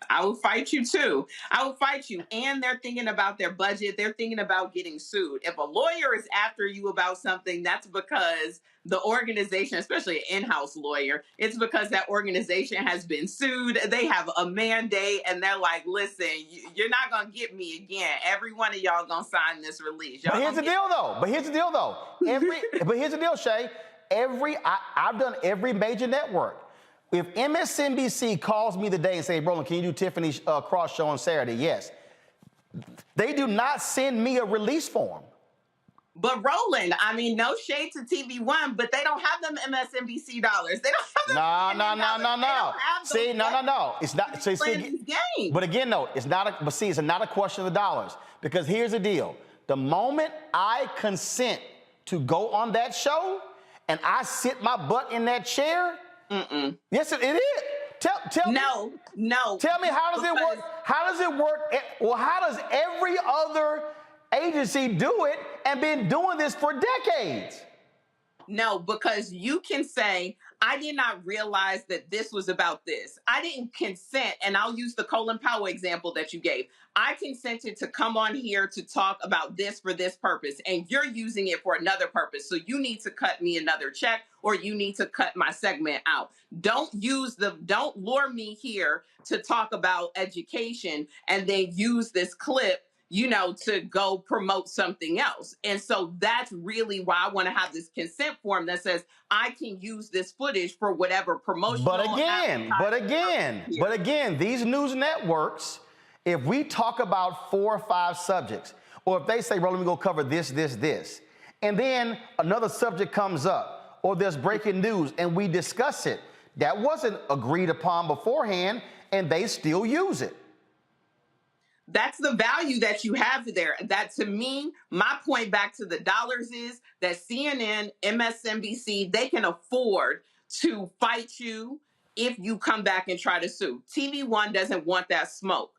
I will fight you too. I will fight you. And they're thinking about their budget. They're thinking about getting sued. If a lawyer is after you about something, that's because the organization, especially an in-house lawyer, it's because that organization has been sued. They have a mandate and they're like, listen, you're not going to get me again. Every one of y'all going to sign this release. But here's the deal though. But here's the deal, Shay. I've done every major network. If MSNBC calls me today and say, Roland, can you do Tiffany's Cross show on Saturday? Yes. They do not send me a release form. But Roland, I mean, no shade to TV One, but they don't have them MSNBC dollars. They don't have them. No. See, no. It's not. So but again, no, it's not. It's not a question of the dollars, because here's the deal: the moment I consent to go on that show and I sit my butt in that chair. Yes, it is. Tell me. No. Tell me, how does it work? How does it work? Well, how does every other agency do it and been doing this for decades? No, because you can say, I did not realize that this was about this. I didn't consent, and I'll use the Colin Powell example that you gave. I consented to come on here to talk about this for this purpose, and you're using it for another purpose. So you need to cut me another check, or you need to cut my segment out. Don't lure me here to talk about education and then use this clip, to go promote something else. And so that's really why I want to have this consent form that says I can use this footage for whatever promotion. But again, these news networks, if we talk about 4 or 5 subjects, or if they say, Roland, we're going to cover this, and then another subject comes up, or there's breaking news, and we discuss it, that wasn't agreed upon beforehand, and they still use it. That's the value that you have there. That, to me, my point back to the dollars is that CNN, MSNBC, they can afford to fight you if you come back and try to sue. TV One doesn't want that smoke.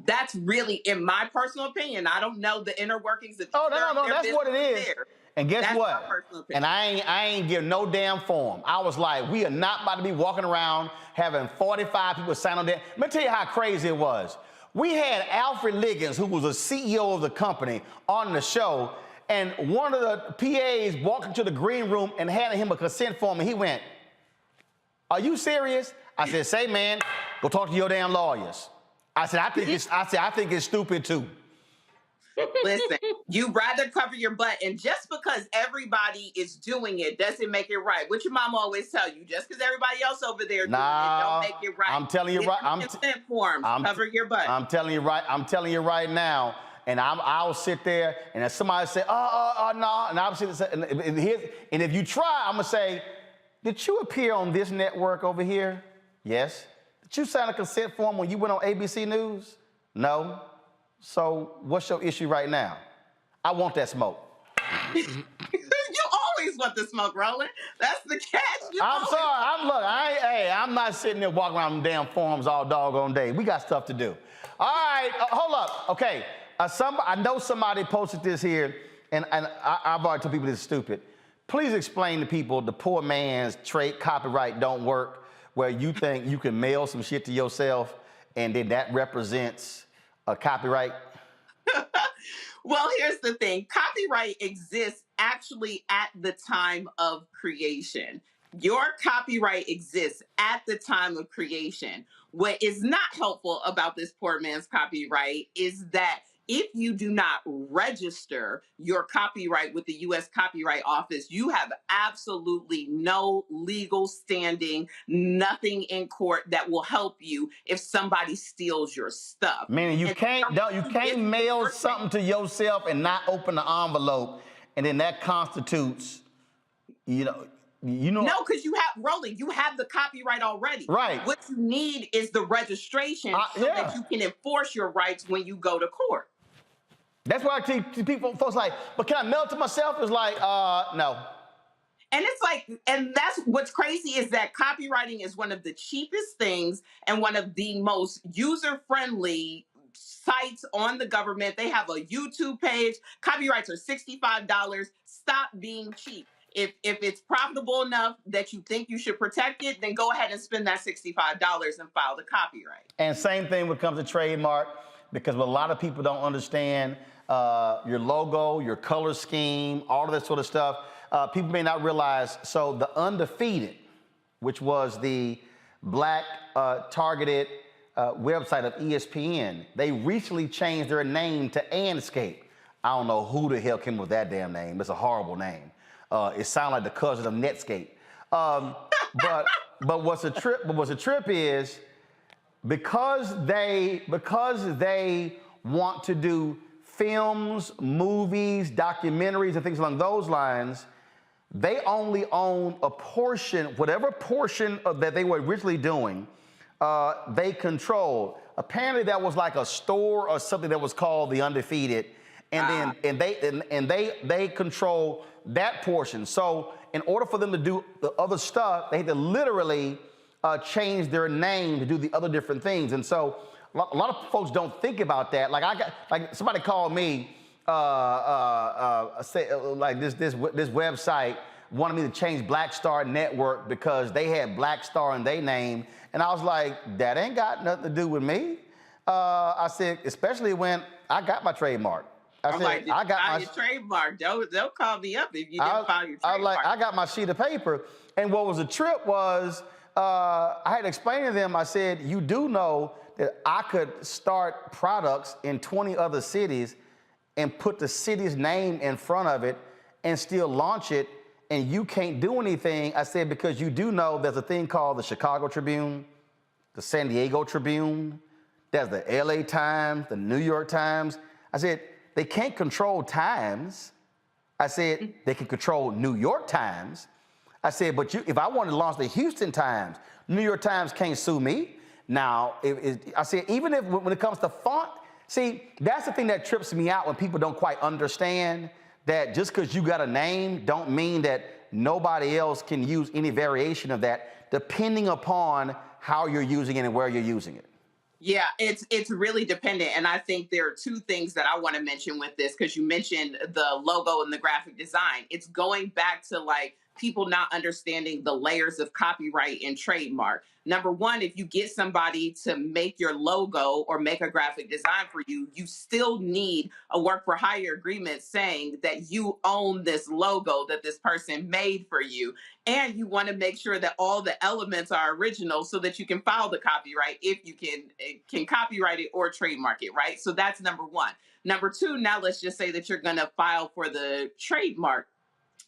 That's really, in my personal opinion. I don't know the inner workings of. No. That's what it is. There. And guess That's what? my personal opinion. And I ain't give no damn form. I was like, we are not about to be walking around having 45 people sign on that. Let me tell you how crazy it was. We had Alfred Liggins, who was a CEO of the company, on the show, and one of the PAs walked into the green room and handed him a consent form, and he went, "Are you serious?" I said, "Say, man, go talk to your damn lawyers." I said, I think it's stupid too. Listen, you rather cover your butt, and just because everybody is doing it doesn't make it right. What your mom always tell you, just because everybody else over there doing it don't make it right. I'm telling you right. Consent forms, cover your butt. I'm telling you right now. And I'll sit there, and if somebody say, no, and I'll sit there, and if you try, I'm gonna say, "Did you appear on this network over here?" "Yes." "Did you sign a consent form when you went on ABC News?" "No." "So what's your issue right now?" I want that smoke. You always want the smoke, Roland. That's the catch. I'm sorry. I'm not sitting there walking around them damn forums all doggone day. We got stuff to do. All right, hold up. Okay, I know somebody posted this here, and I've already told people this is stupid. Please explain to people the poor man's trade copyright don't work, where you think you can mail some shit to yourself, and then that represents a copyright. Well, here's the thing. Copyright exists actually at the time of creation. Your copyright exists at the time of creation. What is not helpful about this poor man's copyright is that if you do not register your copyright with the U.S. Copyright Office, you have absolutely no legal standing, nothing in court that will help you if somebody steals your stuff. Meaning you can't mail something to yourself and not open the envelope, and then that constitutes, you know. No, because you have the copyright already. Right. What you need is the registration so that you can enforce your rights when you go to court. That's why I keep people, folks like, "But can I mail it to myself?" It's like, no. And it's like, and that's what's crazy is that copywriting is one of the cheapest things and one of the most user-friendly sites on the government. They have a YouTube page. Copyrights are $65. Stop being cheap. If it's profitable enough that you think you should protect it, then go ahead and spend that $65 and file the copyright. And same thing when it comes to trademark, because what a lot of people don't understand, your logo, your color scheme, all of that sort of stuff, people may not realize. So the Undefeated, which was the black targeted website of ESPN, they recently changed their name to Anscape. I don't know who the hell came up with that damn name. It's a horrible name. It sounds like the cousin of Netscape. But what's a trip is because they want to do films, movies, documentaries, and things along those lines, they only own a portion, whatever portion of that they were originally doing, they control. Apparently that was like a store or something that was called the Undefeated, and they control that portion. So in order for them to do the other stuff, they had to literally change their name to do the other different things. And so a lot of folks don't think about that. Like somebody called me, like this website wanted me to change Black Star Network because they had Black Star in their name, and I was like, that ain't got nothing to do with me. I said, especially when I got my trademark. I got your trademark. They'll call me up if you didn't file your trademark. I got my sheet of paper, and what was a trip was I had to explain to them. I said, you do know that I could start products in 20 other cities and put the city's name in front of it and still launch it, and you can't do anything. I said, because you do know there's a thing called the Chicago Tribune, the San Diego Tribune, there's the LA Times, the New York Times. I said, they can't control Times. I said, they can control New York Times. I said, but if I wanted to launch the Houston Times, New York Times can't sue me. Now, I said, even if when it comes to font, see, that's the thing that trips me out when people don't quite understand that just because you got a name don't mean that nobody else can use any variation of that depending upon how you're using it and where you're using it. Yeah, it's really dependent. And I think there are two things that I want to mention with this, because you mentioned the logo and the graphic design. It's going back to like people not understanding the layers of copyright and trademark. Number one, if you get somebody to make your logo or make a graphic design for you, you still need a work for hire agreement saying that you own this logo that this person made for you. And you want to make sure that all the elements are original so that you can file the copyright if you can copyright it or trademark it, right? So that's number one. Number two, now let's just say that you're going to file for the trademark.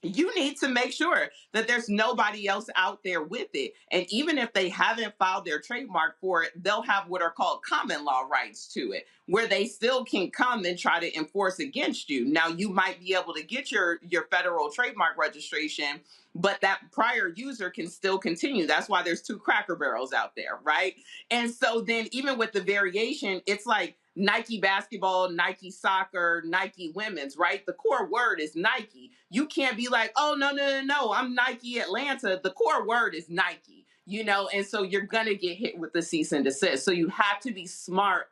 You need to make sure that there's nobody else out there with it. And even if they haven't filed their trademark for it, they'll have what are called common law rights to it, where they still can come and try to enforce against you. Now, you might be able to get your federal trademark registration, but that prior user can still continue. That's why there's two Cracker Barrels out there, right? And so then even with the variation, it's like Nike basketball, Nike soccer, Nike women's, right? The core word is Nike. You can't be like, oh, no, I'm Nike Atlanta. The core word is Nike, and so you're going to get hit with the cease and desist. So you have to be smart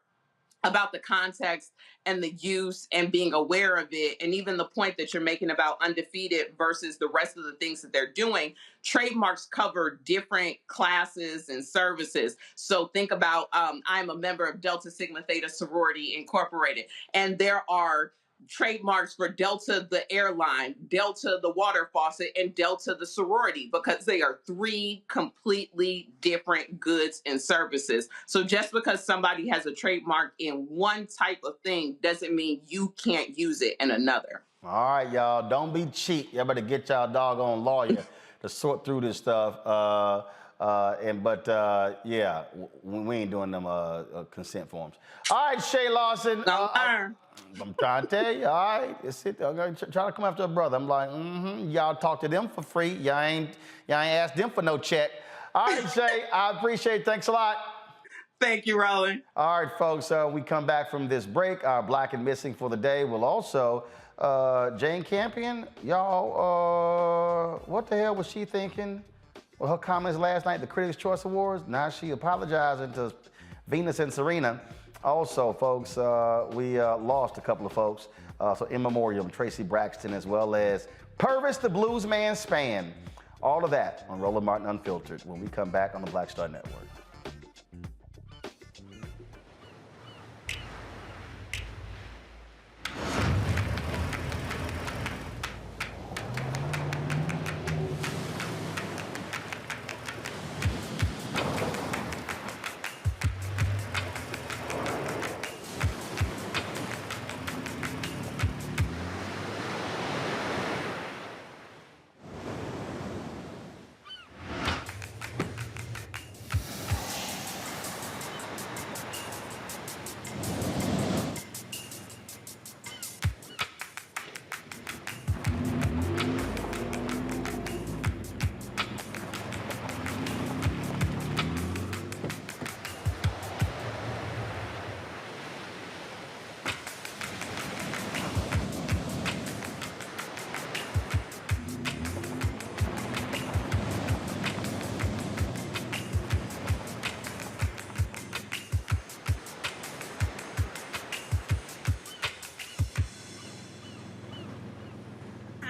about the context and the use and being aware of it. And even the point that you're making about undefeated versus the rest of the things that they're doing, trademarks cover different classes and services. So think about, I'm a member of Delta Sigma Theta Sorority Incorporated, and there are trademarks for Delta the airline, Delta the water faucet, and Delta the sorority, because they are three completely different goods and services. So just because somebody has a trademark in one type of thing doesn't mean you can't use it in another. All right, y'all, don't be cheap. Y'all better get y'all doggone lawyer to sort through this stuff. Yeah, we ain't doing them consent forms. All right, Shay Lawson. I'm trying to tell you, all right, sit there. I'm going to try to come after a brother. I'm like, y'all talk to them for free. Y'all ain't ask them for no check. All right, Shay, I appreciate it. Thanks a lot. Thank you, Roland. All right, folks, we come back from this break. Our Black and Missing for the day will also, Jane Campion, y'all, what the hell was she thinking with her comments last night, the Critics' Choice Awards? Now she apologizing to Venus and Serena. Also, folks, we lost a couple of folks. So in memoriam, Tracy Braxton, as well as Purvis the Blues Man Span. All of that on Roland Martin Unfiltered when we come back on the Black Star Network.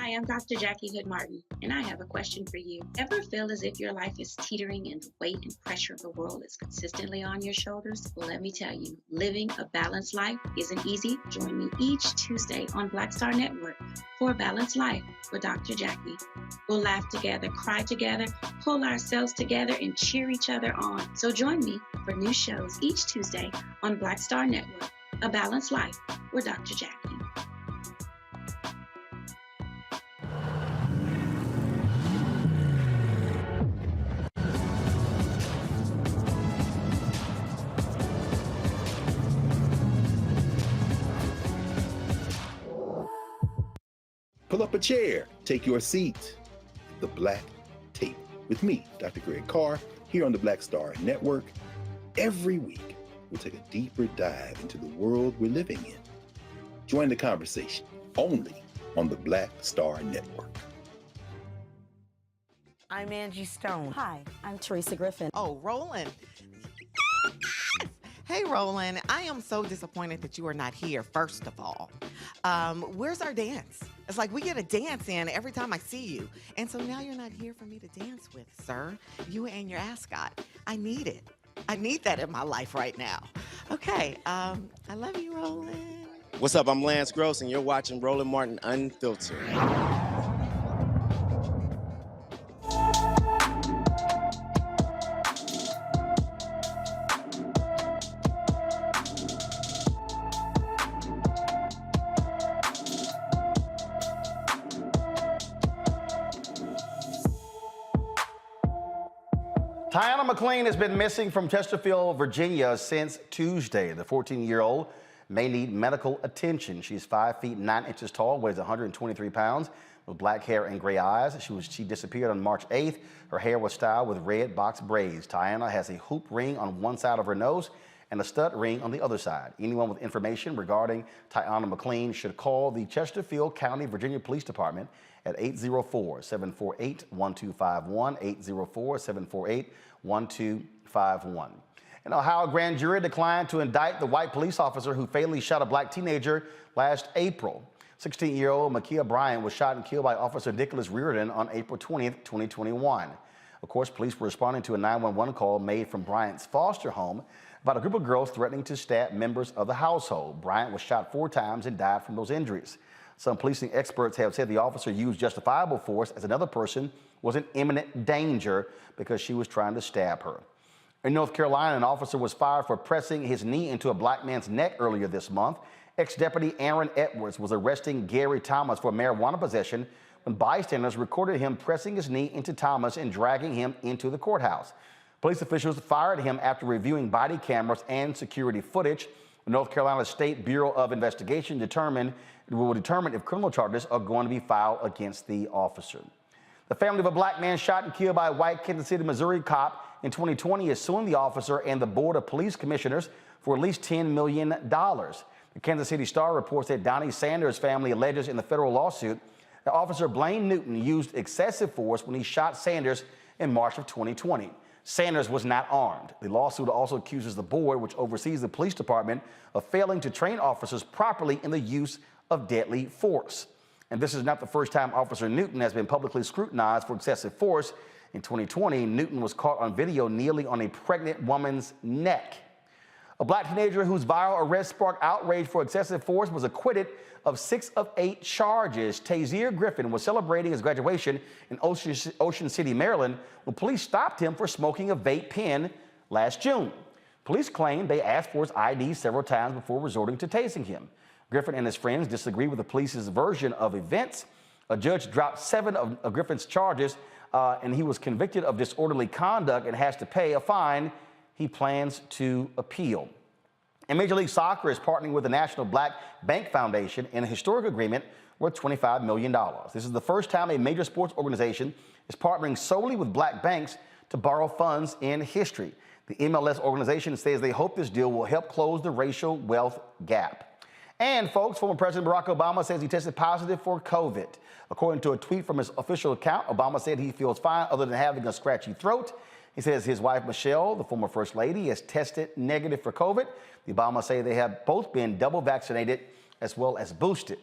Hi, I'm Dr. Jackie Hood Martin, and I have a question for you. Ever feel as if your life is teetering and the weight and pressure of the world is consistently on your shoulders? Well, let me tell you, living a balanced life isn't easy. Join me each Tuesday on Black Star Network for A Balanced Life with Dr. Jackie. We'll laugh together, cry together, pull ourselves together, and cheer each other on. So join me for new shows each Tuesday on Black Star Network, A Balanced Life with Dr. Jackie. Pull up a chair, take your seat. The Black Tape with me, Dr. Greg Carr, here on the Black Star Network. Every week, we'll take a deeper dive into the world we're living in. Join the conversation only on the Black Star Network. I'm Angie Stone. Hi, I'm Teresa Griffin. Oh, Roland. Hey, Roland, I am so disappointed that you are not here, first of all. Where's our dance? It's like we get a dance in every time I see you. And so now you're not here for me to dance with, sir. You and your ascot. I need it. I need that in my life right now. Okay, I love you, Roland. What's up? I'm Lance Gross, and you're watching Roland Martin Unfiltered. Tiana McLean has been missing from Chesterfield, Virginia since Tuesday. The 14-year-old may need medical attention. She's 5 feet 9 inches tall, weighs 123 pounds, with black hair and gray eyes. She disappeared on March 8th. Her hair was styled with red box braids. Tiana has a hoop ring on one side of her nose and a stud ring on the other side. Anyone with information regarding Tiana McLean should call the Chesterfield County, Virginia Police Department at 804-748-1251, 804-748-1251. An Ohio grand jury declined to indict the white police officer who fatally shot a black teenager last April. 16-year-old Ma'Khia Bryant was shot and killed by Officer Nicholas Reardon on April 20th, 2021. Of course, police were responding to a 911 call made from Bryant's foster home about a group of girls threatening to stab members of the household. Bryant was shot 4 times and died from those injuries. Some policing experts have said the officer used justifiable force as another person was in imminent danger because she was trying to stab her. In North Carolina, an officer was fired for pressing his knee into a black man's neck earlier this month. Ex-Deputy Aaron Edwards was arresting Gary Thomas for marijuana possession when bystanders recorded him pressing his knee into Thomas and dragging him into the courthouse. Police officials fired him after reviewing body cameras and security footage. The North Carolina State Bureau of Investigation will determine if criminal charges are going to be filed against the officer. The family of a black man shot and killed by a white Kansas City, Missouri cop in 2020 is suing the officer and the Board of Police Commissioners for at least $10 million. The Kansas City Star reports that Donnie Sanders' family alleges in the federal lawsuit that Officer Blaine Newton used excessive force when he shot Sanders in March of 2020. Sanders was not armed. The lawsuit also accuses the board, which oversees the police department, of failing to train officers properly in the use of deadly force. And this is not the first time Officer Newton has been publicly scrutinized for excessive force. In 2020, Newton was caught on video kneeling on a pregnant woman's neck. A black teenager whose viral arrest sparked outrage for excessive force was acquitted of 6 of 8 charges. Tazier Griffin was celebrating his graduation in Ocean City, Maryland, when police stopped him for smoking a vape pen last June. Police claim they asked for his ID several times before resorting to tasing him. Griffin and his friends disagree with the police's version of events. A judge dropped 7 of Griffin's charges, and he was convicted of disorderly conduct and has to pay a fine. He plans to appeal. And Major League Soccer is partnering with the National Black Bank Foundation in a historic agreement worth $25 million. This is the first time a major sports organization is partnering solely with black banks to borrow funds in history. The MLS organization says they hope this deal will help close the racial wealth gap. And folks, former President Barack Obama says he tested positive for COVID. According to a tweet from his official account, Obama said he feels fine other than having a scratchy throat. He says his wife, Michelle, the former First Lady, has tested negative for COVID. The Obamas say they have both been double vaccinated as well as boosted.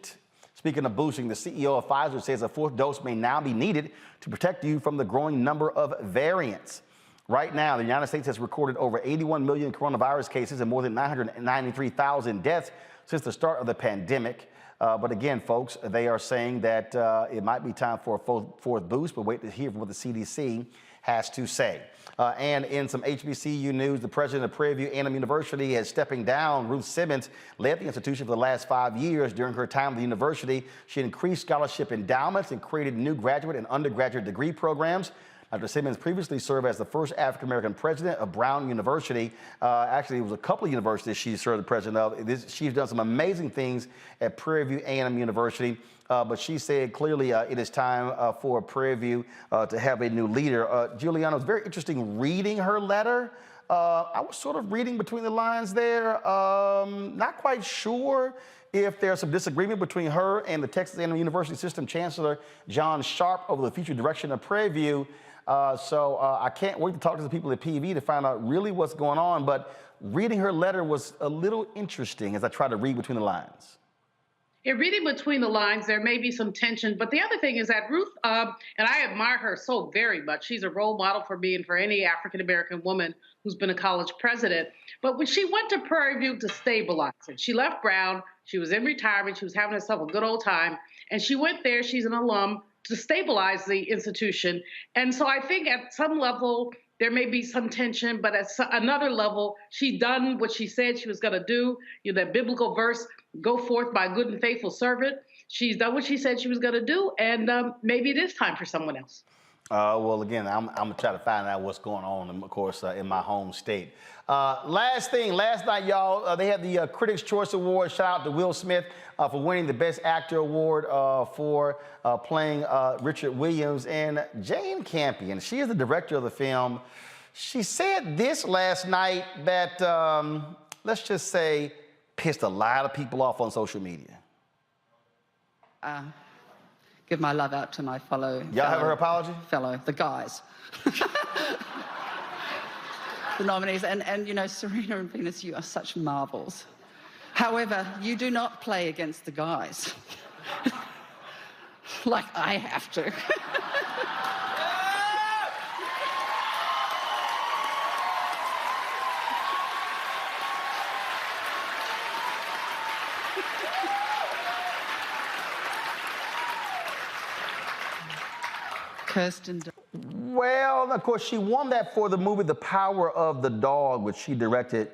Speaking of boosting, the CEO of Pfizer says a 4th dose may now be needed to protect you from the growing number of variants. Right now, the United States has recorded over 81 million coronavirus cases and more than 993,000 deaths since the start of the pandemic. But again, folks, they are saying that it might be time for a 4th boost, but wait to hear from what the CDC has to say. And in some HBCU news, the president of Prairie View A&M University is stepping down. Ruth Simmons led the institution for the last 5 years. During her time at the university, she increased scholarship endowments and created new graduate and undergraduate degree programs. Dr. Simmons previously served as the first African-American president of Brown University. Actually, it was a couple of universities she served the president of. She's done some amazing things at Prairie View A&M University. But she said clearly it is time for Prairie View to have a new leader. Juliana, it was very interesting reading her letter. I was sort of reading between the lines there. Not quite sure if there's some disagreement between her and the Texas A&M University System Chancellor John Sharp over the future direction of Prairie View. So I can't wait to talk to the people at PV to find out really what's going on. But reading her letter was a little interesting as I try to read between the lines. In reading between the lines, there may be some tension, but the other thing is that Ruth, and I admire her so very much. She's a role model for me and for any African-American woman who's been a college president. But when she went to Prairie View to stabilize it, she left Brown, she was in retirement, she was having herself a good old time, and she went there, she's an alum, to stabilize the institution. And so I think at some level, there may be some tension, but at another level, she done what she said she was going to do. You know, that biblical verse, go forth by a good and faithful servant. She's done what she said she was going to do, and maybe it is time for someone else. Well, again, I'm going to try to find out what's going on, of course, in my home state. Last thing, last night, y'all, they had the Critics' Choice Award. Shout out to Will Smith for winning the Best Actor Award for playing Richard Williams. And Jane Campion, she is the director of the film. She said this last night that, let's just say, pissed a lot of people off on social media. Give my love out to my fellow. Y'all have her apology? The guys. The nominees. And you know, Serena and Venus, you are such marvels. However, you do not play against the guys. Like I have to. Kirsten. Well, of course, she won that for the movie The Power of the Dog, which she directed.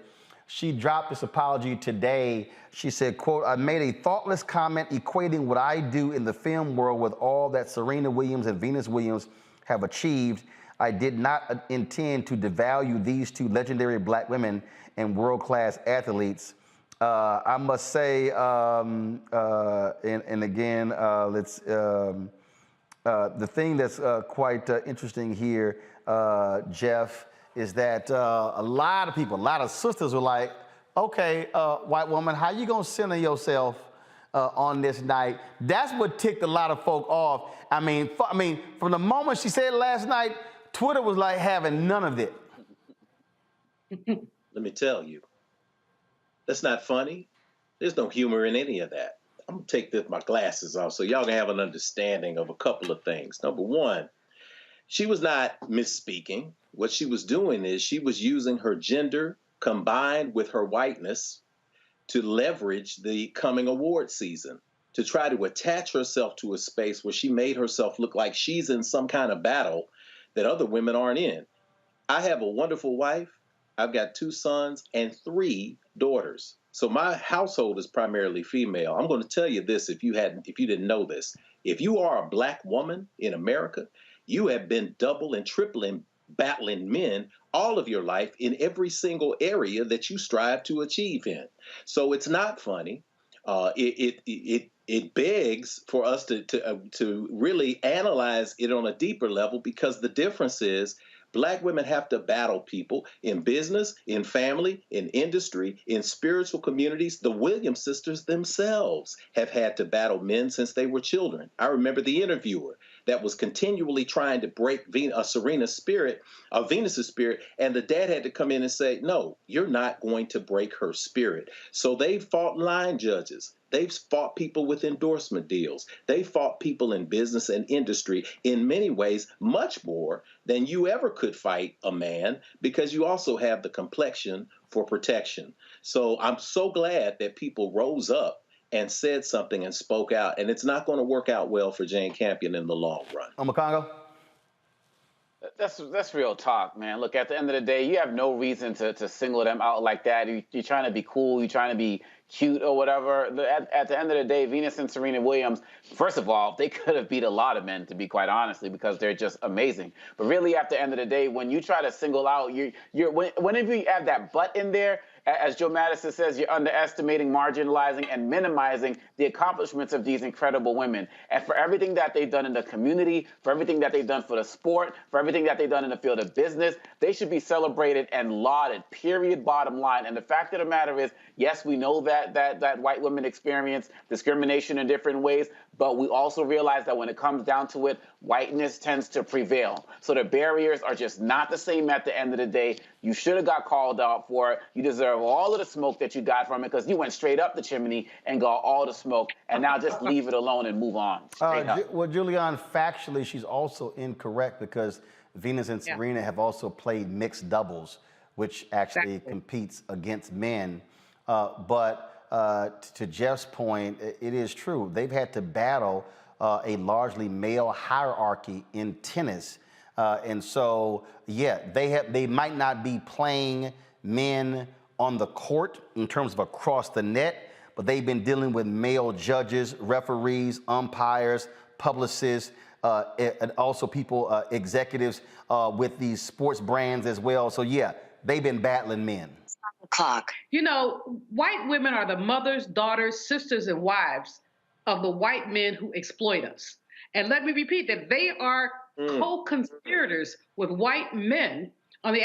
She dropped this apology today. She said, quote, I made a thoughtless comment equating what I do in the film world with all that Serena Williams and Venus Williams have achieved. I did not intend to devalue these two legendary black women and world-class athletes. I must say, and again, let's... the thing that's quite interesting here, Jeff, is that a lot of people, a lot of sisters were like, okay, white woman, how you gonna center yourself on this night? That's what ticked a lot of folk off. I mean, from the moment she said it last night, Twitter was like having none of it. Let me tell you, that's not funny. There's no humor in any of that. I'm gonna take my glasses off so y'all can have an understanding of a couple of things. Number one, she was not misspeaking. What she was doing is she was using her gender combined with her whiteness to leverage the coming award season, to try to attach herself to a space where she made herself look like she's in some kind of battle that other women aren't in. I have a wonderful wife. I've got 2 sons and 3 daughters. So my household is primarily female. I'm going to tell you this if you didn't know this. If you are a black woman in America, you have been double and tripling battling men all of your life in every single area that you strive to achieve in. So it's not funny. It begs for us to really analyze it on a deeper level, because the difference is black women have to battle people in business, in family, in industry, in spiritual communities. The Williams sisters themselves have had to battle men since they were children. I remember the interviewer that was continually trying to break Venus's spirit, and the dad had to come in and say, no, you're not going to break her spirit. So they fought line judges. They've fought people with endorsement deals. They fought people in business and industry in many ways, much more than you ever could fight a man, because you also have the complexion for protection. So I'm so glad that people rose up and said something and spoke out. And it's not going to work out well for Jane Campion in the long run. Omekongo? That's real talk, man. Look, at the end of the day, you have no reason to single them out like that. You're trying to be cool. You're trying to be cute or whatever. At the end of the day, Venus and Serena Williams, first of all, they could have beat a lot of men, to be quite honestly, because they're just amazing. But really, at the end of the day, when you try to single out, whenever you have that butt in there, As Joe Madison says, you're underestimating, marginalizing, and minimizing the accomplishments of these incredible women. And for everything that they've done in the community, for everything that they've done for the sport, for everything that they've done in the field of business, they should be celebrated and lauded, period, bottom line. And the fact of the matter is, yes, we know that white women experience discrimination in different ways, but we also realize that when it comes down to it, whiteness tends to prevail. So the barriers are just not the same at the end of the day. You should have got called out for it. You deserve all of the smoke that you got from it because you went straight up the chimney and got all the smoke, and now just leave it alone and move on. Straight up. Well, Julianne, factually, she's also incorrect because Venus and Serena have also played mixed doubles, which actually competes against men. To Jeff's point, it is true. They've had to battle a largely male hierarchy in tennis. And so, yeah, they might not be playing men on the court in terms of across the net, but they've been dealing with male judges, referees, umpires, publicists, and also people, executives with these sports brands as well. So, yeah, they've been battling men. Clock. You know, white women are the mothers, daughters, sisters, and wives of the white men who exploit us. And let me repeat that they are co-conspirators with white men on the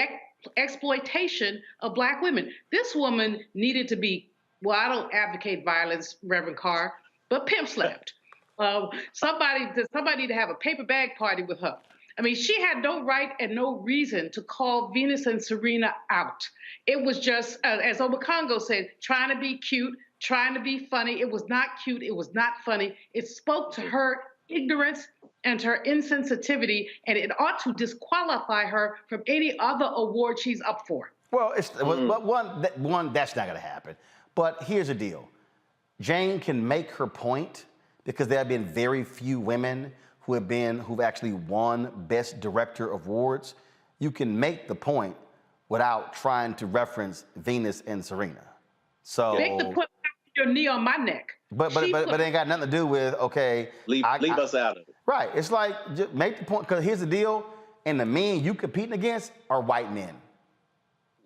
exploitation of Black women. This woman needed to be, well, I don't advocate violence, Reverend Carr, but pimp slapped. Somebody to have a paper bag party with her. I mean, she had no right and no reason to call Venus and Serena out. It was just, as Obakongo said, trying to be cute, trying to be funny. It was not cute. It was not funny. It spoke to her ignorance and to her insensitivity, and it ought to disqualify her from any other award she's up for. Well, one, that's not going to happen. But here's the deal. Jane can make her point because there have been very few women who've actually won Best Director awards. You can make the point without trying to reference Venus and Serena. So make the point, your knee on my neck. But it ain't got nothing to do with, okay. Leave us out of it. Right. It's like, just make the point, because here's the deal, and the men you competing against are white men.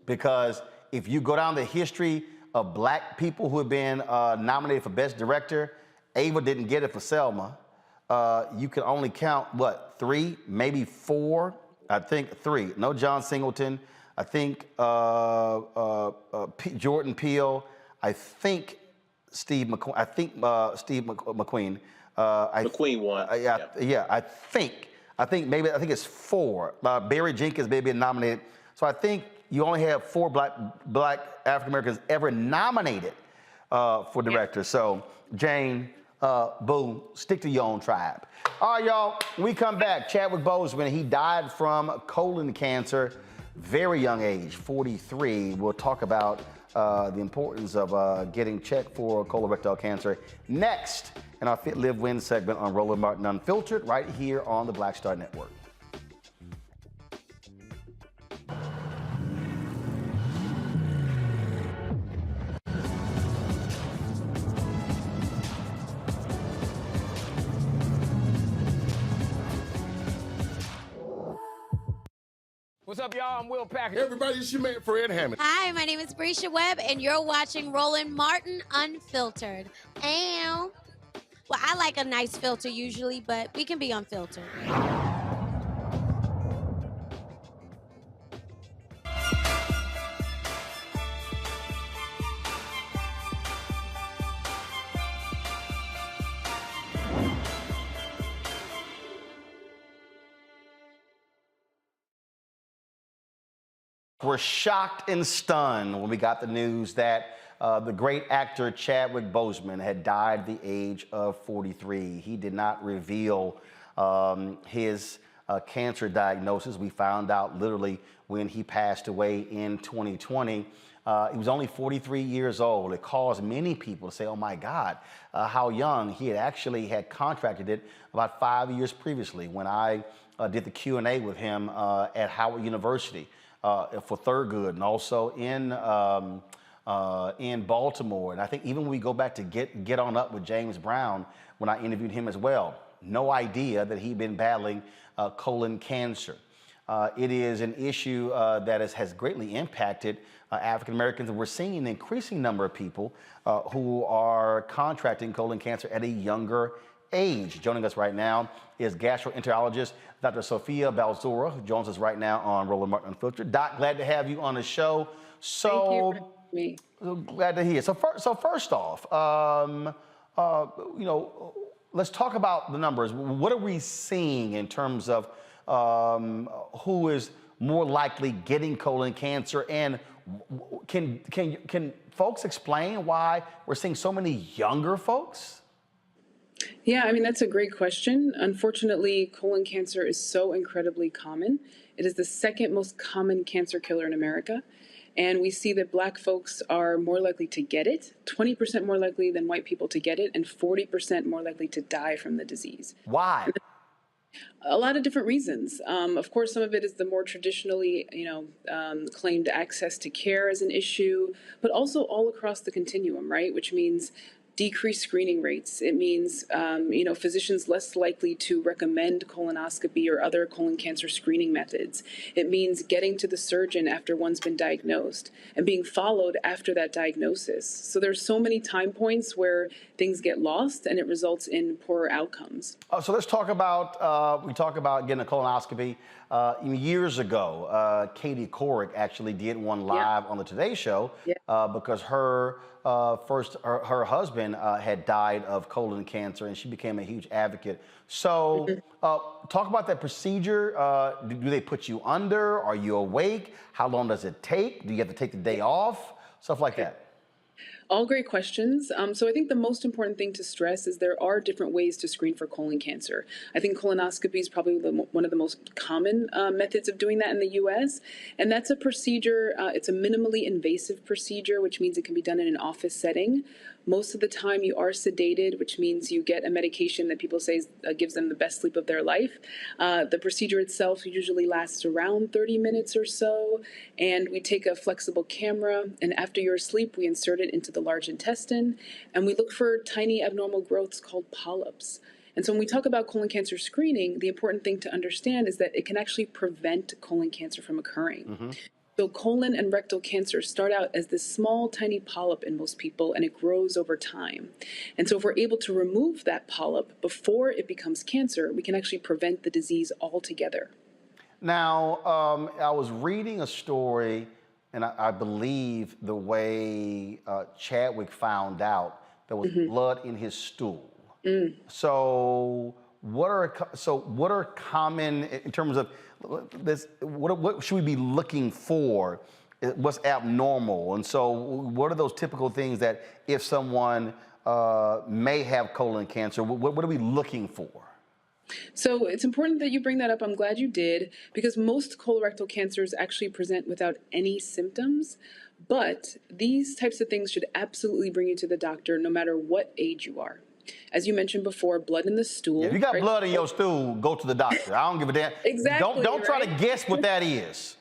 Because if you go down the history of Black people who have been nominated for Best Director, Ava didn't get it for Selma. You can only count, what, 3, maybe 4? I think 3. No John Singleton. I think Jordan Peele. I think Steve McQueen. I think Steve McQueen. McQueen won. I think it's 4. Barry Jenkins may be nominated. So I think you only have 4 black African Americans ever nominated for director. So Jane, boo, stick to your own tribe. All right, y'all, when we come back, Chadwick Boseman, he died from colon cancer, very young age, 43. We'll talk about the importance of getting checked for colorectal cancer next in our Fit, Live, Win segment on Roland Martin Unfiltered, right here on the Black Star Network. What's up, y'all? I'm Will Packer. Everybody, it's your man, Fred Hammond. Hi, my name is Brescia Webb, and you're watching Roland Martin Unfiltered. Well, I like a nice filter usually, but we can be unfiltered. We're shocked and stunned when we got the news that the great actor Chadwick Boseman had died at the age of 43. He did not reveal his cancer diagnosis. We found out literally when he passed away in 2020. He was only 43 years old. It caused many people to say, oh my God, how young. He had contracted it about 5 years previously when I did the Q&A with him at Howard University. For Thurgood, and also in Baltimore. And I think even when we go back to get on up with James Brown, when I interviewed him as well, no idea that he'd been battling colon cancer. It is an issue that has greatly impacted African Americans, and we're seeing an increasing number of people who are contracting colon cancer at a younger age. Joining us right now is gastroenterologist Dr. Sophia Balzura, who joins us right now on Roland Martin Unfiltered. Doc, glad to have you on the show. Thank you for having me. Glad to hear. So first off, let's talk about the numbers. What are we seeing in terms of who is more likely getting colon cancer, and can folks explain why we're seeing so many younger folks? Yeah, I mean, that's a great question. Unfortunately, colon cancer is so incredibly common. It is the second most common cancer killer in America. And we see that Black folks are more likely to get it, 20% more likely than white people to get it, and 40% more likely to die from the disease. Why? A lot of different reasons. Of course, some of it is the more traditionally, claimed access to care as an issue, but also all across the continuum, right? Which means decreased screening rates. It means, physicians less likely to recommend colonoscopy or other colon cancer screening methods. It means getting to the surgeon after one's been diagnosed and being followed after that diagnosis. So there's so many time points where things get lost and it results in poorer outcomes. So let's talk about, we talk about getting a colonoscopy. Years ago, Katie Couric actually did one live on the Today Show because her husband had died of colon cancer, and she became a huge advocate. So talk about that procedure. Do they put you under? Are you awake? How long does it take? Do you have to take the day off? Stuff like that. All great questions. So I think the most important thing to stress is there are different ways to screen for colon cancer. I think colonoscopy is probably one of the most common methods of doing that in the U.S. And that's a procedure, it's a minimally invasive procedure, which means it can be done in an office setting. Most of the time you are sedated, which means you get a medication that people say gives them the best sleep of their life. The procedure itself usually lasts around 30 minutes or so, and we take a flexible camera, and after you're asleep, we insert it into the large intestine, and we look for tiny abnormal growths called polyps. And so when we talk about colon cancer screening, the important thing to understand is that it can actually prevent colon cancer from occurring. So colon and rectal cancer start out as this small, tiny polyp in most people, and it grows over time. And so if we're able to remove that polyp before it becomes cancer, we can actually prevent the disease altogether. Now, I was reading a story, and I believe the way Chadwick found out there was blood in his stool. So what are common in terms of this? What should we be looking for? What's abnormal? And so what are those typical things that if someone may have colon cancer, what are we looking for? So it's important that you bring that up. I'm glad you did, because most colorectal cancers actually present without any symptoms. But these types of things should absolutely bring you to the doctor no matter what age you are. As you mentioned before, blood in the stool. If you got blood in your stool, go to the doctor. I don't give a damn. Exactly. Don't try to guess what that is.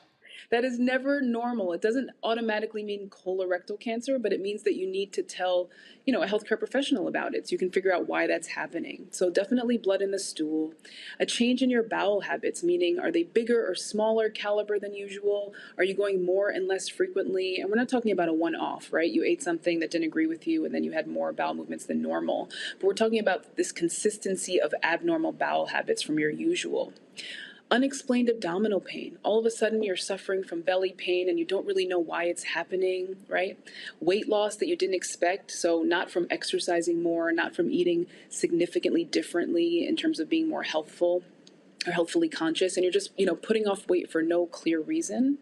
That is never normal. It doesn't automatically mean colorectal cancer, but it means that you need to tell, a healthcare professional about it so you can figure out why that's happening. So definitely blood in the stool. A change in your bowel habits, meaning are they bigger or smaller caliber than usual? Are you going more and less frequently? And we're not talking about a one-off, right? You ate something that didn't agree with you and then you had more bowel movements than normal. But we're talking about this consistency of abnormal bowel habits from your usual. Unexplained abdominal pain. All of a sudden you're suffering from belly pain and you don't really know why it's happening, right? Weight loss that you didn't expect. So not from exercising more, not from eating significantly differently in terms of being more healthful or healthfully conscious, and you're just, putting off weight for no clear reason.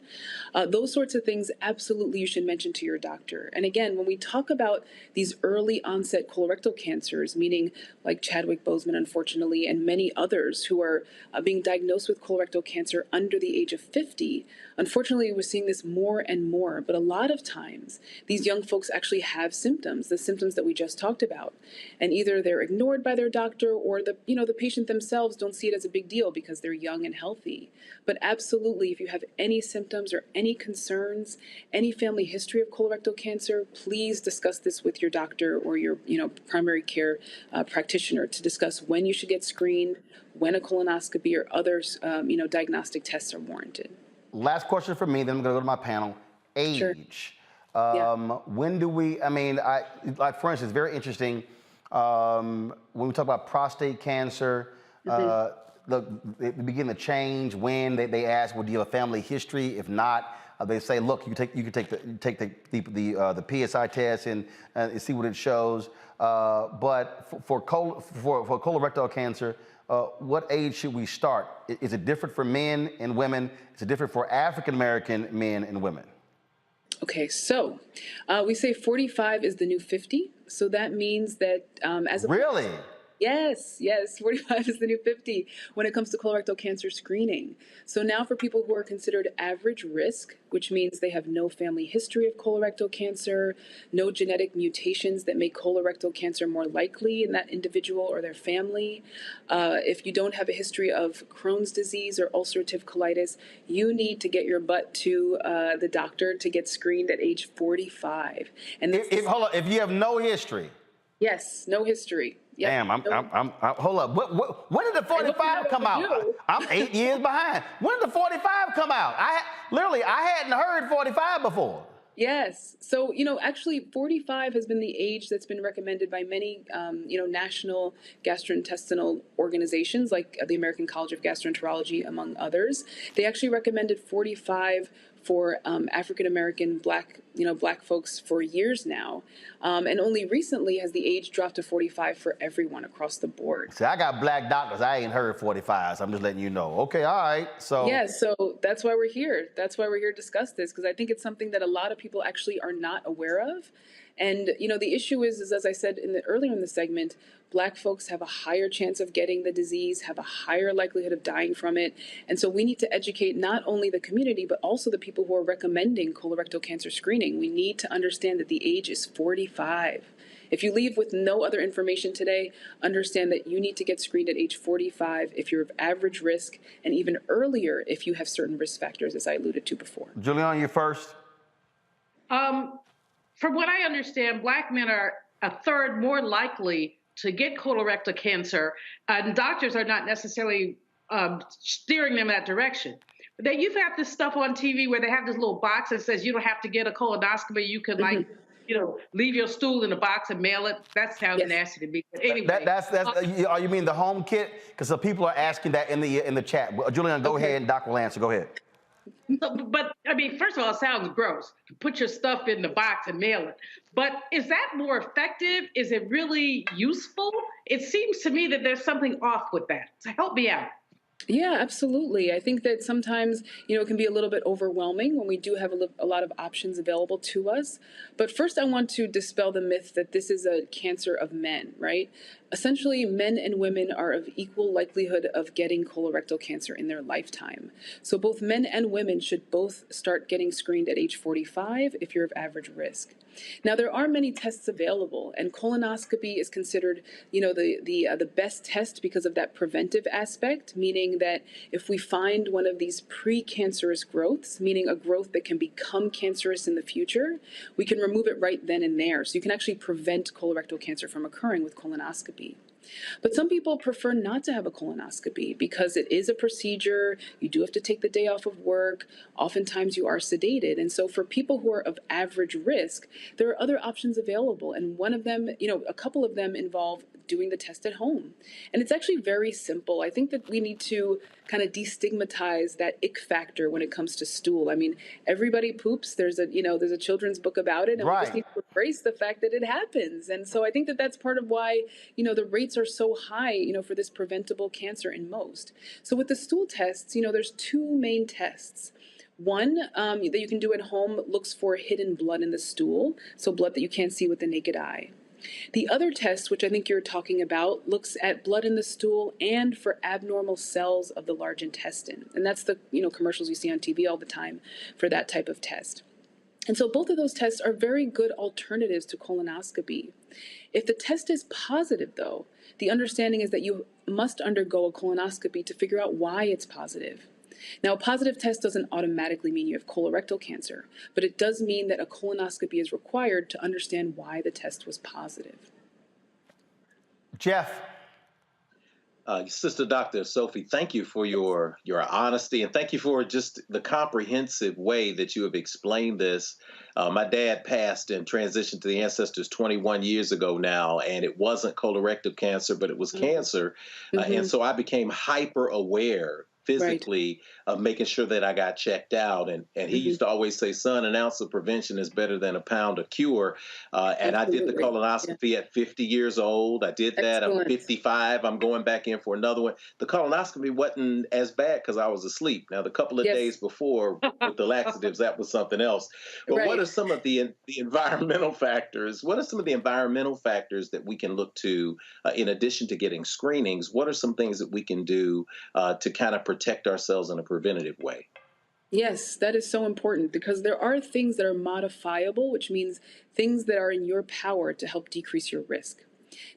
Those sorts of things, absolutely you should mention to your doctor. And again, when we talk about these early onset colorectal cancers, meaning like Chadwick Boseman, unfortunately, and many others who are being diagnosed with colorectal cancer under the age of 50, unfortunately, we're seeing this more and more. But a lot of times, these young folks actually have symptoms, the symptoms that we just talked about. And either they're ignored by their doctor or the patient themselves don't see it as a big deal because they're young and healthy. But absolutely, if you have any symptoms or any concerns, any family history of colorectal cancer, please discuss this with your doctor or your primary care practitioner to discuss when you should get screened, when a colonoscopy or other diagnostic tests are warranted. Last question for me, then I'm going to go to my panel. age. Yeah. When do we, like for instance, very interesting, when we talk about prostate cancer, they begin to change when they ask, well, do you have a family history? If not, they say, look, you can take the PSI test and see what it shows. But for colorectal cancer, what age should we start? Is it different for men and women? Is it different for African American men and women? Okay, so we say 45 is the new 50. So that means that as a Really? Yes, 45 is the new 50 when it comes to colorectal cancer screening. So now for people who are considered average risk, which means they have no family history of colorectal cancer, no genetic mutations that make colorectal cancer more likely in that individual or their family, if you don't have a history of Crohn's disease or ulcerative colitis, you need to get your butt to the doctor to get screened at age 45. And hold on, if you have no history. Yes, no history. Yep. Damn, I'm hold up. When did the 45 come out? I'm 8 years behind. When did the 45 come out? I hadn't heard 45 before. Yes. So, actually 45 has been the age that's been recommended by many, national gastrointestinal organizations like the American College of Gastroenterology, among others. They actually recommended 45 for African-American black folks for years now. And only recently has the age dropped to 45 for everyone across the board. See, I got black doctors. I ain't heard 45, so I'm just letting you know. Okay, all right. So yeah, so that's why we're here. That's why we're here to discuss this, because I think it's something that a lot of people actually are not aware of. And, the issue is as I said earlier in the segment, Black folks have a higher chance of getting the disease, have a higher likelihood of dying from it. And so we need to educate not only the community, but also the people who are recommending colorectal cancer screening. We need to understand that the age is 45. If you leave with no other information today, understand that you need to get screened at age 45 if you're of average risk, and even earlier if you have certain risk factors, as I alluded to before. Julian, you first. From what I understand, Black men are a third more likely to get colorectal cancer, and doctors are not necessarily steering them in that direction. But then you've got this stuff on TV where they have this little box that says you don't have to get a colonoscopy. You can leave your stool in a box and mail it. That sounds nasty to me. But anyway, you mean the home kit? Because some people are asking that in the chat. Julian, go ahead, and Doc will answer. Go ahead. But first of all, it sounds gross to put your stuff in the box and mail it. But is that more effective? Is it really useful? It seems to me that there's something off with that. So help me out. Yeah, absolutely. I think that sometimes, it can be a little bit overwhelming when we do have a lot of options available to us. But first, I want to dispel the myth that this is a cancer of men, right? Essentially, men and women are of equal likelihood of getting colorectal cancer in their lifetime. So both men and women should both start getting screened at age 45 if you're of average risk. Now, there are many tests available, and colonoscopy is considered, the best test because of that preventive aspect, meaning that if we find one of these precancerous growths, meaning a growth that can become cancerous in the future, we can remove it right then and there. So you can actually prevent colorectal cancer from occurring with colonoscopy. But some people prefer not to have a colonoscopy because it is a procedure. You do have to take the day off of work. Oftentimes you are sedated. And so for people who are of average risk, there are other options available. And one of them, a couple of them involve doing the test at home. And it's actually very simple. I think that we need to kind of destigmatize that ick factor when it comes to stool. Everybody poops. There's a children's book about it, and we just need to embrace the fact that it happens. And so I think that that's part of why, the rates are so high, for this preventable cancer in most. So with the stool tests, there's two main tests. One that you can do at home looks for hidden blood in the stool, so blood that you can't see with the naked eye. The other test, which I think you're talking about, looks at blood in the stool and for abnormal cells of the large intestine. And that's the commercials you see on TV all the time for that type of test. And so both of those tests are very good alternatives to colonoscopy. If the test is positive, though, the understanding is that you must undergo a colonoscopy to figure out why it's positive. Now, a positive test doesn't automatically mean you have colorectal cancer, but it does mean that a colonoscopy is required to understand why the test was positive. Jeff. Sister Dr. Sophie, thank you for your honesty, and thank you for just the comprehensive way that you have explained this. My dad passed and transitioned to the ancestors 21 years ago now, and it wasn't colorectal cancer, but it was cancer. And so I became hyper aware physically of making sure that I got checked out. And he used to always say, son, an ounce of prevention is better than a pound of cure. And I did the colonoscopy at 50 years old. I did that. I'm 55. I'm going back in for another one. The colonoscopy wasn't as bad because I was asleep. Now, the couple of days before with the laxatives, that was something else. But what are some of the environmental factors? What are some of the environmental factors that we can look to in addition to getting screenings? What are some things that we can do to kind of protect ourselves in a preventative way? Yes, that is so important because there are things that are modifiable, which means things that are in your power to help decrease your risk.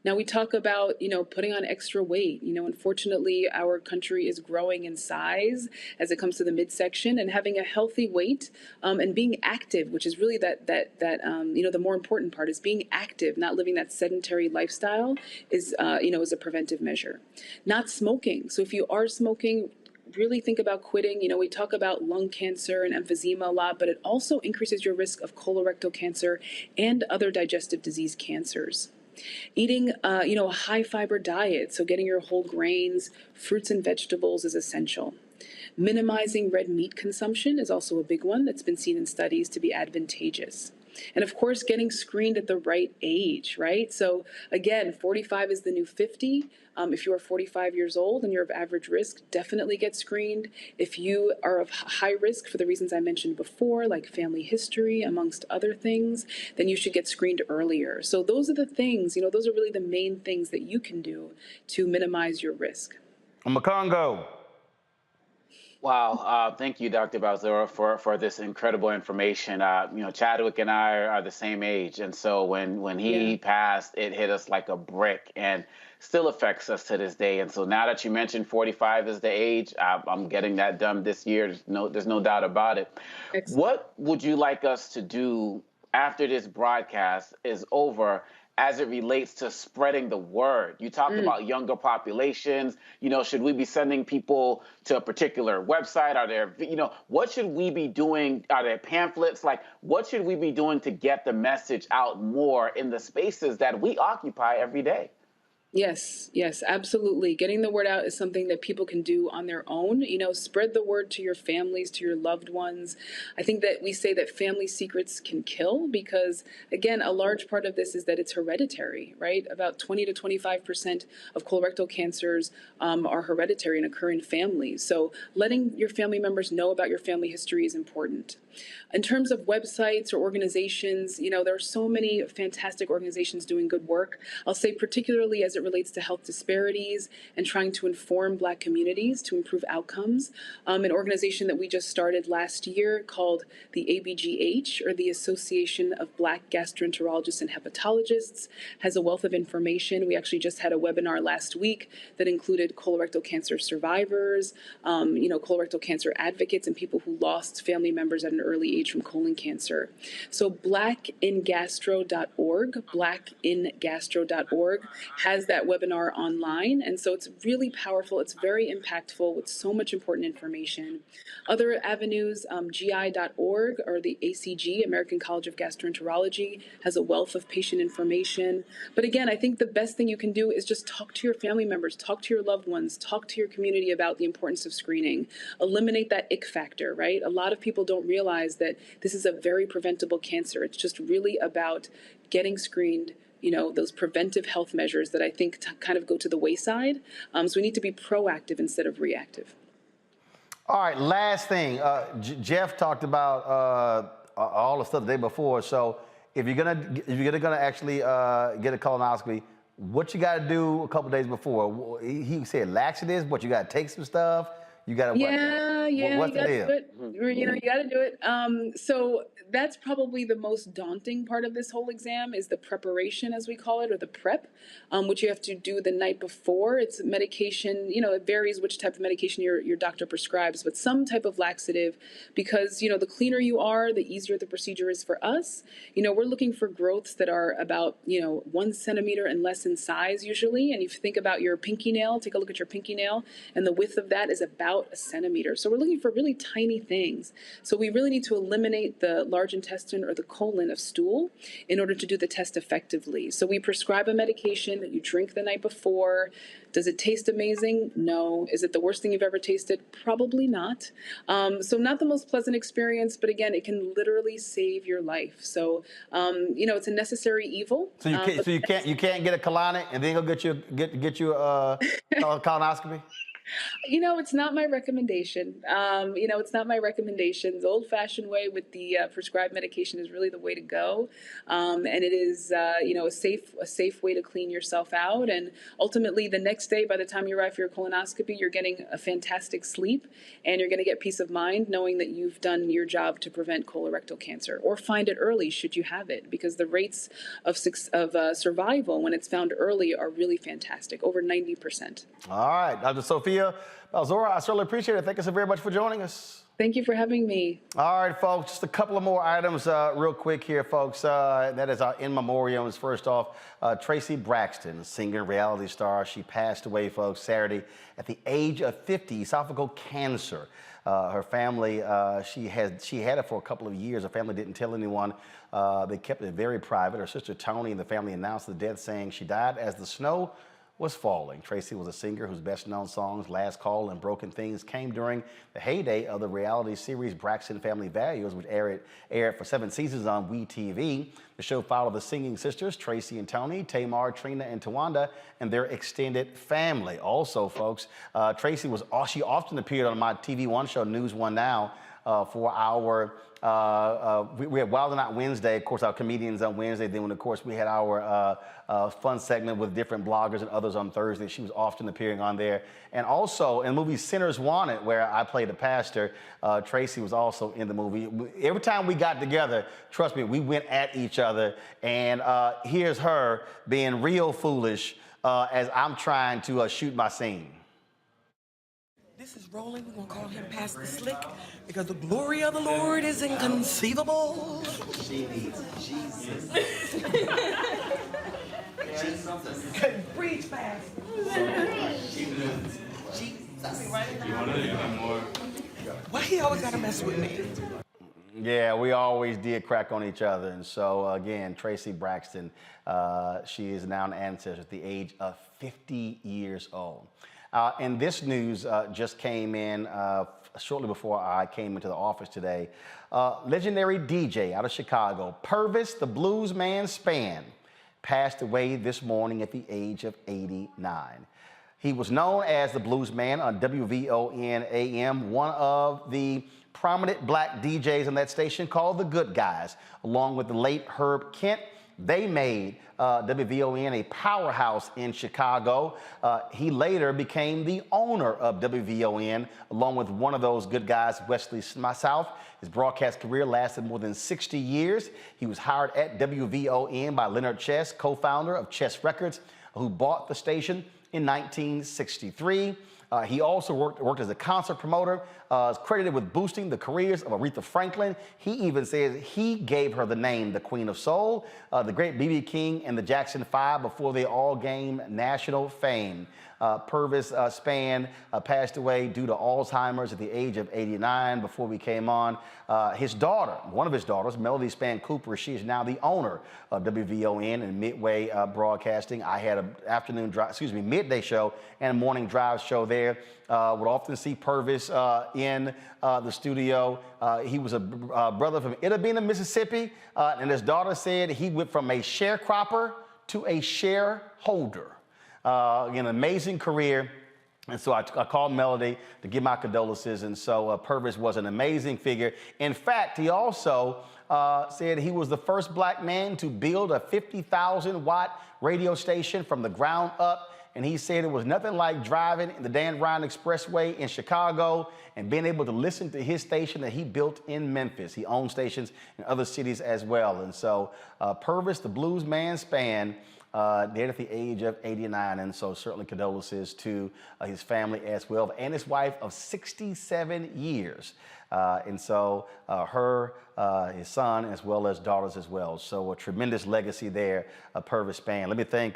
Now we talk about, putting on extra weight. Unfortunately, our country is growing in size as it comes to the midsection, and having a healthy weight and being active, which is really the more important part is being active, not living that sedentary lifestyle is a preventive measure. Not smoking. So if you are smoking, really think about quitting. We talk about lung cancer and emphysema a lot, but it also increases your risk of colorectal cancer and other digestive disease cancers. Eating, a high fiber diet, so getting your whole grains, fruits and vegetables is essential. Minimizing red meat consumption is also a big one that's been seen in studies to be advantageous. And of course, getting screened at the right age, right? So again, 45 is the new 50. If you are 45 years old and you're of average risk, definitely get screened. If you are of high risk for the reasons I mentioned before, like family history, amongst other things, then you should get screened earlier. So those are the things, those are really the main things that you can do to minimize your risk. Makongo. Wow, thank you, Dr. Balzura, for this incredible information. Chadwick and I are the same age, and so when he passed, it hit us like a brick, and still affects us to this day. And so now that you mentioned 45 is the age, I'm getting that done this year. There's no doubt about it. Excellent. What would you like us to do after this broadcast is over, as it relates to spreading the word? You talked about younger populations. Should we be sending people to a particular website? Are there, what should we be doing? Are there pamphlets? Like, what should we be doing to get the message out more in the spaces that we occupy every day? Yes, absolutely. Getting the word out is something that people can do on their own. Spread the word to your families, to your loved ones. I think that we say that family secrets can kill because, again, a large part of this is that it's hereditary, right? About 20 to 25% of colorectal cancers are hereditary and occur in families. So letting your family members know about your family history is important. In terms of websites or organizations, there are so many fantastic organizations doing good work. I'll say particularly as it relates to health disparities and trying to inform Black communities to improve outcomes. An organization that we just started last year called the ABGH, or the Association of Black Gastroenterologists and Hepatologists, has a wealth of information. We actually just had a webinar last week that included colorectal cancer survivors, colorectal cancer advocates, and people who lost family members at an early age from colon cancer. So blackingastro.org has that webinar online. And so it's really powerful. It's very impactful with so much important information. Other avenues, GI.org or the ACG, American College of Gastroenterology, has a wealth of patient information. But again, I think the best thing you can do is just talk to your family members, talk to your loved ones, talk to your community about the importance of screening. Eliminate that ick factor, right? A lot of people don't realize that this is a very preventable cancer. It's just really about getting screened, those preventive health measures that I think kind of go to the wayside. So we need to be proactive instead of reactive. All right, last thing. Jeff talked about all the stuff the day before. So if you're gonna actually get a colonoscopy, what you got to do a couple days before? He said laxatives, but you got to take some stuff. You got to Yeah, What's you got to it? do it. You know, you got to do it. So that's probably the most daunting part of this whole exam is the preparation, as we call it, or the prep, which you have to do the night before. It's medication. You know, it varies which type of medication your doctor prescribes, but some type of laxative, because the cleaner you are, the easier the procedure is for us. We're looking for growths that are about 1 centimeter and less in size usually. And if you think about your pinky nail, take a look at your pinky nail, and the width of that is about a centimeter. So we're looking for really tiny things. So we really need to eliminate the large intestine or the colon of stool in order to do the test effectively. So we prescribe a medication that you drink the night before. Does it taste amazing? No. Is it the worst thing you've ever tasted? Probably not. So not the most pleasant experience, but again, it can literally save your life. So it's a necessary evil. So you can't get a colonic and then go get you a colonoscopy? It's not my recommendation. It's not my recommendation. The old-fashioned way with the prescribed medication is really the way to go, and it is, a safe way to clean yourself out. And ultimately, the next day, by the time you arrive for your colonoscopy, you're getting a fantastic sleep, and you're going to get peace of mind knowing that you've done your job to prevent colorectal cancer or find it early should you have it, because the rates of survival when it's found early are really fantastic, over 90%. All right, Dr. Sophia Balzora, I certainly appreciate it. Thank you so very much for joining us. Thank you for having me. All right, folks, just a couple of more items real quick here, folks. That is our in memoriams. First off, Tracy Braxton, singer, reality star. She passed away, folks, Saturday at the age of 50, esophageal cancer. Her family, she had it for a couple of years. Her family didn't tell anyone. They kept it very private. Her sister Tony and the family announced the death, saying she died as the snow was falling. Tracy was a singer whose best-known songs, Last Call and Broken Things, came during the heyday of the reality series Braxton Family Values, which aired for 7 seasons on WeTV. The show followed the singing sisters, Tracy and Tony, Tamar, Trina, and Tawanda, and their extended family. Also, folks, Tracy she often appeared on my TV One show, News One Now, for our we had Wild and Out Wednesday, of course, our comedians on Wednesday. Then, of course, we had our fun segment with different bloggers and others on Thursday. She was often appearing on there. And also, in the movie Sinners Wanted, where I played the pastor, Tracy was also in the movie. Every time we got together, trust me, we went at each other. And here's her being real foolish as I'm trying to shoot my scene. This is rolling. We're going to call him Pastor Slick because the glory of the Lord is inconceivable. She needs Jesus. Preach, Pastor. Jesus. Why he always got to mess with me? Yeah, we always did crack on each other. And so, again, Tracy Braxton, she is now an ancestor at the age of 50 years old. And this news just came in shortly before I came into the office today. Legendary DJ out of Chicago, Purvis the Blues Man Spann, passed away this morning at the age of 89. He was known as the Blues Man on WVON AM, one of the prominent black DJs on that station called The Good Guys, along with the late Herb Kent. They made WVON a powerhouse in Chicago. He later became the owner of WVON, along with one of those good guys, Wesley South. His broadcast career lasted more than 60 years. He was hired at WVON by Leonard Chess, co-founder of Chess Records, who bought the station in 1963. He also worked as a concert promoter, is credited with boosting the careers of Aretha Franklin. He even says he gave her the name the Queen of Soul, the great B.B. King and the Jackson 5 before they all gained national fame. Purvis Spann passed away due to Alzheimer's at the age of 89 before we came on. His daughter, one of his daughters, Melody Spann Cooper, she is now the owner of WVON and Midway Broadcasting. I had an midday show and a morning drive show there. Would often see Purvis in the studio. He was a brother from Itta, Mississippi, and his daughter said he went from a sharecropper to a shareholder. An amazing career. And so I called Melody to give my condolences. And so Purvis was an amazing figure. In fact, he also said he was the first black man to build a 50,000 watt radio station from the ground up and he said it was nothing like driving in the Dan Ryan Expressway in Chicago and being able to listen to his station that he built in Memphis. He owns stations in other cities as well. And so Purvis, the blues man span, dead at the age of 89. And so certainly condolences to his family as well, and his wife of 67 years. And so his son, as well as daughters as well. So a tremendous legacy there, Purvis span. Let me thank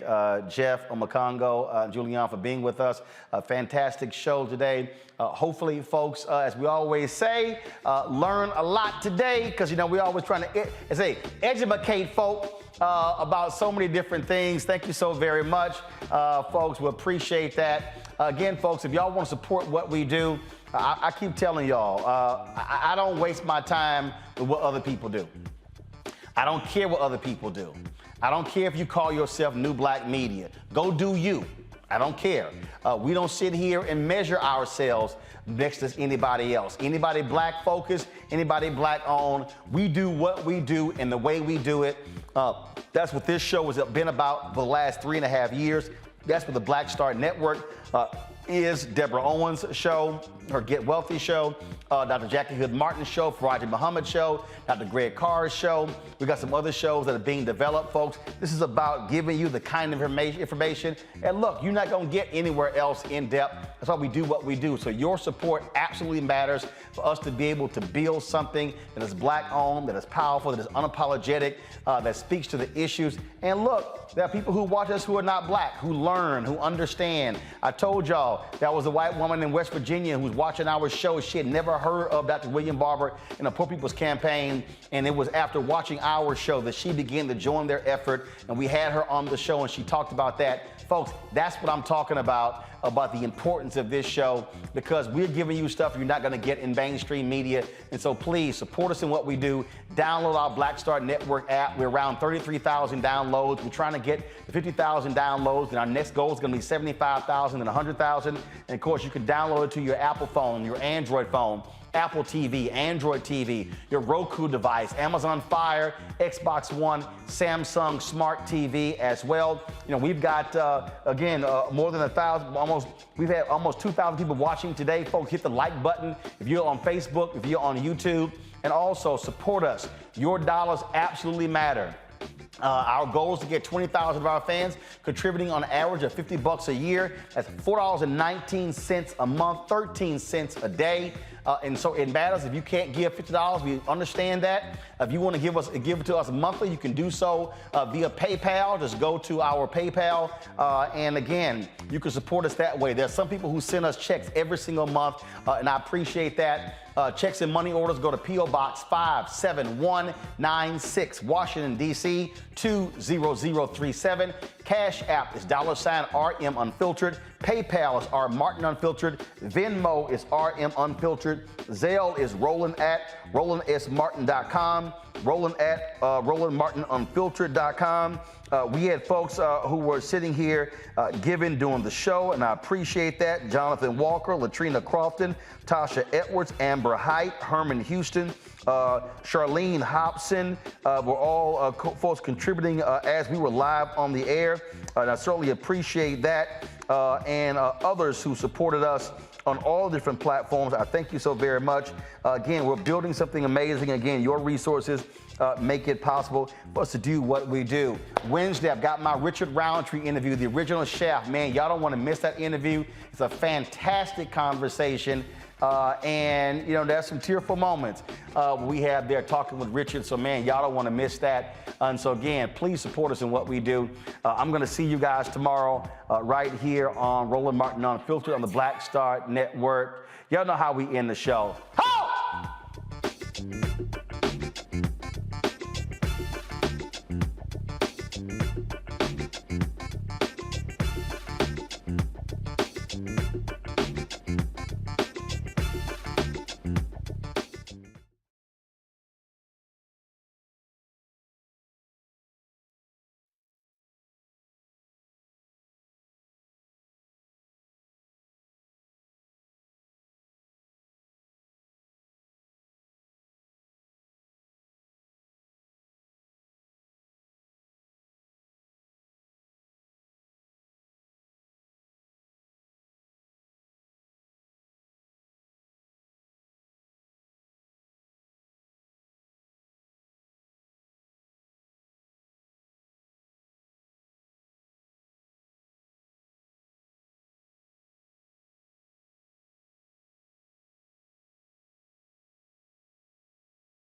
Jeff Omakongo, Julian for being with us. A fantastic show today. Hopefully, folks, as we always say, learn a lot today, because, you know, we're always trying to educate folk about so many different things. Thank you so very much, folks. We appreciate that. Again, folks, if y'all want to support what we do, I keep telling y'all, I don't waste my time with what other people do. I don't care what other people do. I don't care if you call yourself New Black Media. Go do you. I don't care. We don't sit here and measure ourselves next to anybody else. Anybody black focused, anybody black owned. We do what we do and the way we do it. That's what this show has been about for the last 3.5 years. That's what the Black Star Network is. Deborah Owens' show, her Get Wealthy show, Dr. Jackie Hood Martin's show, Faraji Muhammad's show, Dr. Greg Carr's show. We got some other shows that are being developed, folks. This is about giving you the kind of information. And look, you're not going to get anywhere else in depth. That's why we do what we do. So your support absolutely matters for us to be able to build something that is black owned, that is powerful, that is unapologetic, that speaks to the issues. And look, there are people who watch us who are not black, who learn, who understand. I told y'all there was a white woman in West Virginia who was watching our show. She had never heard of Dr. William Barber and the Poor People's Campaign. And it was after watching our show that she began to join their effort. And we had her on the show and she talked about that. Folks, that's what I'm talking about the importance of this show, because we're giving you stuff you're not going to get in mainstream media. And so please support us in what we do. Download our Black Star Network app. We're around 33,000 downloads. We're trying to get to 50,000 downloads, and our next goal is going to be 75,000 and 100,000. And of course, you can download it to your Apple phone, your Android phone, Apple TV, Android TV, your Roku device, Amazon Fire, Xbox One, Samsung Smart TV as well. You know, we've got, more than 1,000, we've had almost 2,000 people watching today. Folks, hit the like button if you're on Facebook, if you're on YouTube, and also support us. Your dollars absolutely matter. Our goal is to get 20,000 of our fans contributing on average of $50 a year. That's $4.19 a month, 13 cents a day. And so it matters. If you can't give $50, we understand that. If you want to give it to us monthly, you can do so via PayPal. Just go to our PayPal. And again, you can support us that way. There's some people who send us checks every single month, and I appreciate that. Checks and money orders go to P.O. Box 57196, Washington, D.C. 20037. Cash App is $RM Unfiltered. PayPal is R Martin Unfiltered. Venmo is RM Unfiltered. Zelle is RolandSMartin.com. RolandMartinUnfiltered.com. We had folks who were sitting here giving during the show, and I appreciate that. Jonathan Walker, Latrina Crofton, Tasha Edwards, Amber Height, Herman Houston, Charlene Hobson were all folks contributing as we were live on the air. And I certainly appreciate that. And others who supported us on all different platforms. I thank you so very much. Again, we're building something amazing. Again, your resources make it possible for us to do what we do. Wednesday, I've got my Richard Roundtree interview, the original chef. Man, y'all don't want to miss that interview. It's a fantastic conversation. And, you know, there's some tearful moments we have there talking with Richard. So, man, y'all don't want to miss that. And so, again, please support us in what we do. I'm going to see you guys tomorrow right here on Roland Martin Unfiltered on the Black Star Network. Y'all know how we end the show. Ho!